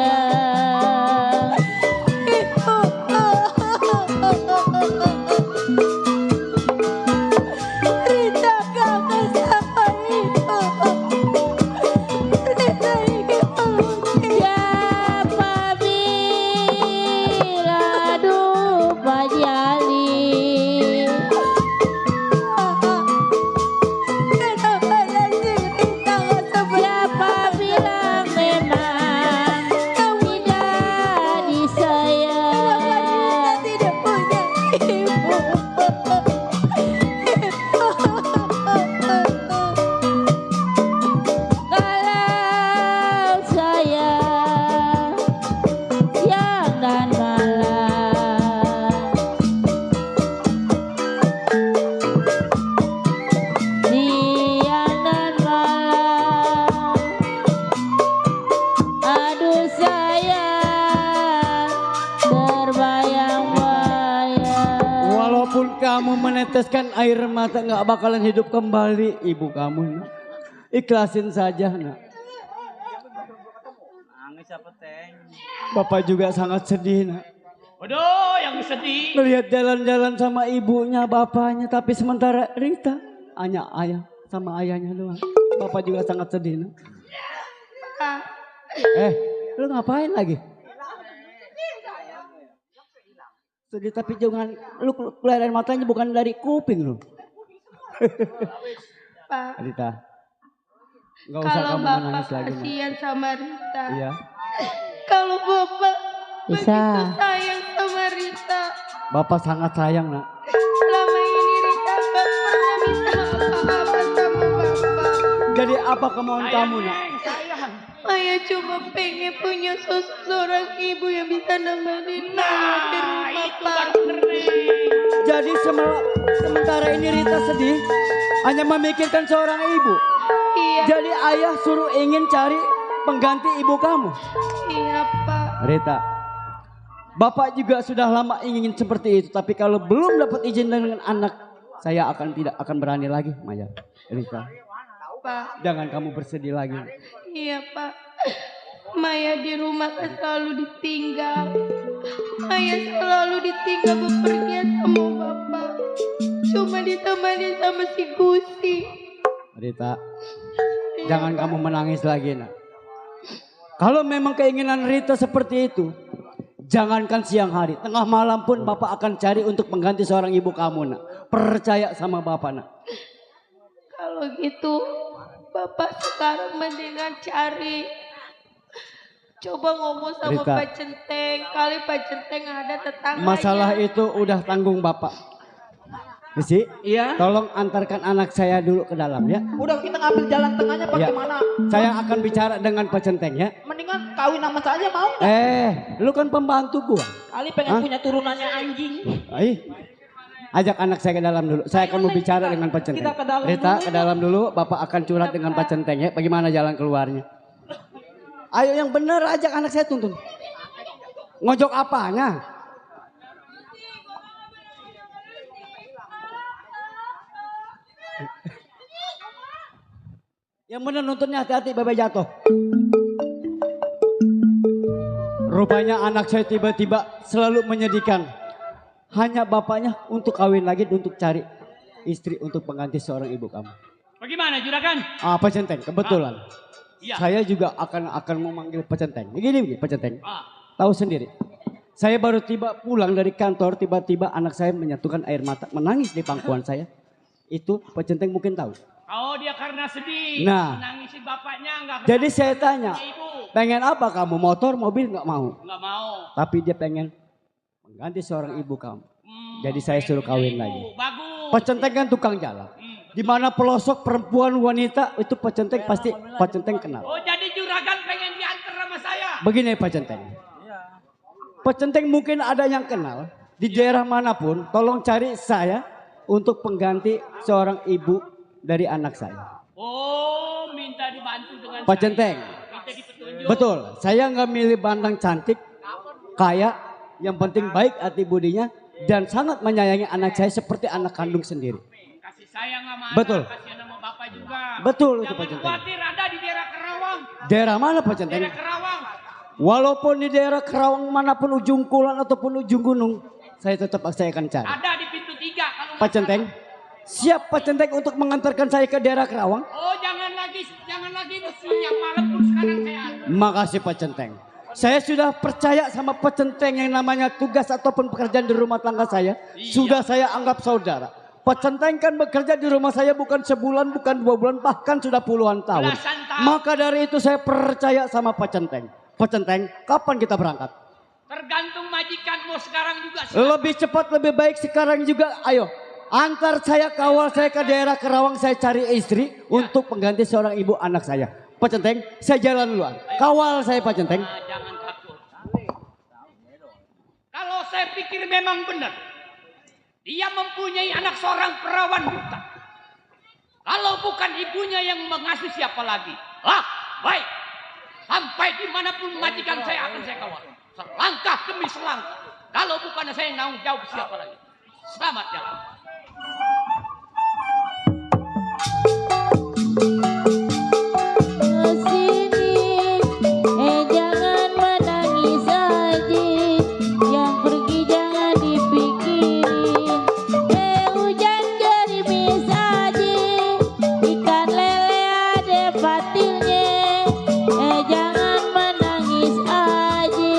Rita kangen sama ibu. Rita ingin peluk Siapa bilang aduh Pagi Ali. Kenapa sih Rita gak seperti Siapa bilang memang tidak disayang. tidak punya ibu? Kalau saya siang dan malam, siang dan malam, aduh sayang terbayang-bayang. walaupun kamu meneteskan air mata nggak bakalan hidup kembali ibu kamu. Nak. Ikhlasin saja, nak. Nangis apa teng? Bapak juga sangat sedih, nak. Waduh, yang sedih. Melihat jalan-jalan sama ibunya, bapaknya, tapi sementara Rita hanya ayah sama ayahnya doang. Bapak juga sangat sedih, nak. Lu ngapain lagi? Sedih tapi jangan lu keluarin matanya bukan dari kuping lu. Pak, Rita, nggak usah kalau kamu Bapak menangis lagi. Nak. kasihan sama Rita, Iya, kalau Bapak Bisa. begitu sayang sama Rita, Bapak sangat sayang, nak. selama ini Rita gak pernah minta apa-apa sama Bapak. Jadi apa kemauan kamu, nak? Maya cuma pengen punya sosok seorang ibu yang bisa nemenin Maya di rumah, Pak. Jadi sementara ini Rita sedih, hanya memikirkan seorang ibu. Iya, Jadi ayah suruh ingin cari pengganti ibu kamu. iya Pak. Rita, Bapak juga sudah lama ingin seperti itu, tapi kalau belum dapat izin dengan anak, saya tidak akan berani lagi, Maya. Rita, Pak, jangan kamu bersedih lagi. iya Pak. Maya di rumah kan selalu ditinggal. Maya selalu ditinggal bepergian sama Bapak. Cuma ditemani sama si Gusti. Rita, jangan kamu menangis lagi, nak. Kalau memang keinginan Rita seperti itu, jangankan siang hari, tengah malam pun Bapak akan cari untuk mengganti seorang ibu kamu, nak. Percaya sama Bapak, nak. Kalau gitu, Bapak sekarang mendingan cari. Coba ngomong sama Rita. Pak Centeng. Kali Pak Centeng ada tetangga. Masalah itu udah tanggung Bapak. Desi, Iya. tolong antarkan anak saya dulu ke dalam ya. Udah kita ngambil jalan tengahnya Iya. bagaimana? Saya akan bicara dengan Pak Centeng ya. Mendingan kawin sama saja mau nggak? Lu kan pembantu gua. Kali pengen Hah? punya turunannya anjing. Ajak anak saya ke dalam dulu. Saya akan berbicara dengan Pak Centeng. Kita ke dalam Rita dulu. ke dalam dulu. Bapak akan curhat dengan Pak Centeng ya. Bagaimana jalan keluarnya? Ayo yang benar ajak anak saya tuntun. Ngojok apanya? Yang benar nuntunnya hati-hati bapak jatuh. Rupanya anak saya tiba-tiba selalu menyedihkan. Hanya bapaknya untuk kawin lagi untuk cari istri untuk pengganti seorang ibu kamu. Bagaimana juragan? Pak Centeng, kebetulan. Iya. Saya juga akan memanggil Pak Centeng. Begini Pak Centeng. Ah. Tahu sendiri. Saya baru tiba pulang dari kantor, tiba-tiba anak saya menyatukan air mata, menangis di pangkuan saya. Itu Pak Centeng mungkin tahu. Oh dia karena sedih. Nah. Nangisin bapaknya enggak. Jadi saya tanya, Ibu. pengen apa kamu? Motor, mobil nggak mau. Enggak mau. Tapi dia pengen mengganti seorang ibu kamu. Jadi saya suruh kawin lagi. Bagus. Pak Centeng kan tukang jalan. Di mana pelosok perempuan wanita itu Pak Centeng pasti Pak Centeng kenal. Oh jadi juragan pengen diantar sama saya. Begini Pak Centeng. Pak Centeng mungkin ada yang kenal di daerah manapun. Tolong cari saya untuk pengganti seorang ibu dari anak saya. Oh minta dibantu dengan Pak Centeng. Minta dipetunjuk. Betul. Saya nggak milih bandang cantik, kaya, yang penting baik hati budinya dan sangat menyayangi anak saya seperti anak kandung sendiri. Kasih sayang sama Betul. anak, kasihan sama bapak juga. Betul itu Pak Jangan Centeng. khawatir ada di daerah Kerawang. Daerah mana Pak Centeng? Daerah Kerawang. Walaupun di daerah Kerawang manapun ujung kulon ataupun ujung gunung, saya akan cari. Ada di pintu 3 kalau Pak Centeng, siap Pak Centeng untuk mengantarkan saya ke daerah Kerawang? Oh jangan lagi siang malam pun sekarang saya antar. Makasih Pak Centeng. Saya sudah percaya sama Pak Centeng yang namanya tugas ataupun pekerjaan di rumah tangga saya. Sudah saya anggap saudara. Pak Centeng kan bekerja di rumah saya bukan sebulan, bukan 2 bulan, bahkan sudah puluhan tahun. Belasan tahun. Maka dari itu saya percaya sama Pak Centeng. Pak Centeng, kapan kita berangkat? Tergantung majikanmu sekarang juga. Lebih cepat, lebih baik sekarang juga. Ayo, antar saya, kawal saya ke daerah Kerawang. Saya cari istri untuk pengganti seorang ibu anak saya. Pak Centeng, saya jalan duluan. Kawal saya Pak Centeng. Jangan takut. Kalau saya pikir memang benar. Dia mempunyai anak seorang perawan buta. Kalau bukan ibunya yang mengasuh siapa lagi? Baik. Sampai dimanapun majikan saya akan saya kawal. Selangkah demi selangkah. Kalau bukan saya yang tanggung jawab siapa lagi? Selamat jalan. Jangan menangis aja, yang pergi jangan dipikirin. Hujan gerimis aja, ikan lele ada patilnya. Jangan menangis aja,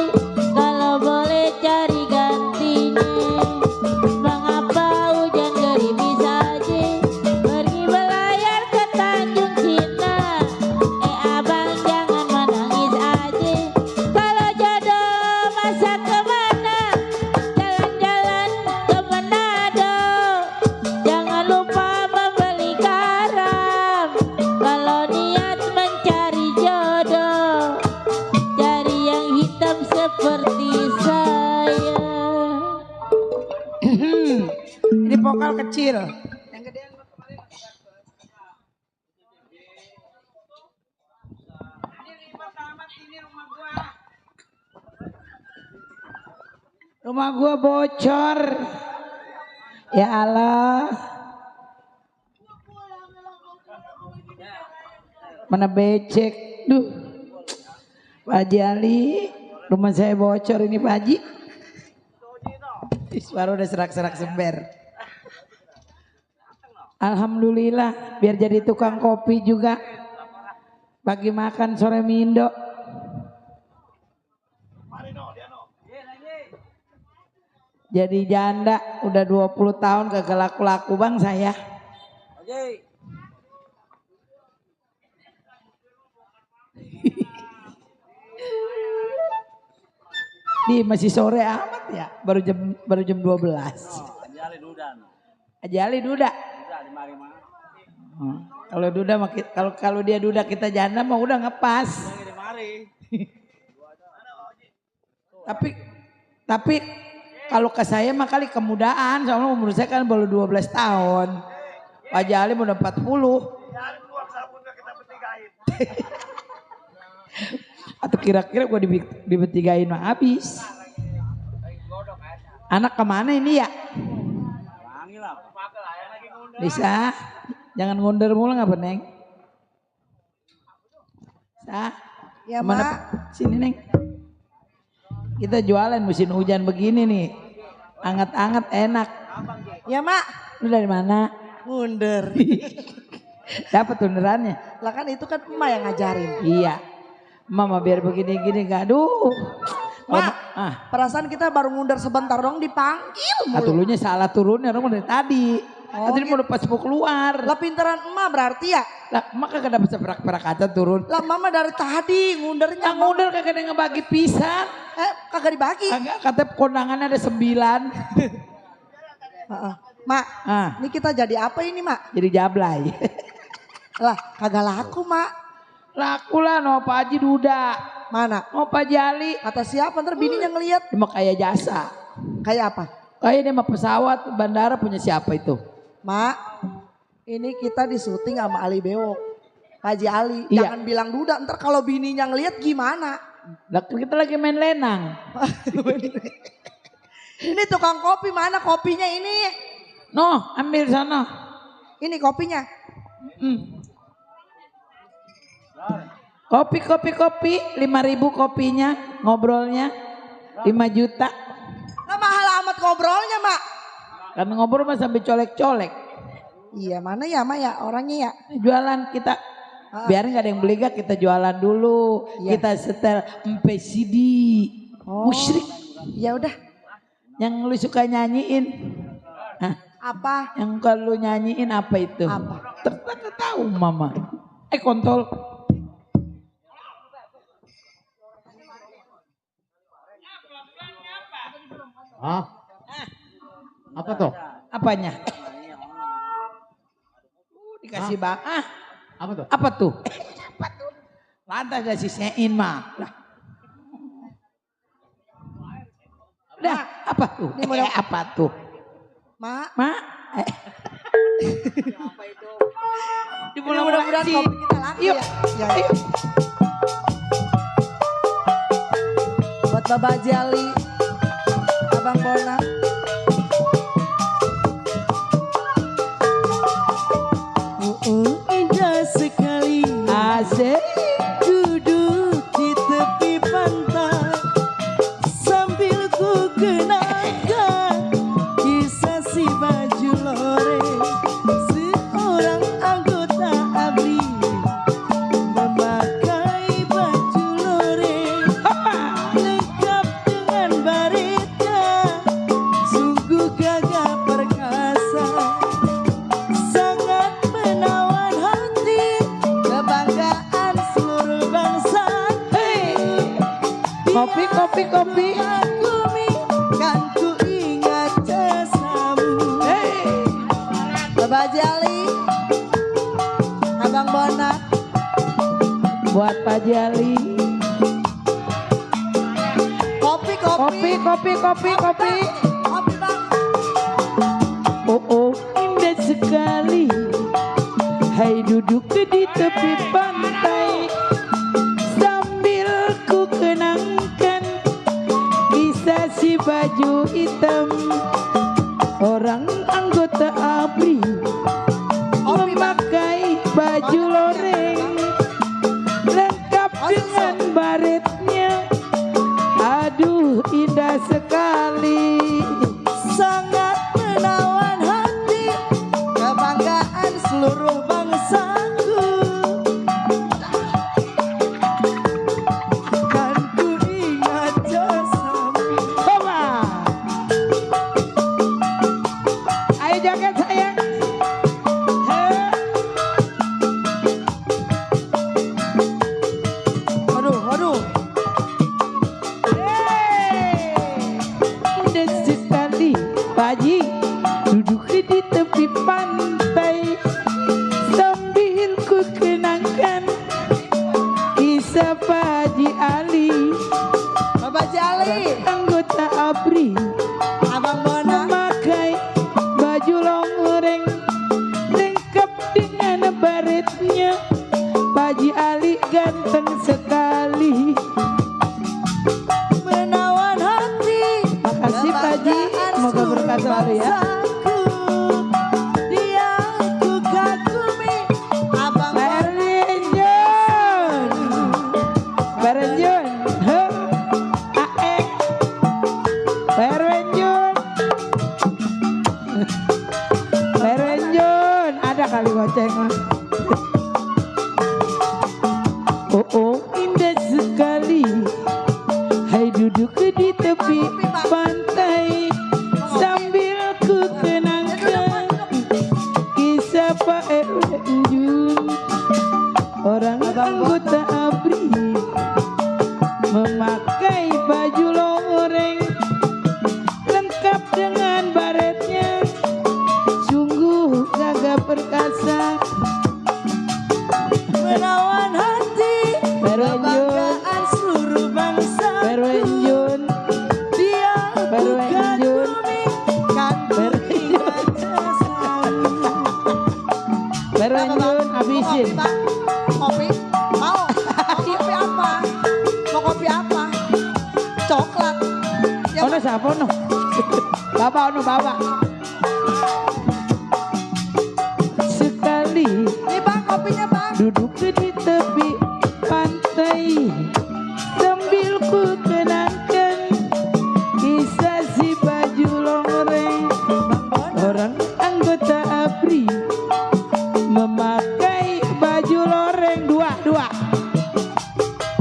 kalau boleh cari gantinya. Mengapa hujan gerimis aja, pergi belayar ke Tanjung Cina. Abang jangan menangis aja, kalau jodoh masa kemana, jalan-jalan ke Manado. Jangan lupa membeli garam, kalau niat mencari jodoh, cari yang hitam seperti saya. Ini vokal kecil. Rumah gua bocor. Ya Allah. Mana becek. Duh. Pak Haji Ali, rumah saya bocor ini Pak Haji. Suara udah serak-serak sember. Alhamdulillah, biar jadi tukang kopi juga. Pagi makan, sore mindo. Jadi janda udah 20 tahun kagak laku-laku bang saya. Di masih sore amat ya, baru jam 12. Haji Ali duda. Kalau duda kalau dia duda kita janda mah udah ngepas. Tapi kalau ke saya mah kali kemudaan, soalnya umur saya kan baru 12 tahun. Pak Haji Ali udah 40. Atau kira-kira gue dibetigain mah habis. Anak kemana ini ya? Bisa, jangan ngundur mulu nggak Neng? Sa, Ya kemana? Mak. Sini Neng. Kita jualan musim hujan begini nih, anget-anget enak. Ya Mak. Lu dari mana? Ngunder. Dapat underannya. Lah kan itu kan emak yang ngajarin. Iya. Mama biar begini-gini gak aduh. Mak, perasaan kita baru ngundar sebentar dong dipanggil mulu. Atulunya salah turunnya orang dari tadi. Oh, Tadi mau pas mau keluar. Lah pintaran emak berarti ya? Lah emak kagak dapat seperak-perak kaca turun. Lah mama dari tadi ngundernya. Yang ngundar kagak ada yang ngebagi pisang. Kagak dibagi. Kagak, katanya kondangannya ada 9. Mak, ini kita jadi apa ini Mak? Jadi jablay. Lah kagak laku Mak. Laku lah no Pak Haji duda. Mana? Oh Pak Haji Ali. Kata siapa ntar bininya ngeliat. Dia mah kayak jasa. Kayak apa? Kayak dia mah pesawat bandara punya siapa itu? Mak, ini kita di syuting sama Ali Bewok. Pak Haji Ali, Iya. jangan bilang duda. Ntar kalau bininya ngeliat gimana? Lah kita lagi main lenang. Ini tukang kopi, mana kopinya ini? No, ambil sana. Ini kopinya. Kopi 5.000 kopinya, ngobrolnya 5 juta. Nah mahal amat ngobrolnya Mak. Kan ngobrol mah sambil colek-colek. Iya mana ya Mak ya orangnya ya. Jualan kita. Biar nggak ada yang beli gak kita jualan dulu. Iya. Kita setel CD. Musyrik. Ya udah. Yang lu suka nyanyiin. Hah? Apa? Yang kalau nyanyiin apa itu? Apa? Ternyata tahu mama. Kontol. Hah? Apa tuh? Apanya? Dikasih bang. Apa tuh? Apa tuh? Apa tuh? Lantas dah sisain mah. Lah. Udah, apa tuh? Apa tuh? Mak. Mak. Di mudah-mudahan kopi kita laku Yuk. ya. Ya. Buat Bapak Haji Ali, Abang Bona. Indah sekali asik duduk di tepi pantai sambil ku kenangkan kisah si baju loreng seorang anggota ABRI memakai baju loreng lengkap dengan baretnya sungguh gagah perkasa sangat menawan hati kebanggaan seluruh bangsa. Kopi. Kan ku ingat jasamu. Bapak Haji Ali, Abang Bona. Buat Pak Haji Ali. Kopi. Kopi. Oh, indah sekali. Hai duduk di tepi pantai sambil ku kenangkan kisah si baju hitam orang anggota ABRI memakai baju loreng lengkap dengan baretnya. Aduh indah sekali. Sangat menawan hati kebanggaan seluruh bangsaku. Kan ku ingat jasamu. Ayo joget sayang. Aduh. Anggota ABRI Abang Bona memakai baju loreng lengkap dengan baretnya. Paji Ali ganteng sekali. menawan hati. Makasih Paji, semoga berkah selalu ya. Dia ku kagumi. Abang Barenjun, Barenjun, Ae, Barenjun, Barenjun, ada kali goceng mah. Oh indah sekali. Hai duduk di tepi pantai sambil ku kenangkan kisah Pak Enjun, orang anggota ABRI memakai baju loreng lengkap dengan baretnya, sungguh gagah perkasa. menawan hati. Kebanggaan seluruh bangsa. Berwenjun, Dia ku Berwenjun, kagumi. Kan ku ingat jasamu. Berwenjun habisin. Kopi? Mau? Mau kopi apa? Mau kopi apa? Coklat. Ya, Ono siapa ono? Bapak ono bapak. Sekali Nih bang, kopinya bang. duduk di tepi pantai sambil ku kenangkan kisah si baju loreng, orang anggota ABRI memakai baju loreng. Dua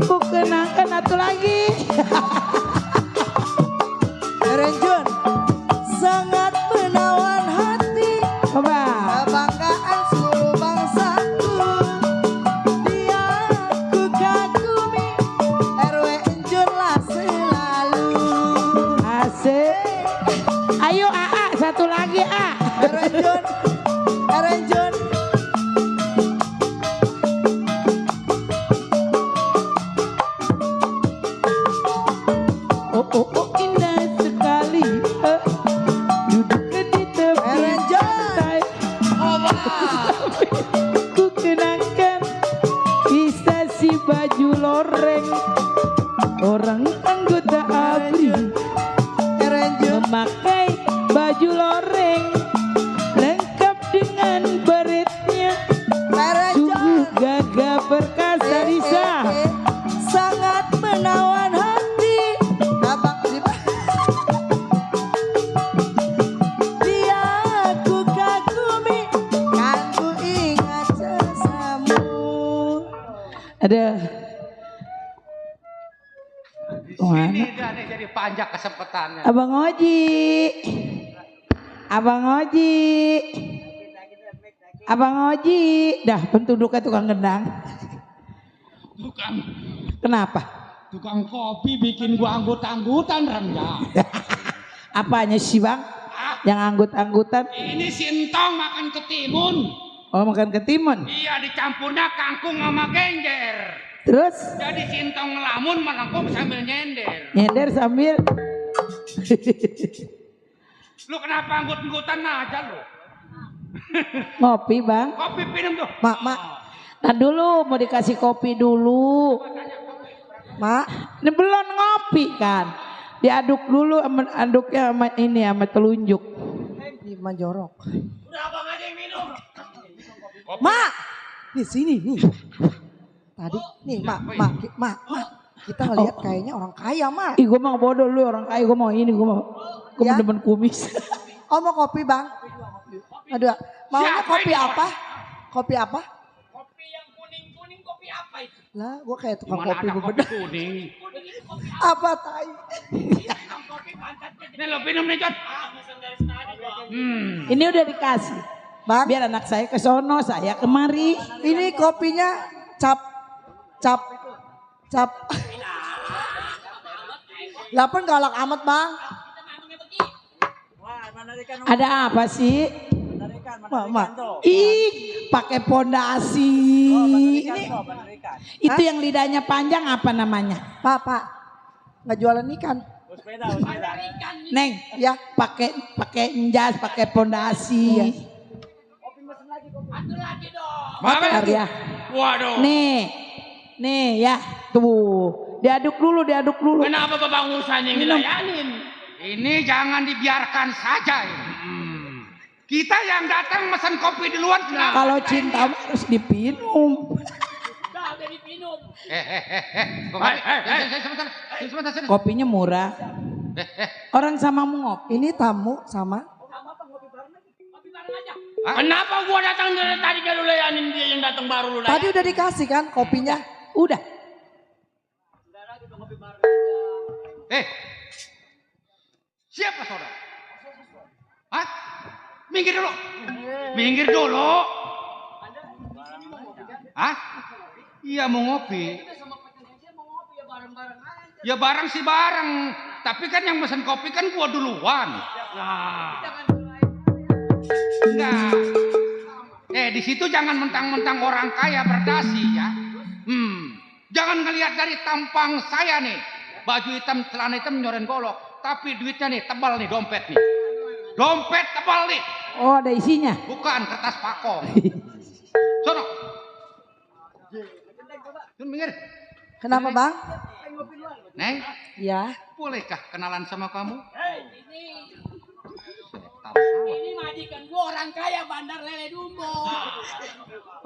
ku kenangkan satu lagi. Renjun sangat menawan hati. Coba Kebanggaan seluruh bangsaku. Dia ku kagumi. RW Enjun lah selalu. asik. Ayo AA satu lagi A. Renjun, Renjun. Oh indah sekali. Duduk di tepi pantai. Ku kenangkan kisah si baju loreng, orang anggota ABRI memakai baju loreng lengkap dengan baretnya, sungguh gagah perkasa. Risa Sangat menawan hati. Abang dia ku kagumi. Kan ku ingat jasamu. ada Ini dah nih jadi panjang kesempatannya. Abang Oji, Abang Oji, Abang Oji, dah penduduknya tukang gendang. Bukan. Kenapa? Tukang kopi bikin gua anggut-anggutan Ranja. Apanya sih bang? Yang anggut-anggutan? Ini sintong makan ketimun. Oh makan ketimun. Iya dicampurnya kangkung sama gengger. Terus? Jadi sintong ngelamun melengkung sambil nyender. Nyender sambil. Lu kenapa anggut-anggutan aja lu? Ngopi bang. Kopi minum tuh. Mak. Nah dulu mau dikasih kopi dulu. Mak. Ini belum ngopi kan. Diaduk dulu sama aduknya sama ini sama telunjuk. Di Majorok. Udah abang aja yang minum. Mak, di sini nih. Tadi nih mak. Kita ngelihat kayaknya orang kaya mak. Ih gue mau bodoh lu orang kaya, gue mau ini, gue mau demen kumis. Oh mau kopi bang? Aduh, maunya kopi apa? Kopi apa? Kopi yang kuning-kuning kopi apa itu? Lah, gue kayak tukang Mana kopi ada kopi bebedah. kuning? Apa tai? Nih lo minum nih John. Ini udah dikasih. Bang, biar anak saya ke sono, saya kemari. Ini kopinya cap. Lapan galak amat bang. Ada apa sih? Ih, pakai pondasi. Itu yang lidahnya panjang apa namanya? Pak, nggak jualan ikan. Neng, ya pakai jas, pakai pondasi. Mana Ya. Waduh. Nih ya, tuh. Diaduk dulu. Kenapa Bapak Ngusan yang dilayanin? Ini jangan dibiarkan saja ini. Kita yang datang mesen kopi duluan kenapa? Kalau cinta harus dipinum. Sebentar. Kopinya murah. Orang sama mau ngopi. Ini tamu sama. Kenapa gua datang dari tadi kan lu layanin dia yang datang baru lu layanin? Tadi udah dikasih kan kopinya. Udah. Siapa saudara? Hah? Minggir dulu. Hah? Iya mau ngopi. Ya bareng sih bareng. Tapi kan yang pesen kopi kan gua duluan. Enggak. Di situ jangan mentang-mentang orang kaya berdasi ya. Jangan ngelihat dari tampang saya nih. Baju hitam, celana hitam nyoren golok. Tapi duitnya nih tebal nih dompet nih. Dompet tebal nih. Oh ada isinya? Bukan kertas pakong. Sono. Minggir. Kenapa bang? Neng. Ya. Bolehkah kenalan sama kamu? Ini majikan gua orang kaya Bandar Lele Dumbo.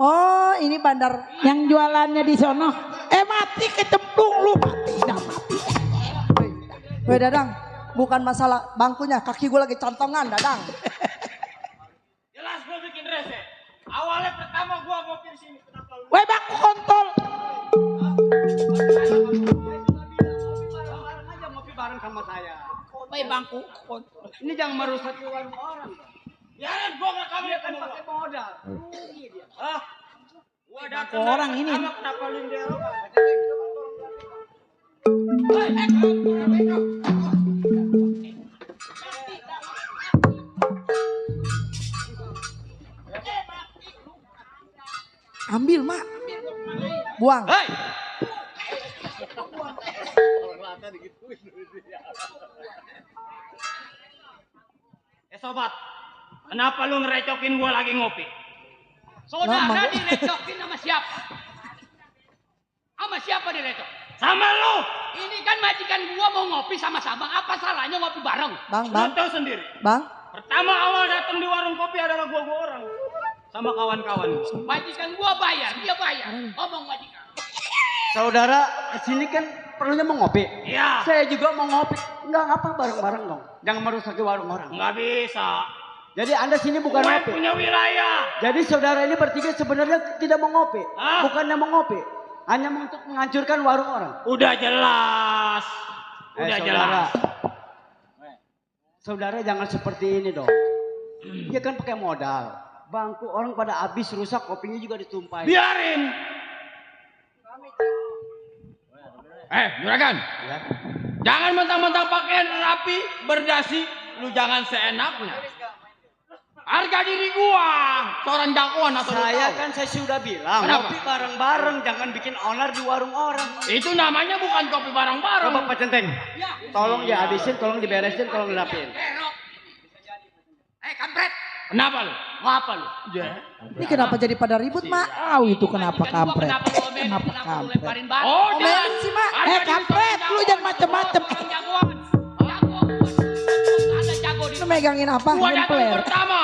Oh ini bandar. Yang jualannya di sono. Mati kecemplung lu mati. Weh Dadang, bukan masalah bangkunya, kaki gue lagi cantongan Dadang. Jelas gua bikin rese. Awalnya pertama gua ngopi di sini. Weh bangku kontol. Ngopi bareng sama saya. Weh bangku kontol. Ini jangan merusak warung orang. Ya gua enggak kamu Dia kan pakai modal. Rugi dia. Gua datang Orang ini. Kenapa lu yang dia? Ambil mak. Buang. Sobat, kenapa lu ngerecokin gua lagi ngopi? Saudara direcokin sama siapa? Sama siapa direcok? Sama lu. Ini kan majikan gua mau ngopi sama-sama. Apa salahnya ngopi bareng? Bang. Lu tahu sendiri. Bang. Pertama awal datang di warung kopi adalah gua orang. Sama kawan-kawan. Majikan gua bayar, dia bayar. Ngomong majikan. Saudara, sini kan perlunya mau ngopi. Iya. Saya juga mau ngopi. Enggak ngapa bareng-bareng dong. Jangan merusak warung orang. Nggak bisa. Jadi Anda sini bukan Gue ngopi. punya wilayah. Jadi saudara ini bertiga sebenarnya tidak mau ngopi. Hah? Bukannya mau ngopi. Hanya untuk menghancurkan warung orang. Udah jelas. Udah jelas. Saudara jangan seperti ini dong. Dia kan pakai modal. Bangku orang pada habis rusak, kopinya juga ditumpahin. Biarin. Juragan. Ya. Jangan mentang-mentang pakaian rapi, berdasi, lu jangan seenaknya. Harga diri gua, seorang jagoan atau Saya sudah bilang, kenapa? ngopi bareng-bareng, jangan bikin onar di warung orang. Itu namanya bukan kopi bareng-bareng. Coba Pak Centeng, tolong dihabisin, tolong diberesin, tolong dirapiin. Kampret. Kenapa lu? Ngapa lu? Ini kenapa jadi pada ribut mak? Tahu itu kenapa kampret. Kenapa lu lemparin batu? Oh, Omelin sih mak. Kampret, lu jangan macem-macem. Jagoan. Ada jago di Lu megangin apa? Gua datang Nempler. pertama.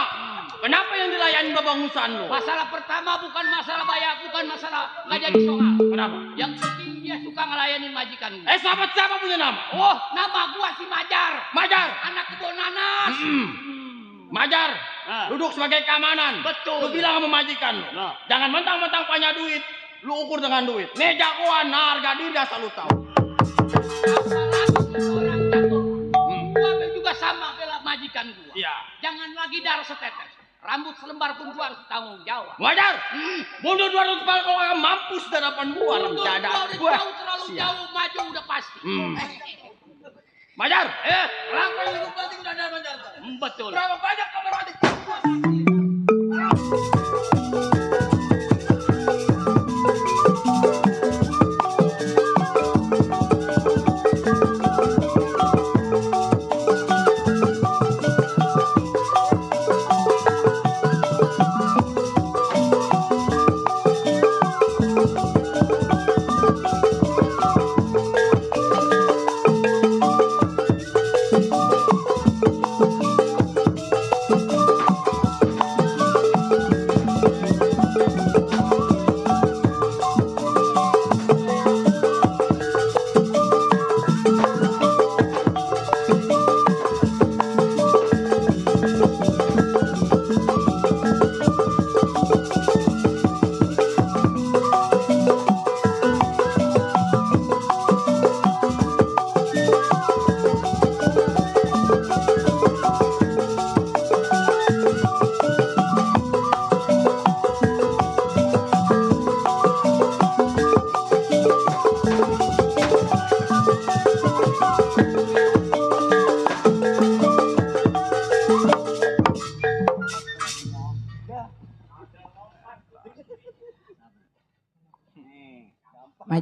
Kenapa yang dilayani babangusan lu? Masalah pertama bukan masalah bayar, bukan masalah nggak jadi soal. Kenapa? Yang penting dia suka ngelayanin majikan gua. Sahabat siapa punya nama? Oh, nama gua si Majar. Majar. Anak kebun nanas. Majar, duduk sebagai keamanan. Betul. Lu bilang sama majikan lu. Jangan mentang-mentang punya duit. Lu ukur dengan duit. Nih jagoan, harga diri asal lu tahu. Orang jago. Gua juga sama bela majikan gua. Iya. Jangan lagi darah setetes. Rambut selembar pun gua harus tanggung jawab. Majar, mundur 200 kepala kalau nggak mampus di hadapan gua. Mundur Dada gua udah gua. jauh, terlalu jauh, maju udah pasti. Majar, Langkah yang lebih penting udah ada Majar. Betul. berapa banyak kamar mandi?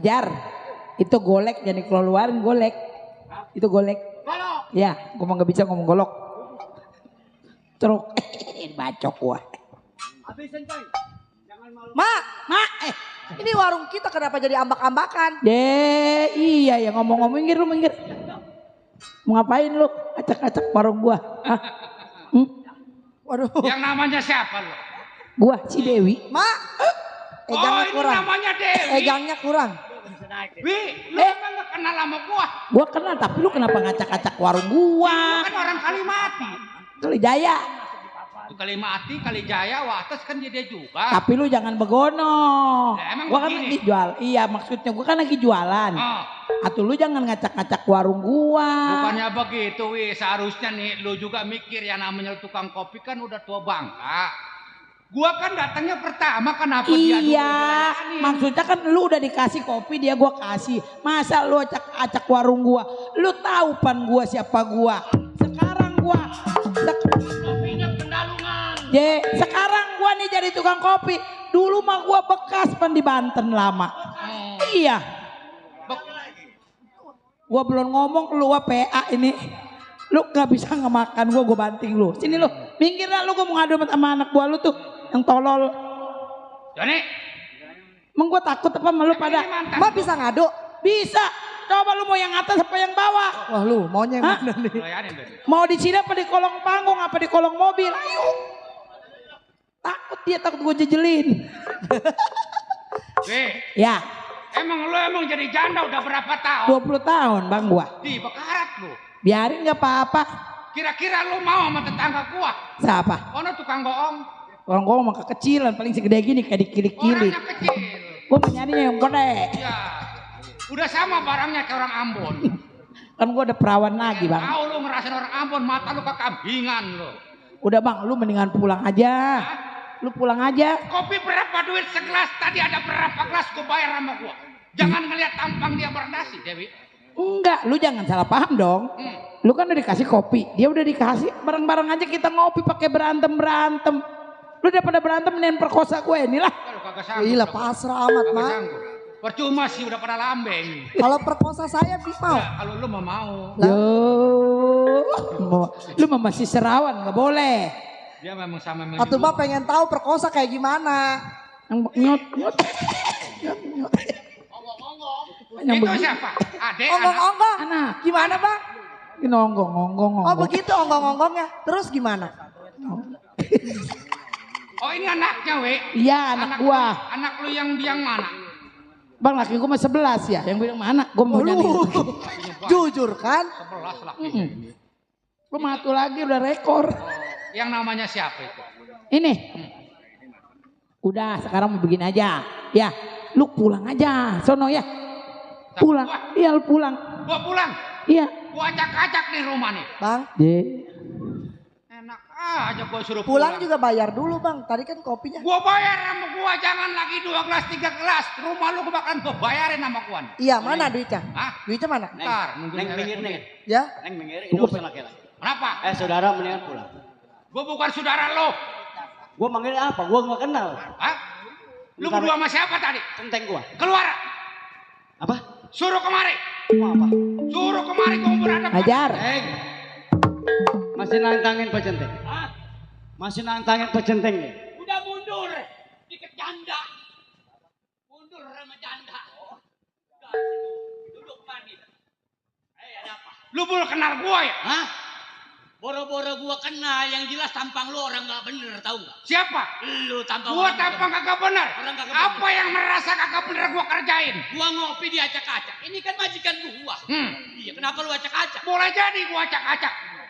Ajar. Itu golek jadi keluarin golek. Itu golek. Golok. Ya, gua mah nggak bisa ngomong golok. Truk. Bacok gua. Habisin coy. Mak, ini warung kita kenapa jadi ambak-ambakan? Iya ya ngomong-ngomong minggir lu minggir. Mau ngapain lu? Acak-acak warung gua. Hah? Waduh. Yang namanya siapa lo? Gua si Dewi. Mak. Oh, ini kurang. namanya Dewi. Egangnya kurang. Wi, lu emang gak kenal sama gua? Gua kenal tapi lu kenapa ngacak-acak warung gua? Lu kan orang Kalimati. Kali Jaya. Itu Kalimati, Kalijaya, Wates kan dia juga. Tapi lu jangan begono. Ya, emang Gua kan begini. lagi jual. Iya maksudnya gua kan lagi jualan. Oh. Atuh lu jangan ngacak-ngacak warung gua. Bukannya begitu, Wi. Seharusnya nih lu juga mikir yang namanya tukang kopi kan udah tua bangka. Gua kan datangnya pertama, kenapa dia dulu Iya, dilayani? maksudnya kan lu udah dikasih kopi dia gua kasih. Masa lu acak-acak warung gua? Lu tahu pan gua siapa gua? Sekarang gua Kopinya pendalungan. sekarang gua nih jadi tukang kopi. Dulu mah gua bekas pan di Banten lama. Iya. Gua belum ngomong lu PA ini. Lu gak bisa ngemakan gua banting lu. Sini lu, minggir dah lu, gua mau ngadu sama anak gua lu tuh yang tolol. Joni. Emang gua takut apa sama lu pada? Mak bisa ngadu? Bisa. Coba lu mau yang atas apa yang bawah? Wah lu maunya yang mana nih? Mau di sini apa di kolong panggung apa di kolong mobil? Ayo. Takut dia, takut gua jejelin. Ya. Emang jadi janda udah berapa tahun? 20 tahun bang gua. Di bekarat lu. Biarin gak apa-apa. Kira-kira lu mau sama tetangga gua? Siapa? Ono tukang goong. Orang gua mah kekecilan paling segede gini kayak dikilik-kilik. Orangnya kecil. Gua mau nyarinya yang gede. Ya. Udah sama barangnya kayak orang Ambon. Kan gua ada perawan lagi bang. Tahu lu ngerasain orang Ambon, mata lu kekambingan lu. Udah bang, lu mendingan pulang aja. Lu pulang aja. Kopi berapa duit segelas? Tadi ada berapa gelas gua bayar sama gua. Jangan ngeliat tampang dia bernasi, Dewi. Enggak, lu jangan salah paham dong. Lu kan udah dikasih kopi, dia udah dikasih bareng-bareng aja kita ngopi pakai berantem. Lu daripada berantem mendingan perkosa gue inilah. Gila pasrah amat mak. Percuma sih udah pada lambeng. Kalau perkosa saya mau. Kalau lu mau. Lu mah masih serawan, nggak boleh. Dia memang sama Atau mak pengen tahu perkosa kayak gimana? Nyot. Itu siapa? Adek, Onggong-onggong. Anak. Gimana bang? Ini onggong. Oh begitu onggong-onggongnya. Terus gimana? Oh ini anaknya, we? Iya anak gua. Anak lu yang biang mana? Bang laki gua mah 11 ya. Yang bilang mana? Gua mau nyari. Jujur kan? 11 laki. Gua matu lagi udah rekor. Yang namanya siapa itu? Ini. Udah sekarang mau begini aja. Ya, lu pulang aja. Sono ya. Pulang. Iya lu pulang. Gua pulang. Iya. Gua acak-acak nih rumah nih. Bang. Enak aja gua suruh Pulang juga bayar dulu bang. Tadi kan kopinya. Gua bayar sama gua, jangan lagi 2 gelas 3 gelas. Rumah lu gua bakalan gua bayarin sama gua. Iya mana duitnya? Hah? Duitnya mana? Ntar, Neng minggir neng. Ya? Neng minggir, ini urusan laki-laki. Kenapa? Saudara mendingan pulang. Gua bukan saudara lo. Gua manggil apa? Gua nggak kenal. Hah? Lu berdua sama siapa tadi? Centeng gua. Keluar. Apa? Suruh kemari. Mau apa? Suruh kemari gua mau berhadapan. Ajar. Masih nantangin Pak Centeng. Masih nantangin Pak Centeng nih. Udah mundur. Dikit janda. Mundur sama janda. Duduk mandi. Ada apa? Lu baru kenal gua ya? Hah? Boro-boro gua kenal, yang jelas tampang lu orang gak bener, tahu gak? Siapa? Lu tampang Gua orang tampang kagak bener. Orang kagak Apa bener. yang merasa kagak bener gua kerjain? Gua ngopi di acak-acak. Ini kan majikan gua. Iya, kenapa lu acak-acak? Boleh jadi gua acak-acak.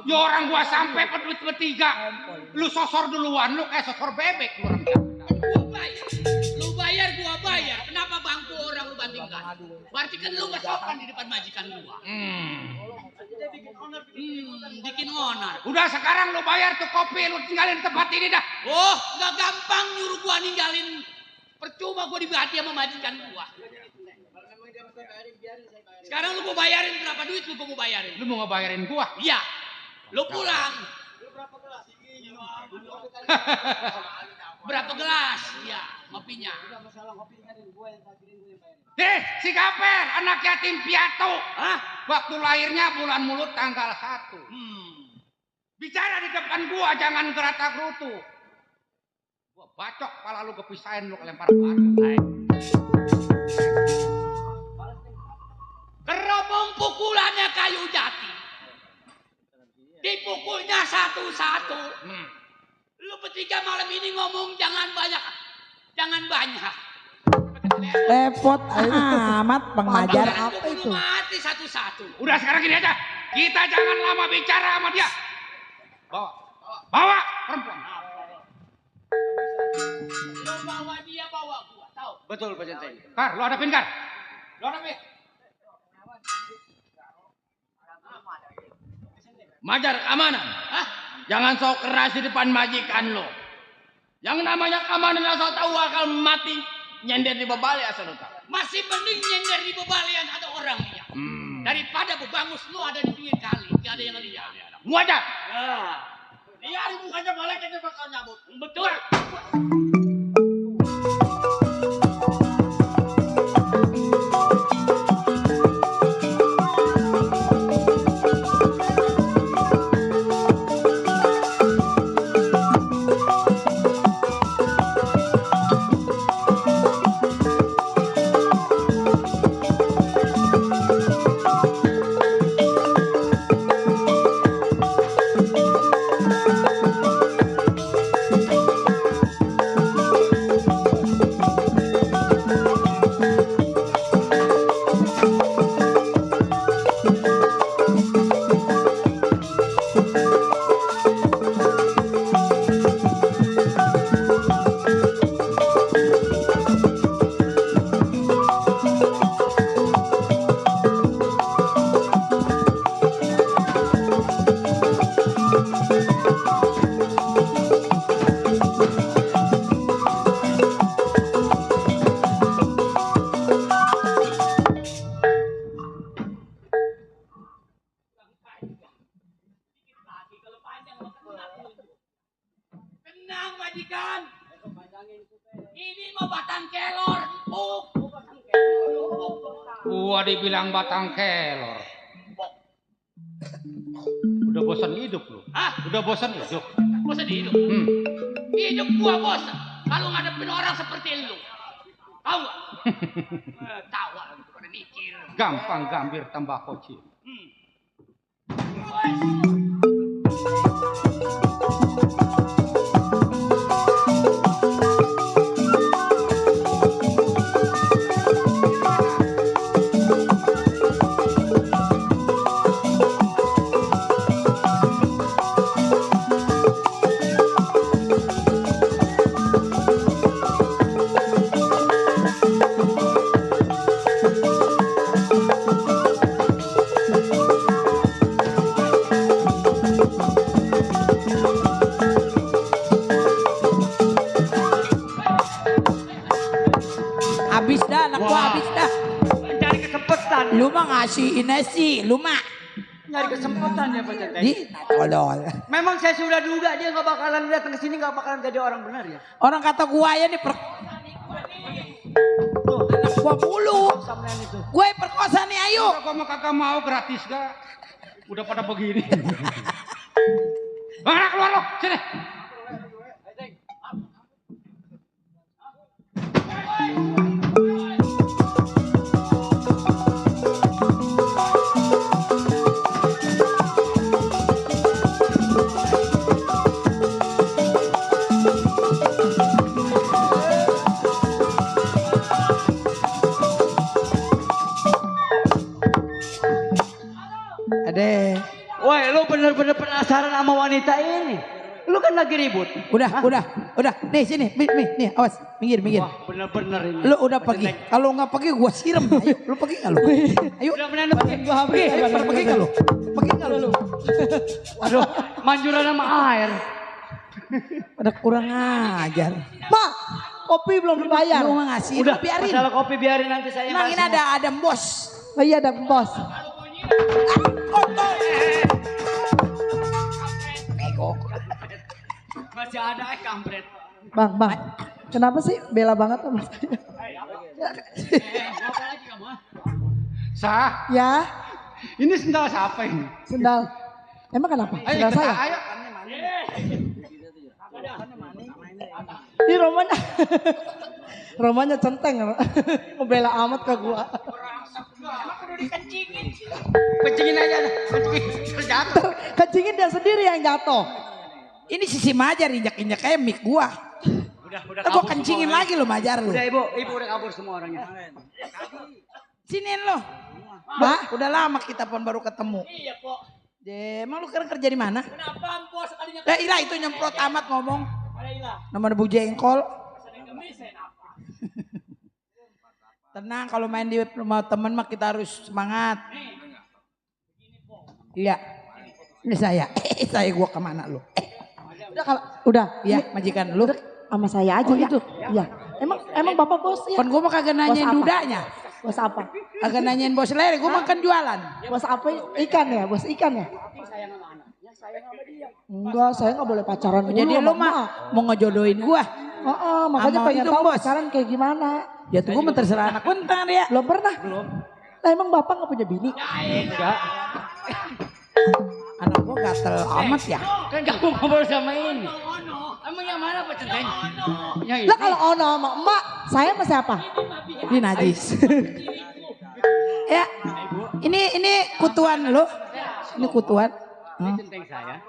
Ya orang gua sampai pedut bertiga. Lu sosor duluan, lu kayak sosor bebek lu orang. Lu bayar, gua bayar. Kenapa bangku orang lu bandingkan? Berarti kan lu gak sopan di depan majikan gua. Bikin onar. Udah sekarang lu bayar tuh kopi, lu tinggalin tempat ini dah. Oh, gak gampang nyuruh gua ninggalin. Percuma gua dibati sama majikan gua. Sekarang lu mau bayarin berapa duit lu mau bayarin? Lu mau ngebayarin gua? Iya. Lu pulang. Berapa gelas? Iya, kopinya. Si Kaper, anak yatim piatu. Waktu lahirnya bulan Mulut tanggal 1. Bicara di depan gua jangan gerata gerutu. Gua bacok kepala lu kepisahin lu kelempar batu. Kerobong pukulannya kayu jati. Dipukulnya satu-satu. Lu bertiga malam ini ngomong jangan banyak. Repot amat Bang Majar. Apa itu? Mati satu-satu. Udah sekarang gini aja. Kita jangan lama bicara sama dia. Bawa perempuan. Lu bawa dia, bawa gua. Tahu? Betul Pak Jenteng. Kar, lu hadapin Kar. Lu hadapin. Majar keamanan. Jangan sok keras di depan majikan lo. Yang namanya keamanan asal tahu akal mati nyender di bebali asal tahu. Masih mending nyender di bebalian ada orangnya. Daripada bebangus lu ada di pinggir kali. Gak ada yang lihat. Muajar. Dia di mukanya balik aja bakal nyambut. Betul. Tenang majikan. Ini mah batang kelor. Gua dibilang batang kelor. Udah bosan hidup lu. Udah bosan hidup. Bosan hidup? Hidup gua bosan. Kalau ngadepin orang seperti lu. Tahu gak? Tahu pada mikir. Gampang gambir tambah kocil. Habis dah, anak gua habis dah. Mencari kesempatan. Lu mah ngasih nasi, lu mah. Nyari kesempatan ya Pak Jenteng. Di tolol. Memang saya sudah duga dia nggak bakalan datang ke sini, nggak bakalan jadi orang benar ya. Orang kata gua ya nih anak gua mulu. Gue perkosa nih, ayo. Gua mah kagak mau gratis gak. Udah pada begini. Bang, keluar lo, sini. Ade. Woi, lu bener-bener penasaran sama wanita ini. Lu kan lagi ribut. Udah. Nih sini, nih, awas, minggir. Wah, bener-bener ini. Lu udah pergi. Kalau nggak pergi gua siram. Ayo, lu pergi nggak lu? Ayo. Udah bener pergi. Gua Pergi nggak lu? Pergi nggak lu? Aduh, manjuran sama air. Udah kurang ajar. Mak, kopi belum dibayar. Lu mah ngasih, Udah, lu biarin. masalah kopi biarin nanti saya. Emang ini ada bos. Oh iya ada bos. Masih ada kampret. Bang, kenapa sih bela banget sama saya? Sah. Ya. Ini sendal siapa ini? Sendal. Emang kenapa? Ayo Sendal kita, saya. ayo. Ini Romanya. Romanya centeng. Ngebela amat ke gua. Kencingin aja dah. Terjatuh. Kencingin dia sendiri yang jatuh. Ini sisi Majar injak-injak kayak mic gua. Udah Gua kencingin lagi lu Majar lu. Udah ibu udah kabur semua orangnya. Siniin lo. Mbak, udah lama kita pun baru ketemu. Iya, Pok. Emang lu sekarang kerja di mana? Kenapa, Pok? Sekalinya Ilah itu nyemprot amat ngomong. Ada ilah. Nama Bu Jengkol. Sering gemis, apa? Tenang kalau main di rumah temen mah kita harus semangat. Iya. Ini saya. Saya gua kemana lu? Udah kalau udah Iya, majikan lu. sama saya aja ya. Itu. Iya. Emang Bapak bos ya? Kan gua mah kagak nanyain Bos apa? dudanya. Bos apa? Kagak nanyain bos lele, gua makan jualan. Bos apa? Ikan ya? Bos ikan ya? Enggak, saya nggak boleh pacaran dulu. Jadi lu mah mau ngejodohin gua. Makanya Sama pengen itu, tahu Bos. pacaran kayak gimana. Ya tuh gua mah terserah anak bentar ya. Belum pernah? Belum. Lah emang Bapak nggak punya bini? Enggak. Anak gua gatel amat ya. Kan kamu ngobrol sama ini. Emang yang mana Pak Centeng? Yang ini. Lah kalau Ono sama emak, saya sama siapa? Ini najis. Ya, ini kutuan lu. Ini kutuan. Ini Centeng saya.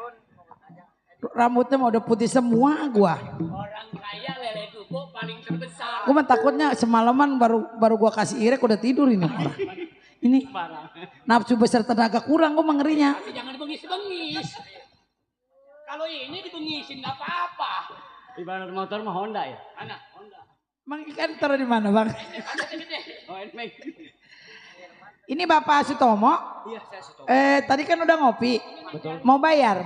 Rambutnya mau udah putih semua gua. Orang kaya lele dubo paling terbesar. Gua mah takutnya semalaman baru gua kasih irek udah tidur ini orang. Ini nafsu besar tenaga kurang gua mah ngerinya. Tapi jangan dibengis-bengis. Kalau ini dibengisin nggak apa-apa. Ibarat motor mah Honda ya. Mana? Honda. Emang ikan taruh di mana, Bang? Ada gede. Oh, Nmeg. Ini Bapak Sutomo. Iya, saya Sutomo. Tadi kan udah ngopi. Betul. Mau bayar?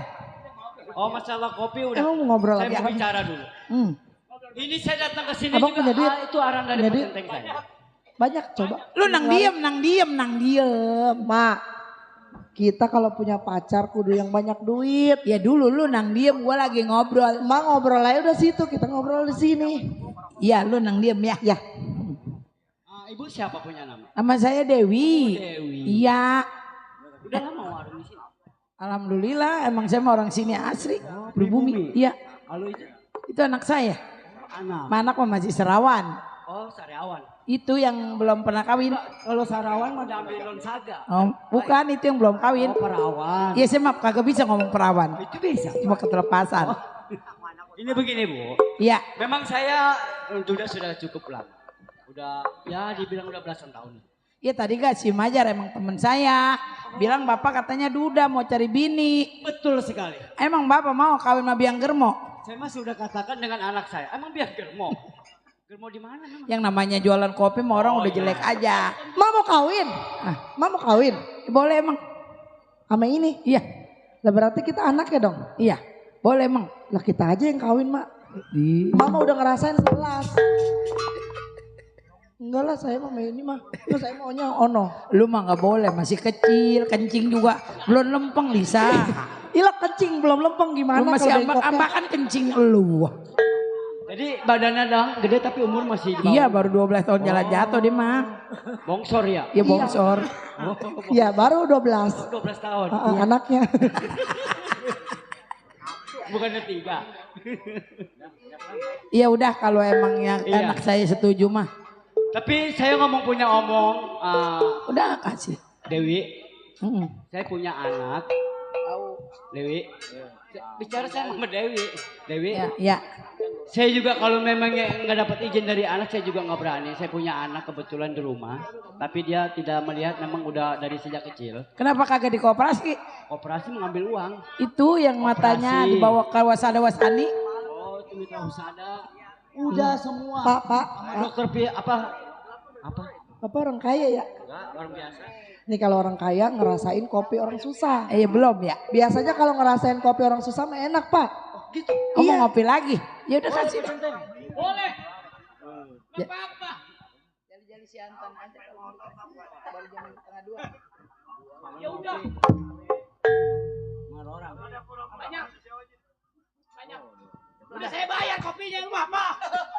Oh, masalah kopi udah. Emang mau ngobrol Saya lagi mau apa? bicara dulu. Ini saya datang ke sini Abang juga. punya duit? Itu arahan dari Punya Pak duit? Centeng saya. Banyak coba. Lu nang diem. Mak, kita kalau punya pacar kudu yang banyak duit. Ya dulu lu nang diem, gua lagi ngobrol. Mak ngobrol aja udah situ, kita ngobrol di sini. Iya, lu nang diem ya. Ya. Ibu siapa punya nama? Nama saya Dewi. Dewi. Iya. Udah lama warung di sini. Alhamdulillah, emang saya mah orang sini asli. Pribumi. Iya. Kalau itu Itu anak saya. anak. Anak mah masih serawan. Oh, Sariawan. Itu yang belum pernah kawin. Kalau Sarawan mah Damri Lonsaga. Oh, bukan itu yang belum kawin. Oh, perawan. Iya, saya mah kagak bisa ngomong perawan. Itu bisa. Cuma ketelepasan. Ini begini, Bu. Iya. Memang saya sudah cukup lama. Udah ya dibilang udah belasan tahun. Iya tadi gak si Majar emang temen saya. Bilang bapak katanya duda mau cari bini. Betul sekali. Emang bapak mau kawin sama biang germo? Saya mah sudah katakan dengan anak saya. Emang biar germo. Germo di mana memang? Yang namanya jualan kopi mah orang udah jelek aja. Mak mau kawin? Mak mau kawin? Boleh emang. Sama ini? Iya. Lah berarti kita anaknya dong? Iya. Boleh emang. Lah kita aja yang kawin, Mak. Mama udah ngerasain 11. Enggak lah, saya mah ini mah. Terus saya maunya Ono. Lu mah gak boleh, masih kecil, kencing juga. Belum lempeng Lisa. Ilah kencing belum lempeng gimana? Lu masih kalau ambak-ambakan kencing lu. Jadi badannya dah gede tapi umur masih di bawah. Iya baru 12 tahun jalan jatuh dia mah. Bongsor ya? Iya bongsor. Iya baru 12. 12 tahun. Anaknya. Bukannya 3. Iya udah kalau emang yang Iya. anak saya setuju mah. Tapi saya ngomong punya omong. Udah kasih. Dewi. Saya punya anak. Dewi. Bicara saya sama Dewi. Dewi. Ya. Saya juga kalau memangnya nggak dapat izin dari anak, saya juga nggak berani. Saya punya anak kebetulan di rumah, tapi dia tidak melihat, memang udah dari sejak kecil. Kenapa kagak dikooperasi? Operasi mengambil uang. Itu yang matanya Operasi. dibawa ke wasada-wasani. Oh, itu mitra usada. Udah semua. Pak. Dokter apa? Apa orang kaya ya? Enggak, orang biasa. Nih kalau orang kaya ngerasain kopi orang susah. Iya belum ya. Biasanya kalau ngerasain kopi orang susah mah enak, Pak. Gitu. Mau ngopi lagi? Ya udah kasih. Boleh. Ya. Apa-apa. Jali-jali si Anton aja baru jam setengah 2. Ya udah. Orang. Banyak. Udah saya bayar kopinya lu apa?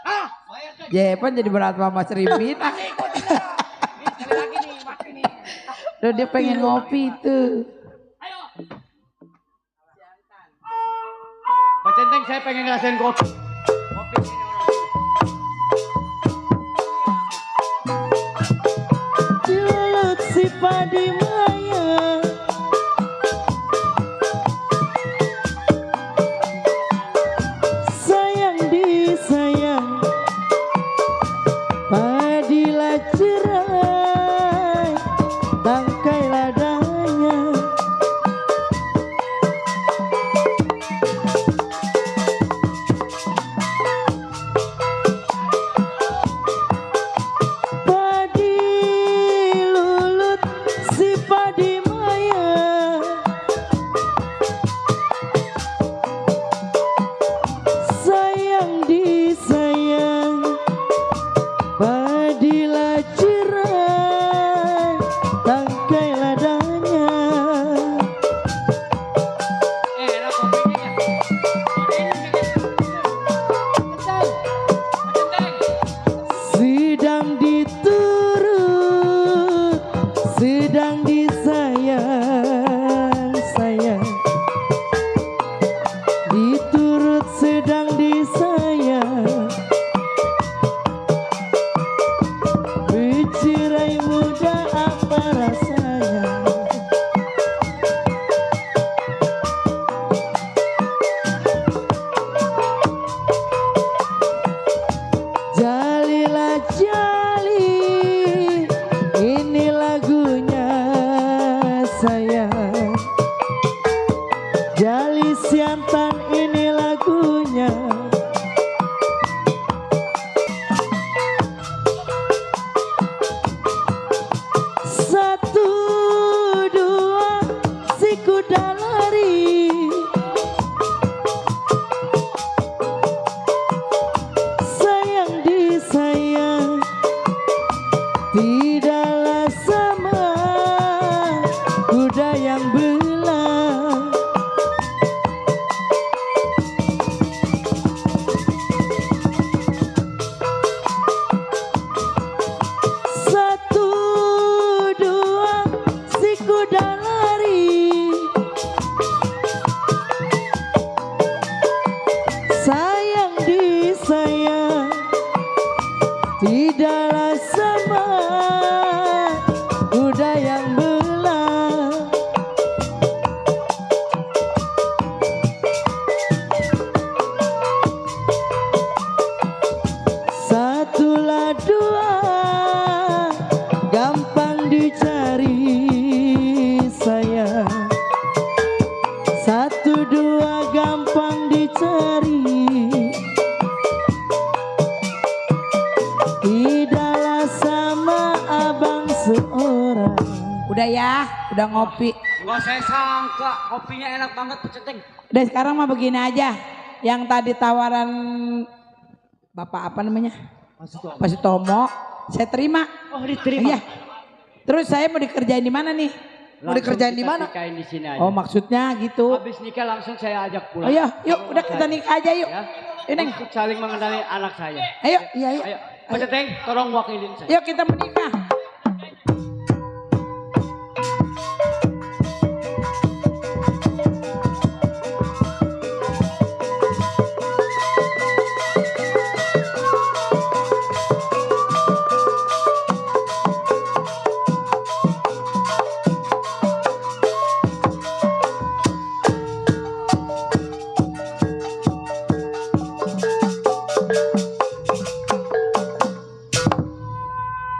Hah? Bayar kan? Jepan jadi berat sama Mas Rimbin. Sekali lagi nih, makin nih. Udah dia pengen ngopi tuh. Pak Centeng, saya pengen ngerasain kopi. Kopi sini orang. Julut si padi maya, sayang disayang, padilah cerai, tangkai ladanya. Padi lulut si padi maya, sayang disayang, padilah cerai, tangkai ladanya. Enak kopinya. Sedang diturut, sedang disayang, sayang. Diturut sedang disayang, bercerai muda apa rasanya. Jalilah jali, ini lagunya sayang. Jali siantan, ini lagunya. Satu dua si kuda lari, sayang disayang, tidaklah sama kuda yang belah. Satu dua si kuda lari, sayang disayang, tidaklah sama kuda yang belah. Satulah dua, gampang dicari sayang. Satu dua gampang dicari, tidaklah sama abang seorang. Udah ya, udah ngopi. Enggak, saya sangka kopinya enak banget Pak Centeng. Udah sekarang mah begini aja. Yang tadi tawaran Bapak apa namanya? Pak Sutomo, saya terima. Oh, diterima. Iya. Terus saya mau dikerjain di mana nih? Mau dikerjain di mana? Nikahin di sini aja. Oh, maksudnya gitu. Habis nikah langsung saya ajak pulang. Oh iya, yuk udah kita nikah aja yuk. Ya. Ini Untuk saling mengenali anak saya. Ayo, iya yuk. Ayo, Pak Centeng, tolong wakilin saya. Yuk kita menikah.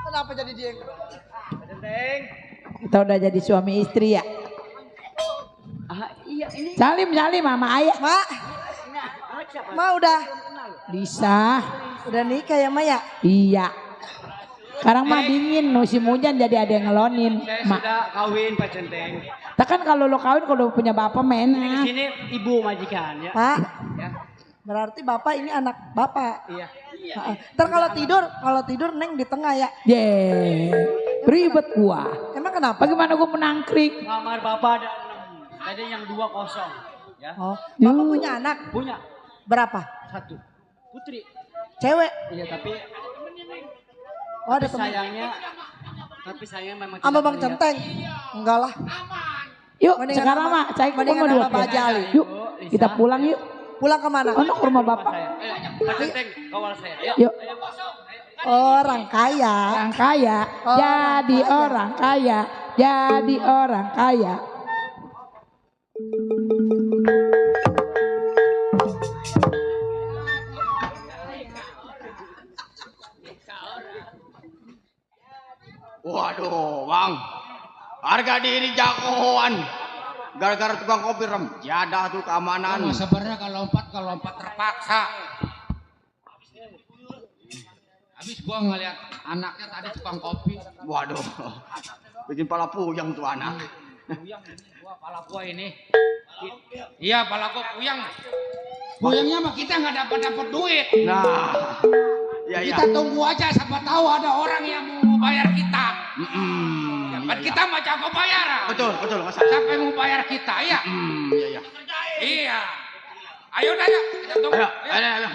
Kenapa jadi dia yang Kita udah jadi suami istri ya. Iya ini. Salim mama ayah. Mak, Ma udah Lisa. udah nikah ya Ma ya? Iya. Sekarang mah dingin, musim hujan jadi ada yang ngelonin. Saya Mak. sudah kawin Pak Centeng. Kan kalau lo kawin kalau punya bapak Di enak. sini ibu majikan ya. Pak, Ya. berarti Bapak ini anak Bapak. Iya. Ntar kalau tidur Neng di tengah ya. Ye, ribet gua. Emang kenapa? Bagaimana gua menangkring? Kamar Bapak ada 6. Tadi yang 2 kosong. Ya. Oh, Bapak punya anak? Punya. Berapa? 1. Putri. Cewek? Iya tapi Oh ada tapi temen. sayangnya Tapi saya memang Sama tidak Bang melihat. Centeng. Enggak lah. Yuk Mendingan sekarang sama- mah saya mendingan dua sama Pak Jali. Yuk kita pulang yuk. Pulang kemana? Oh, ke rumah bapak. Pak Centeng, kawal saya. Ayo. Yuk. Orang kaya. Orang kaya, jadi orang kaya, jadi orang kaya. Waduh, Bang. Harga diri jagoan. Gara-gara tukang kopi rem. Jadah tuh keamanan. Sebenarnya kalau lompat terpaksa. Habis gua ngeliat anaknya tadi tukang kopi. Waduh. Bikin pala puyeng tuh anak. Puyang ini gua, pala gua ini. Iya, pala gua puyang. Puyangnya mah kita nggak dapat duit. Nah. Ya, Kita tunggu aja, siapa tahu ada orang yang mau bayar kita. Kan kita mah jago bayaran. Betul, Mas. Siapa yang mau bayar kita, ya? Iya. Iya. Ayo dah, yuk. Kita tunggu. Ayo.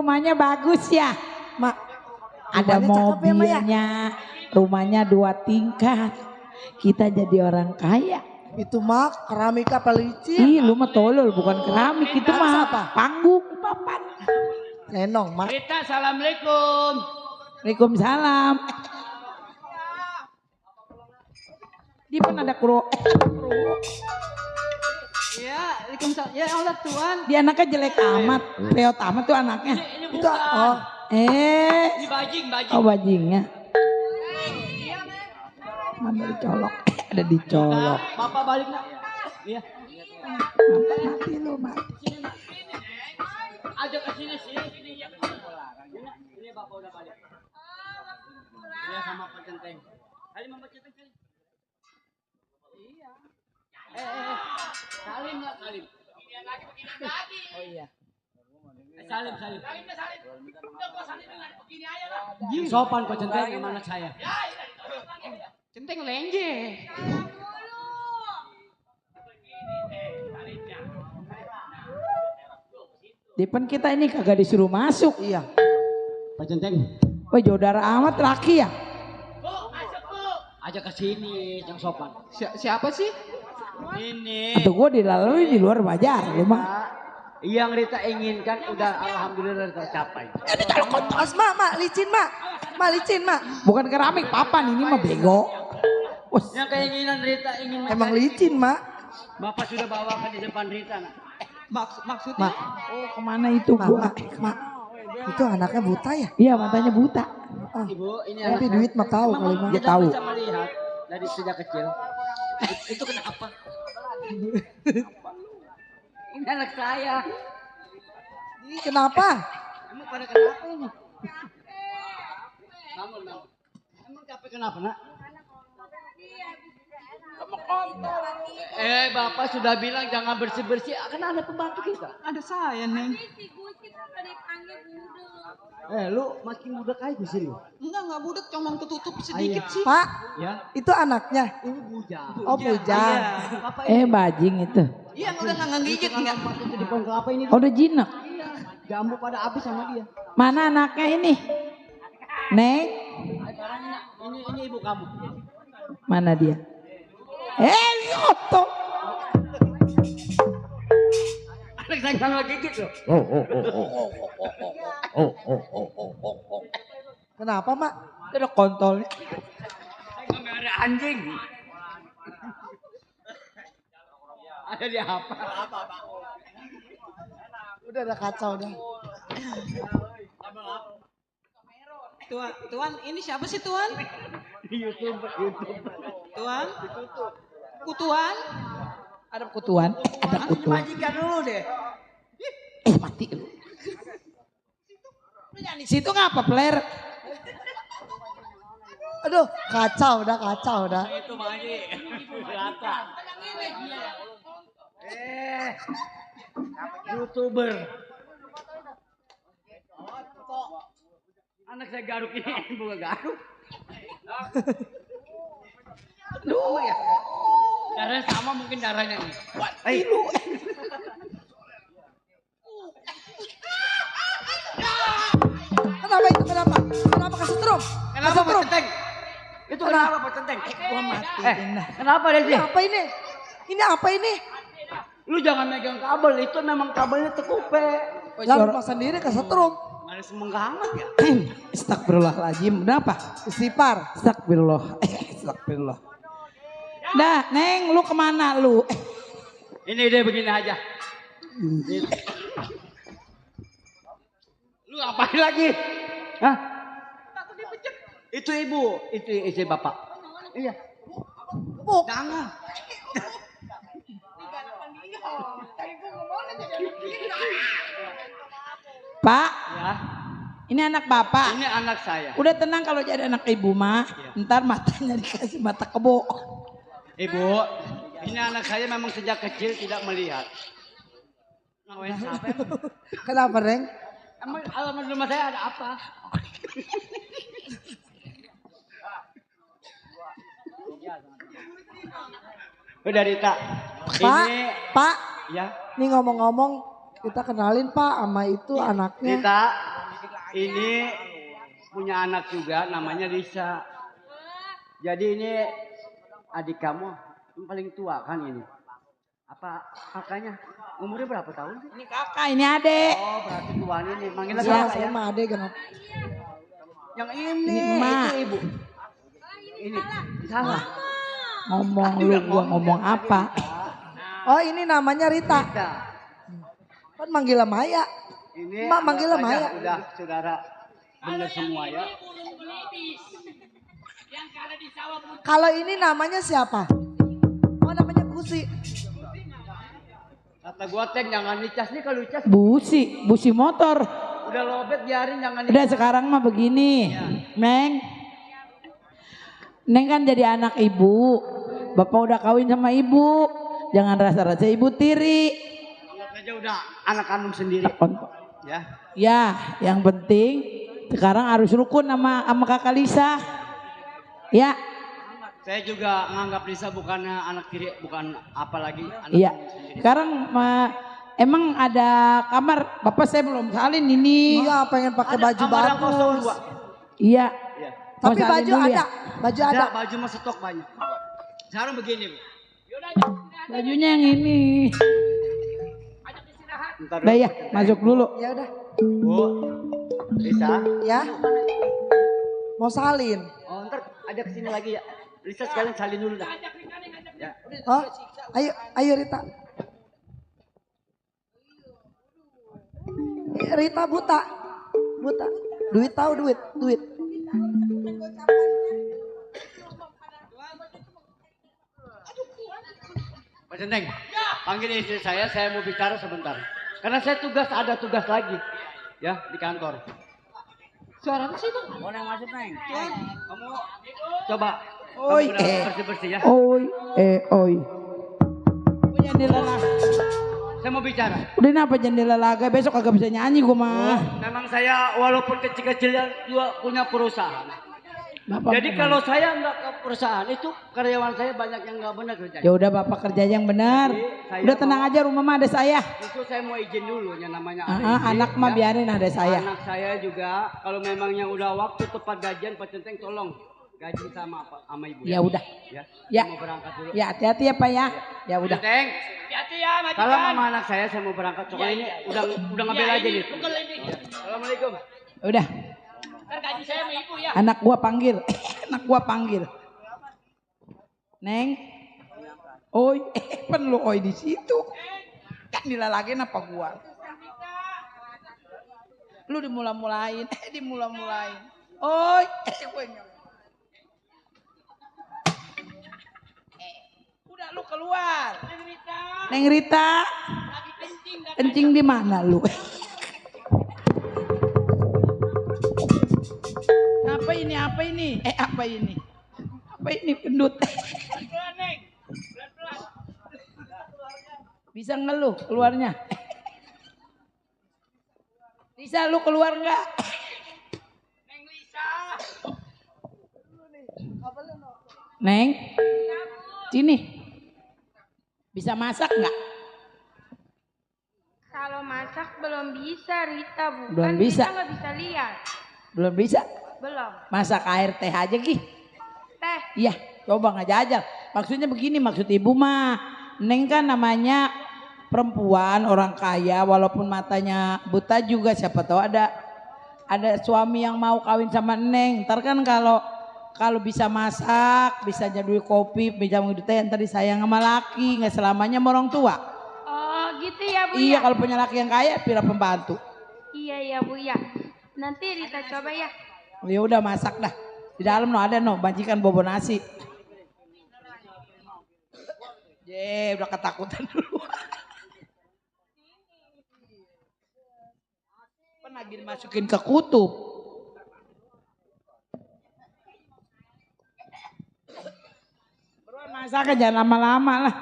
Rumahnya bagus ya, Mak. Ada Rumahnya cakep ya, Mak, ya? mobilnya, rumahnya 2 tingkat. Kita jadi orang kaya. Itu Mak, keramika pelicin. Ih, lu mah tolol, bukan keramik itu Terus mah. apa? Panggung papan. Lenong, Mak. Rita, assalamualaikum. Waalaikumsalam. Dia pun ada kuro. Ya, Waalaikumsalam. Ya Allah Tuhan. Dia anaknya jelek amat. Reot amat tuh anaknya. Ini Itu bukan. oh. Ini bajing. Oh bajingnya. Mana dicolok? Ada dicolok. Bapak balik nak. Iya. Mati lu mati. Ajak ke sini. Ini Bapak udah balik. Iya sama Pak Centeng. Kali Mama Centeng kali. Iya. Salim nggak Salim? Oh iya. Salim. Sopan kok Centeng sama anak saya. Centeng lenje. Depan kita ini kagak disuruh masuk. Iya. Pak Centeng. Wah jodara amat laki ya. Ajak ke sini yang sopan. Siapa sih? Ini. Atau gue dilalui di luar bajar lu mah. Yang Rita inginkan udah alhamdulillah tercapai. Ini kalau kotos, Mak, licin, Mak. Mak licin, Mak. Bukan keramik papan ini mah bego. Yang keinginan Rita ingin Emang licin, Mak. Bapak sudah bawakan di depan Rita. Nak. Maksudnya? Mak. Oh kemana itu gua? Mak. Itu anaknya buta ya? Iya matanya buta. Ibu, ini Tapi anak duit mah tahu kali Mak. Dia tahu. bisa melihat dari sejak kecil. Itu kenapa? Ini anak saya. Kenapa? Emang pada kenapa ini? Namun. Emang capek kenapa nak? Bapak sudah bilang jangan bersih-bersih. Kan ada pembantu kita. Ada saya, Neng. Lu makin muda kayak di sini. Enggak budak, cuma ketutup sedikit sih. Pak, Ya. itu anaknya. Ini bujang. Oh, bujang. Bapak Bajing itu. Iya, udah nggak ngegigit enggak. itu di pohon kelapa ini. Oh, udah jinak. Jambu pada habis sama dia. Mana anaknya ini? Neng, Ini ibu kamu. mana dia? Koto. Anak saya nggak gigit loh. Kenapa, Mak? Itu ada kontolnya. Saya nggak ada anjing. Ada di apa? Udah ada kacau dah. Tuan, ini siapa sih Tuan? YouTube. Tuan? Kutuan? Ada kutuan. Ada kutuan. Majikan dulu deh. Mati lu. Lu nyanyi situ ngapa, Player? Aduh, kacau dah. Itu Maji. Rata. YouTuber. Anak saya garuk ini bukan garuk. Duh ya. Darahnya sama mungkin darahnya nih. Ayo. Kenapa itu? Kenapa kasih setrum? Kenapa Pak Centeng? Itu kenapa Pak Centeng? Gua mati. Kenapa Desi? Apa ini? Ini apa ini? Lu jangan megang kabel, itu memang kabelnya tekupe. Lalu Mas sendiri ke setrum. Ada semenggah amat ya? Astagfirullahaladzim. Kenapa? Istighfar. Astagfirullah. Astagfirullah. Dah, Neng, lu kemana lu? Ini deh begini aja. Lu ngapain lagi? Hah? Itu ibu, itu istri bapak. Iya. Bu. Jangan. Pak, Ya, ini anak bapak. ini anak saya. Udah tenang kalau jadi anak ibu mah. Ntar matanya dikasih mata kebo. Ibu, ini anak saya memang sejak kecil tidak melihat. Ngawain siapa emang? Kenapa, Reng? Emang alamat rumah saya ada apa? Udah Rita. Pak, Ini Pak. ya. Ini ngomong-ngomong kita kenalin Pak sama itu anaknya. Rita, ini punya anak juga namanya Lisa. Jadi ini adik kamu yang paling tua kan ini. Apa kakaknya? Umurnya berapa tahun sih? Ini kakak, ini adek. Oh berarti tuan ini. Manggilnya Iya, siapa ya? sama adek kenapa? Yang ini, Ini emak. itu ibu. Ini salah. Ngomong lu, gua ngomong apa? Oh ini namanya Rita. Rita. Kan manggilnya Maya. Ini Mbak manggilnya anggap aja Maya. Udah saudara bener semua ya. Kalau ini namanya siapa? Oh namanya Gusi. Kata gua Teng jangan dicas nih, kalau dicas Busi motor. udah lobet biarin, jangan Udah sekarang mah begini, Neng. Neng kan jadi anak ibu. Bapak udah kawin sama ibu. Jangan rasa-rasa ibu tiri. Anggap aja udah anak kandung sendiri. Ya. Ya, yang penting sekarang harus rukun sama kakak Lisa. Ya. Saya juga nganggap Lisa bukan anak tiri, bukan apalagi anak Iya. kandung sendiri. Sekarang emang ada kamar. Bapak saya belum salin ini. Iya pengen pakai Ada baju kamar yang kosong bagus. dua. Iya. Iya. Tapi Mau salin baju dulu ada. ya? Baju ada. Baju mah stok banyak. Sekarang begini, Bu. Bajunya yang ini. Bentar Udah ya, masuk dulu. Ya udah. Bu, Lisa. Ya. Mau salin. Oh, ntar ajak kesini lagi ya. Lisa sekalian salin dulu dah. Ya. Oh, ayo Rita. Rita buta. Duit tahu duit. Pak Centeng, panggil istri saya mau bicara sebentar. Karena saya ada tugas lagi. Ya, di kantor. Suaranya sih tuh. Mau yang masuk, Neng. Kamu coba. Oi, bersih-bersih ya. Oi. Jendela laga. Saya mau bicara. Udah kenapa jendela laga? Besok kagak bisa nyanyi gua mah. Memang saya walaupun kecil-kecil juga punya perusahaan. Jadi kalau saya nggak ke perusahaan itu karyawan saya banyak yang nggak benar kerjanya. Ya udah Bapak kerja yang benar. Udah tenang aja, rumah mah ada saya. Itu saya mau izin dulu yang namanya Anak mah biarin ada saya. Anak saya juga kalau memangnya udah waktu tepat gajian Pak Centeng tolong gaji sama ibu. Ya udah. Ya. Mau berangkat dulu. Ya hati-hati ya Pak ya. Ya udah. Teng. Hati-hati ya majikan. Kalau mama anak saya mau berangkat. Coba ini udah ngambil aja nih. Assalamualaikum. Udah. Ntar gaji saya sama ibu ya. Anak gua panggil. Anak gua panggil. Neng. Oi, pen lu oi di situ. Kan dilalagin apa gua? Lu dimula-mulain, dimula-mulain. Oi, gue udah lu keluar. Neng Rita. Kencing di mana lu? Apa ini? Apa ini? Apa ini? Apa ini pendut? Bisa ngeluh keluarnya? Bisa lu keluar nggak? Neng Lisa. Neng, sini. Bisa masak nggak? Kalau masak belum bisa Rita, bukan Belum bisa. kita nggak bisa lihat. Belum bisa. Belum. Masak air teh aja Gi. Teh. Iya, coba ngajajal. Maksudnya begini, maksud ibu mah, Neng kan namanya perempuan orang kaya, walaupun matanya buta juga siapa tahu ada suami yang mau kawin sama Neng. Ntar kan kalau bisa masak, bisa jadi kopi, bisa ngedut teh, ntar disayang sama laki, nggak selamanya sama orang tua. Oh gitu ya Bu Iya, ya. kalau punya laki yang kaya, pira pembantu. Iya ya Bu ya. Nanti Rita coba ya. Ya udah masak dah. Di dalam ada majikan bobo nasi. Udah ketakutan dulu. Lagi dimasukin ke kutub. Beruan masak jangan lama-lama lah.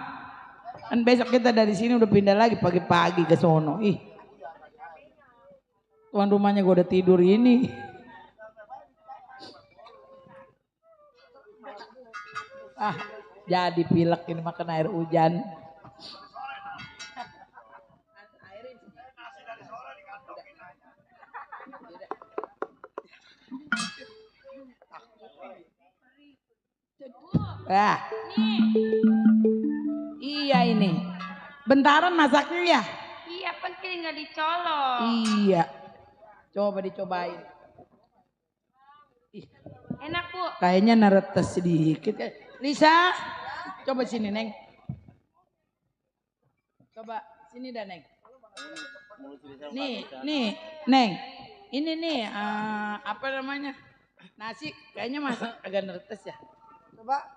Kan besok kita dari sini udah pindah lagi pagi-pagi ke sono. Ih. Tuan rumahnya gue udah tidur ini. Jadi pilek ini makan air hujan. Iya ini. Bentaran masaknya ya? Iya penting nggak dicolok. Iya. Coba dicobain. Enak Bu. Kayaknya neretes sedikit. Lisa, coba sini Neng. Coba sini dah Neng. Nih Neng. Ini nih apa namanya? Nasi kayaknya masak agak neretes ya. Coba.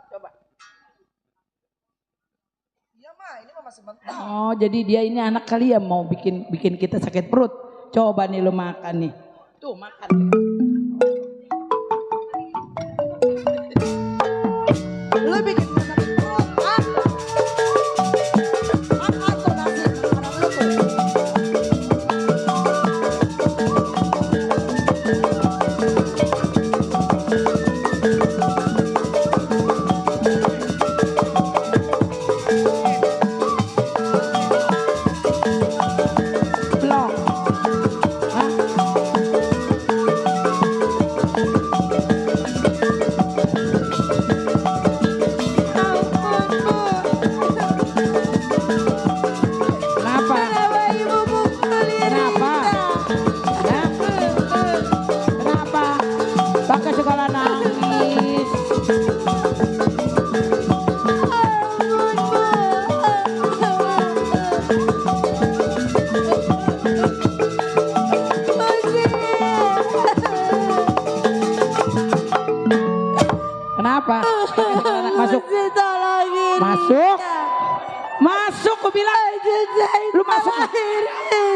Iya mah, ini mah masih mentah. Oh, jadi dia ini anak kali ya mau bikin kita sakit perut. Coba nih lo makan nih. Tuh makan. Lu bikin gue sakit perut. Makan tuh nasi makanan lu tuh. Masuk, aku bilang. Lu masuk.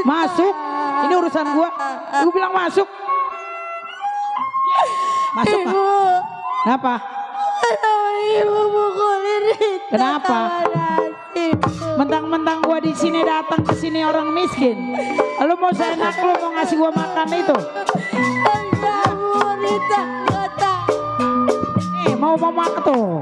Masuk. Ini urusan gua. Aku bilang masuk. Masuk. Ibu. Kenapa? Ibu pukulin Rita. Kenapa? Mentang-mentang gua di sini datang ke sini orang miskin. Lu mau seenak lu mau ngasih gua makan itu? Rita, kata. Nih mau makan tuh.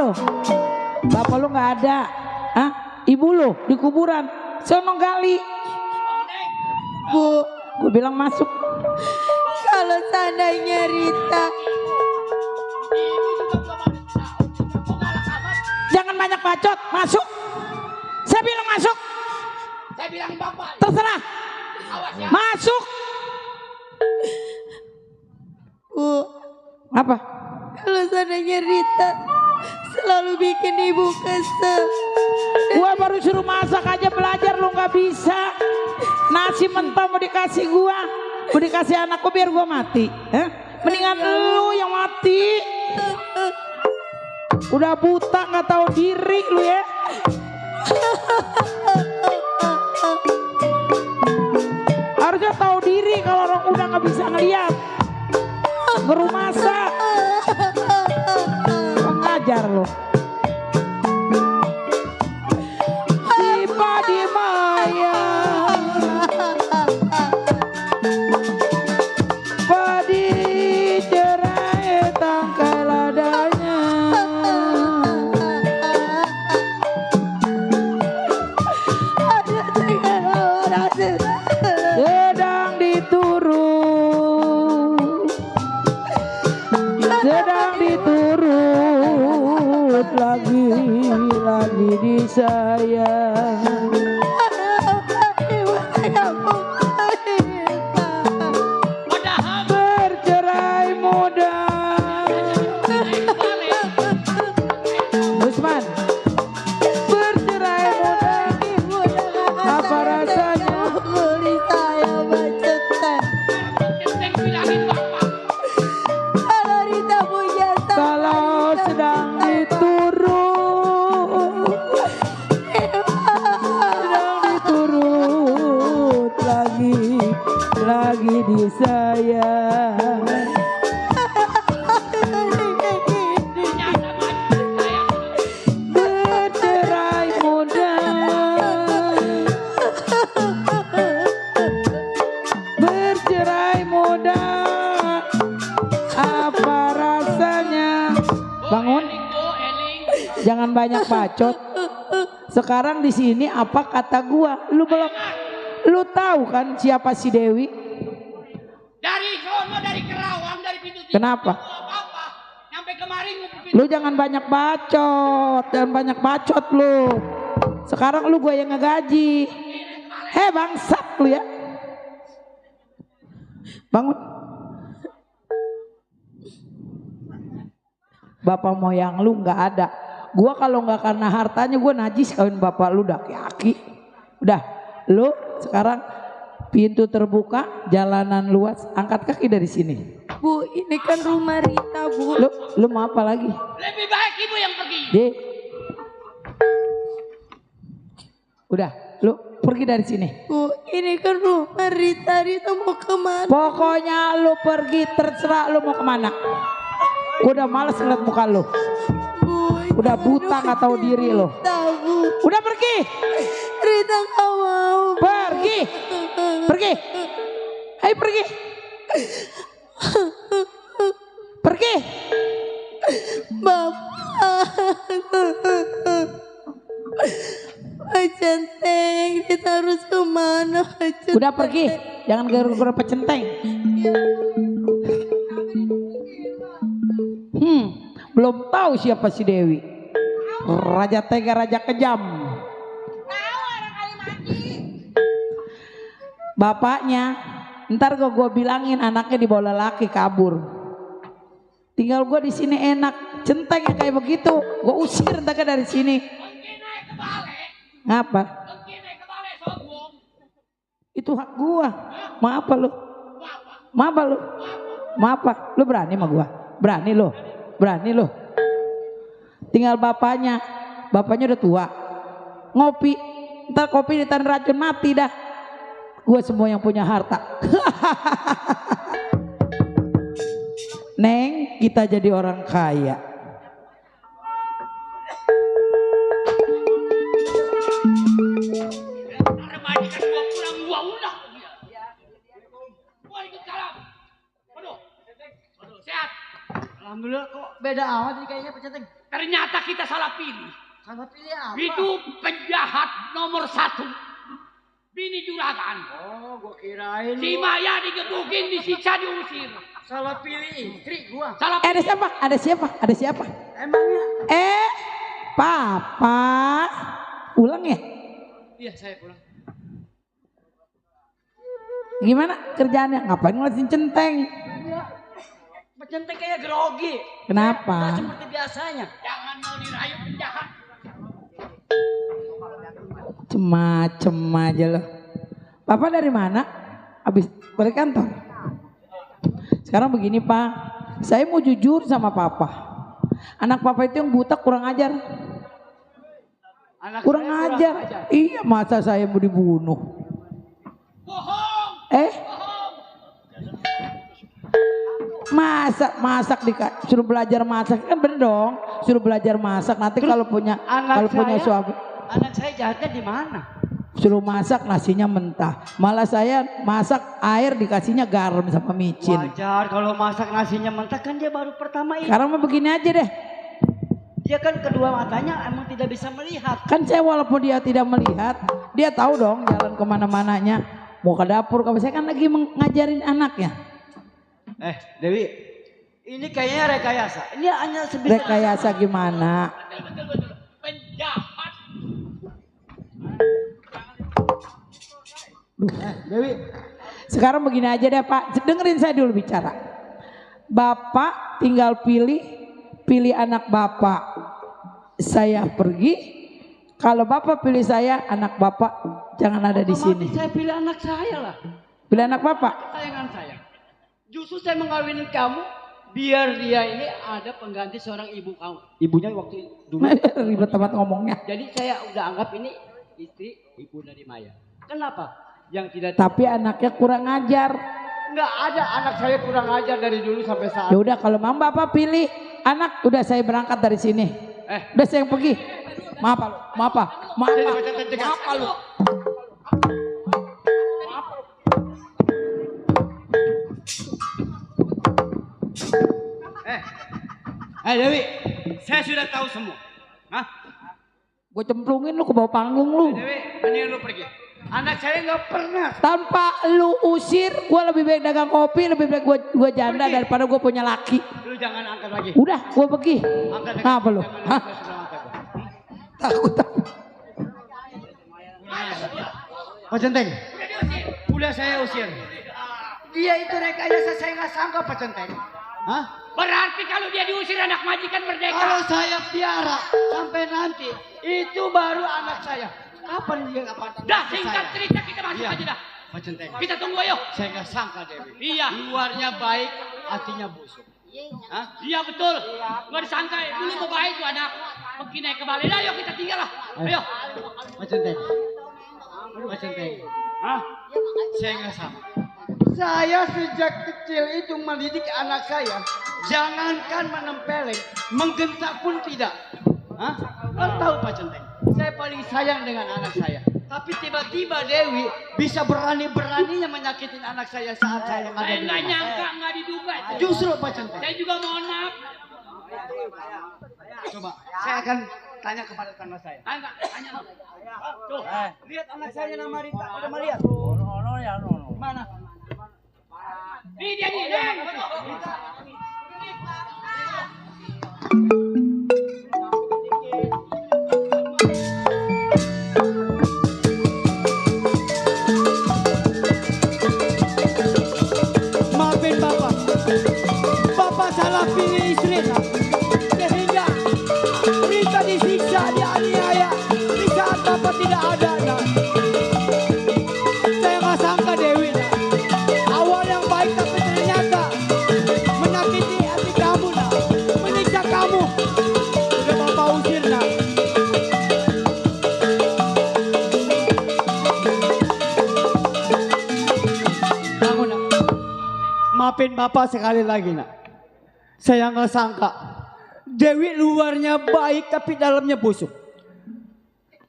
lo? Bapak lo nggak ada. Hah? Ibu lo di kuburan. Sono gali. Bu, Gue bilang masuk. kalau seandainya Rita, Jangan banyak bacot. Masuk. Saya bilang masuk. Saya bilang bapak. Terserah. Masuk. Bu, Apa? kalau seandainya Rita selalu bikin ibu kesel. Gua baru suruh masak aja belajar lu nggak bisa. Nasi mentah mau dikasih gua, mau dikasih anakku biar gua mati. Mendingan lu yang mati. Udah buta nggak tahu diri lu ya. Harusnya tahu diri kalau orang udah nggak bisa ngeliat. Baru masak. Pengajar lo. Tiba di Maya. Padi cerai tangkai ladanya. Sedang diturut. Sedang diturut lagi disayang. Bercerai muda. Usman, bercerai muda. Apa rasanya? Beli saya bacetan. Kalau Rita punya Kalau sedang diturut, sedang diturut lagi disayang. Bercerai muda. Bercerai muda. Apa rasanya? Bangun. Jangan banyak bacot. Sekarang di sini apa kata gua? Lu belum, lu tahu kan siapa si Dewi? Dari sono, dari Kerawang, dari pintu timur. Kenapa? Sampai kemarin Lu jangan banyak bacot, jangan banyak bacot lu. Sekarang lu gua yang ngegaji. Bangsat lu ya. Bangun. Bapak moyang lu nggak ada. Gua kalau nggak karena hartanya gua najis kawin bapak lu dah aki. Udah, lu sekarang pintu terbuka, jalanan luas, angkat kaki dari sini. Bu, ini kan rumah Rita, Bu. Lu mau apa lagi? lebih baik ibu yang pergi. Udah, lu pergi dari sini. Bu, ini kan rumah Rita. Rita mau kemana? Pokoknya lu pergi, terserah lu mau kemana. Udah males ngeliat muka lu. Udah buta nggak tahu diri lu. Udah pergi. Rita nggak mau. Pergi. Pergi. Ayo pergi. Pergi. Bapak. Centeng, Rita harus kemana? Udah pergi. Jangan gara-gara pecenteng. Belum tahu siapa si Dewi. Raja tega, raja kejam. Bapaknya, ntar gue bilangin anaknya dibawa lelaki kabur. Tinggal gue di sini enak, centeng yang kayak begitu, gue usir ntar dari sini. Ngapa? Itu hak gue. Maaf lu? Maaf lu? Maaf, lu berani sama gue? Berani lu? Berani lu? Tinggal bapaknya udah tua. Ngopi, ntar kopi ditaruh racun mati dah. Gue semua yang punya harta. Neng, kita jadi orang kaya. Sehat. Alhamdulillah kok beda amat nih kayaknya peceteng. Ternyata kita salah pilih. Salah pilih apa? Itu penjahat nomor 1. Bini juragan. Oh, gua kirain. Si Maya digebukin, disiksa, diusir. Salah pilih istri gua. Salah Ada siapa? Ada siapa? Ada siapa? Emangnya? Papa. Pulang ya? Iya, saya pulang. Gimana kerjaannya? Ngapain ngeliatin centeng? Centeng kayak grogi. Kenapa? Nggak seperti biasanya. Jangan mau dirayu penjahat. Macem aja loh. Papa dari mana? Habis balik kantor. Sekarang begini Pak, saya mau jujur sama Papa. Anak Papa itu yang buta kurang ajar. Kurang ajar. Iya, masa saya mau dibunuh? Masak suruh belajar masak kan bener dong, suruh belajar masak nanti kalau punya suami. Anak saya jahatnya di mana? Suruh masak nasinya mentah, malah saya masak air dikasihnya garam sama micin. Wajar kalau masak nasinya mentah, kan dia baru pertama ini. Sekarang mah begini aja deh. Dia kan kedua matanya emang tidak bisa melihat. Kan saya walaupun dia tidak melihat, dia tahu dong jalan kemana-mananya. Mau ke dapur, kalau saya kan lagi ngajarin anaknya. Dewi, ini kayaknya rekayasa. Ini hanya sebisa. Rekayasa gimana? Penjahat. Dewi. Sekarang begini aja deh Pak, dengerin saya dulu bicara. Bapak tinggal pilih anak Bapak. Saya pergi. Kalau Bapak pilih saya, anak Bapak jangan ada di sini. Saya pilih anak saya lah. Pilih anak Bapak. Kesayangan saya. Justru saya mengawinin kamu biar dia ini ada pengganti seorang ibu kamu. Ibunya waktu dulu. Ribet tempat ngomongnya. Jadi saya udah anggap ini istri ibu dari Maya. Kenapa? Yang tidak. Tapi anaknya kurang ajar. Enggak ada anak saya kurang ajar dari dulu sampai saat. Ya udah kalau Mam Bapak pilih anak, udah saya berangkat dari sini. Udah saya yang pergi. Maaf lu. Dewi, saya sudah tahu semua. Gue cemplungin lu ke bawah panggung lu. Dewi, mendingan lu pergi. Anak saya nggak pernah. Tanpa lu usir, gue lebih baik dagang kopi, lebih baik gue janda daripada gue punya laki. Lu jangan angkat lagi. Udah, gue pergi. Apa lu? Takut. Pak Centeng, udah saya usir. Dia itu rekayasa, saya nggak sangka Pak Centeng. Berarti kalau dia diusir anak majikan merdeka. Kalau saya piara sampai nanti, itu baru anak saya. Kapan dia Dah singkat cerita kita masuk aja dah. Pak Centeng. Kita tunggu ayo. Saya nggak sangka Dewi. Iya. Luarnya baik, hatinya busuk. Iya betul. Nggak disangka. Dulu mau baik tuh anak. Pergi naik ke balai. Ayo kita tinggal lah. Ayo. Pak Centeng. Pak Centeng. Saya nggak sangka. Saya sejak kecil itu mendidik anak saya. Jangankan menempeleng, menggentak pun tidak. Kan tahu Pak Centeng, saya paling sayang dengan anak saya. Tapi tiba-tiba Dewi bisa berani-beraninya menyakitin anak saya saat saya ada di rumah. Nggak nyangka, nggak diduga. Justru Pak Centeng. Saya juga mohon maaf. Coba, saya akan tanya kepada tetangga saya. Tanya. Tuh, lihat anak saya nama Rita. Udah mau lihat? Mana? Ini dia nih, Neng. Maafin Bapak. Bapak salah pilih istri. Sehingga Rita disiksa, dianiaya di saat Bapak tidak ada. Saya nggak sangka Dewi. Awal yang baik tapi ternyata menyakiti hati kamu, menyiksa kamu. Udah Bapak usir, Maafin Bapak sekali lagi Saya nggak sangka Dewi luarnya baik tapi dalamnya busuk.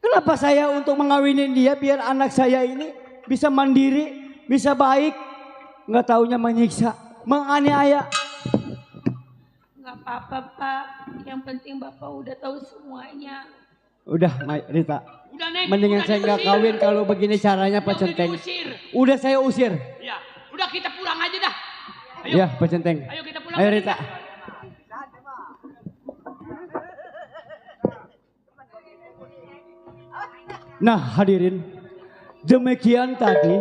Kenapa saya untuk mengawinin dia biar anak saya ini bisa mandiri, bisa baik, nggak taunya menyiksa, menganiaya. Nggak apa-apa Pak, yang penting Bapak udah tahu semuanya. Udah Rita. Udah Neng, Mendingan udah saya nggak diusir. kawin kalau begini caranya Pak Udah Centeng. diusir. Udah saya usir. Ya, udah kita pulang aja dah. Ayo. Ya Pak Centeng. Ayo kita pulang. Ayo aja Rita. dah. Nah hadirin, demikian tadi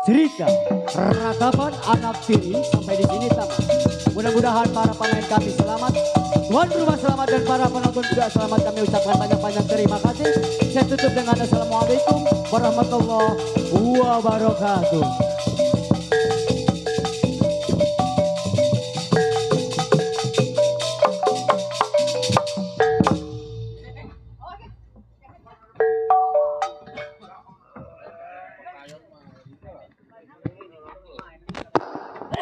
cerita ratapan anak tiri sampai di sini tamat. Mudah-mudahan para pemain kami selamat, tuan rumah selamat dan para penonton juga selamat. Kami ucapkan banyak-banyak terima kasih. Saya tutup dengan assalamualaikum warahmatullahi wabarakatuh.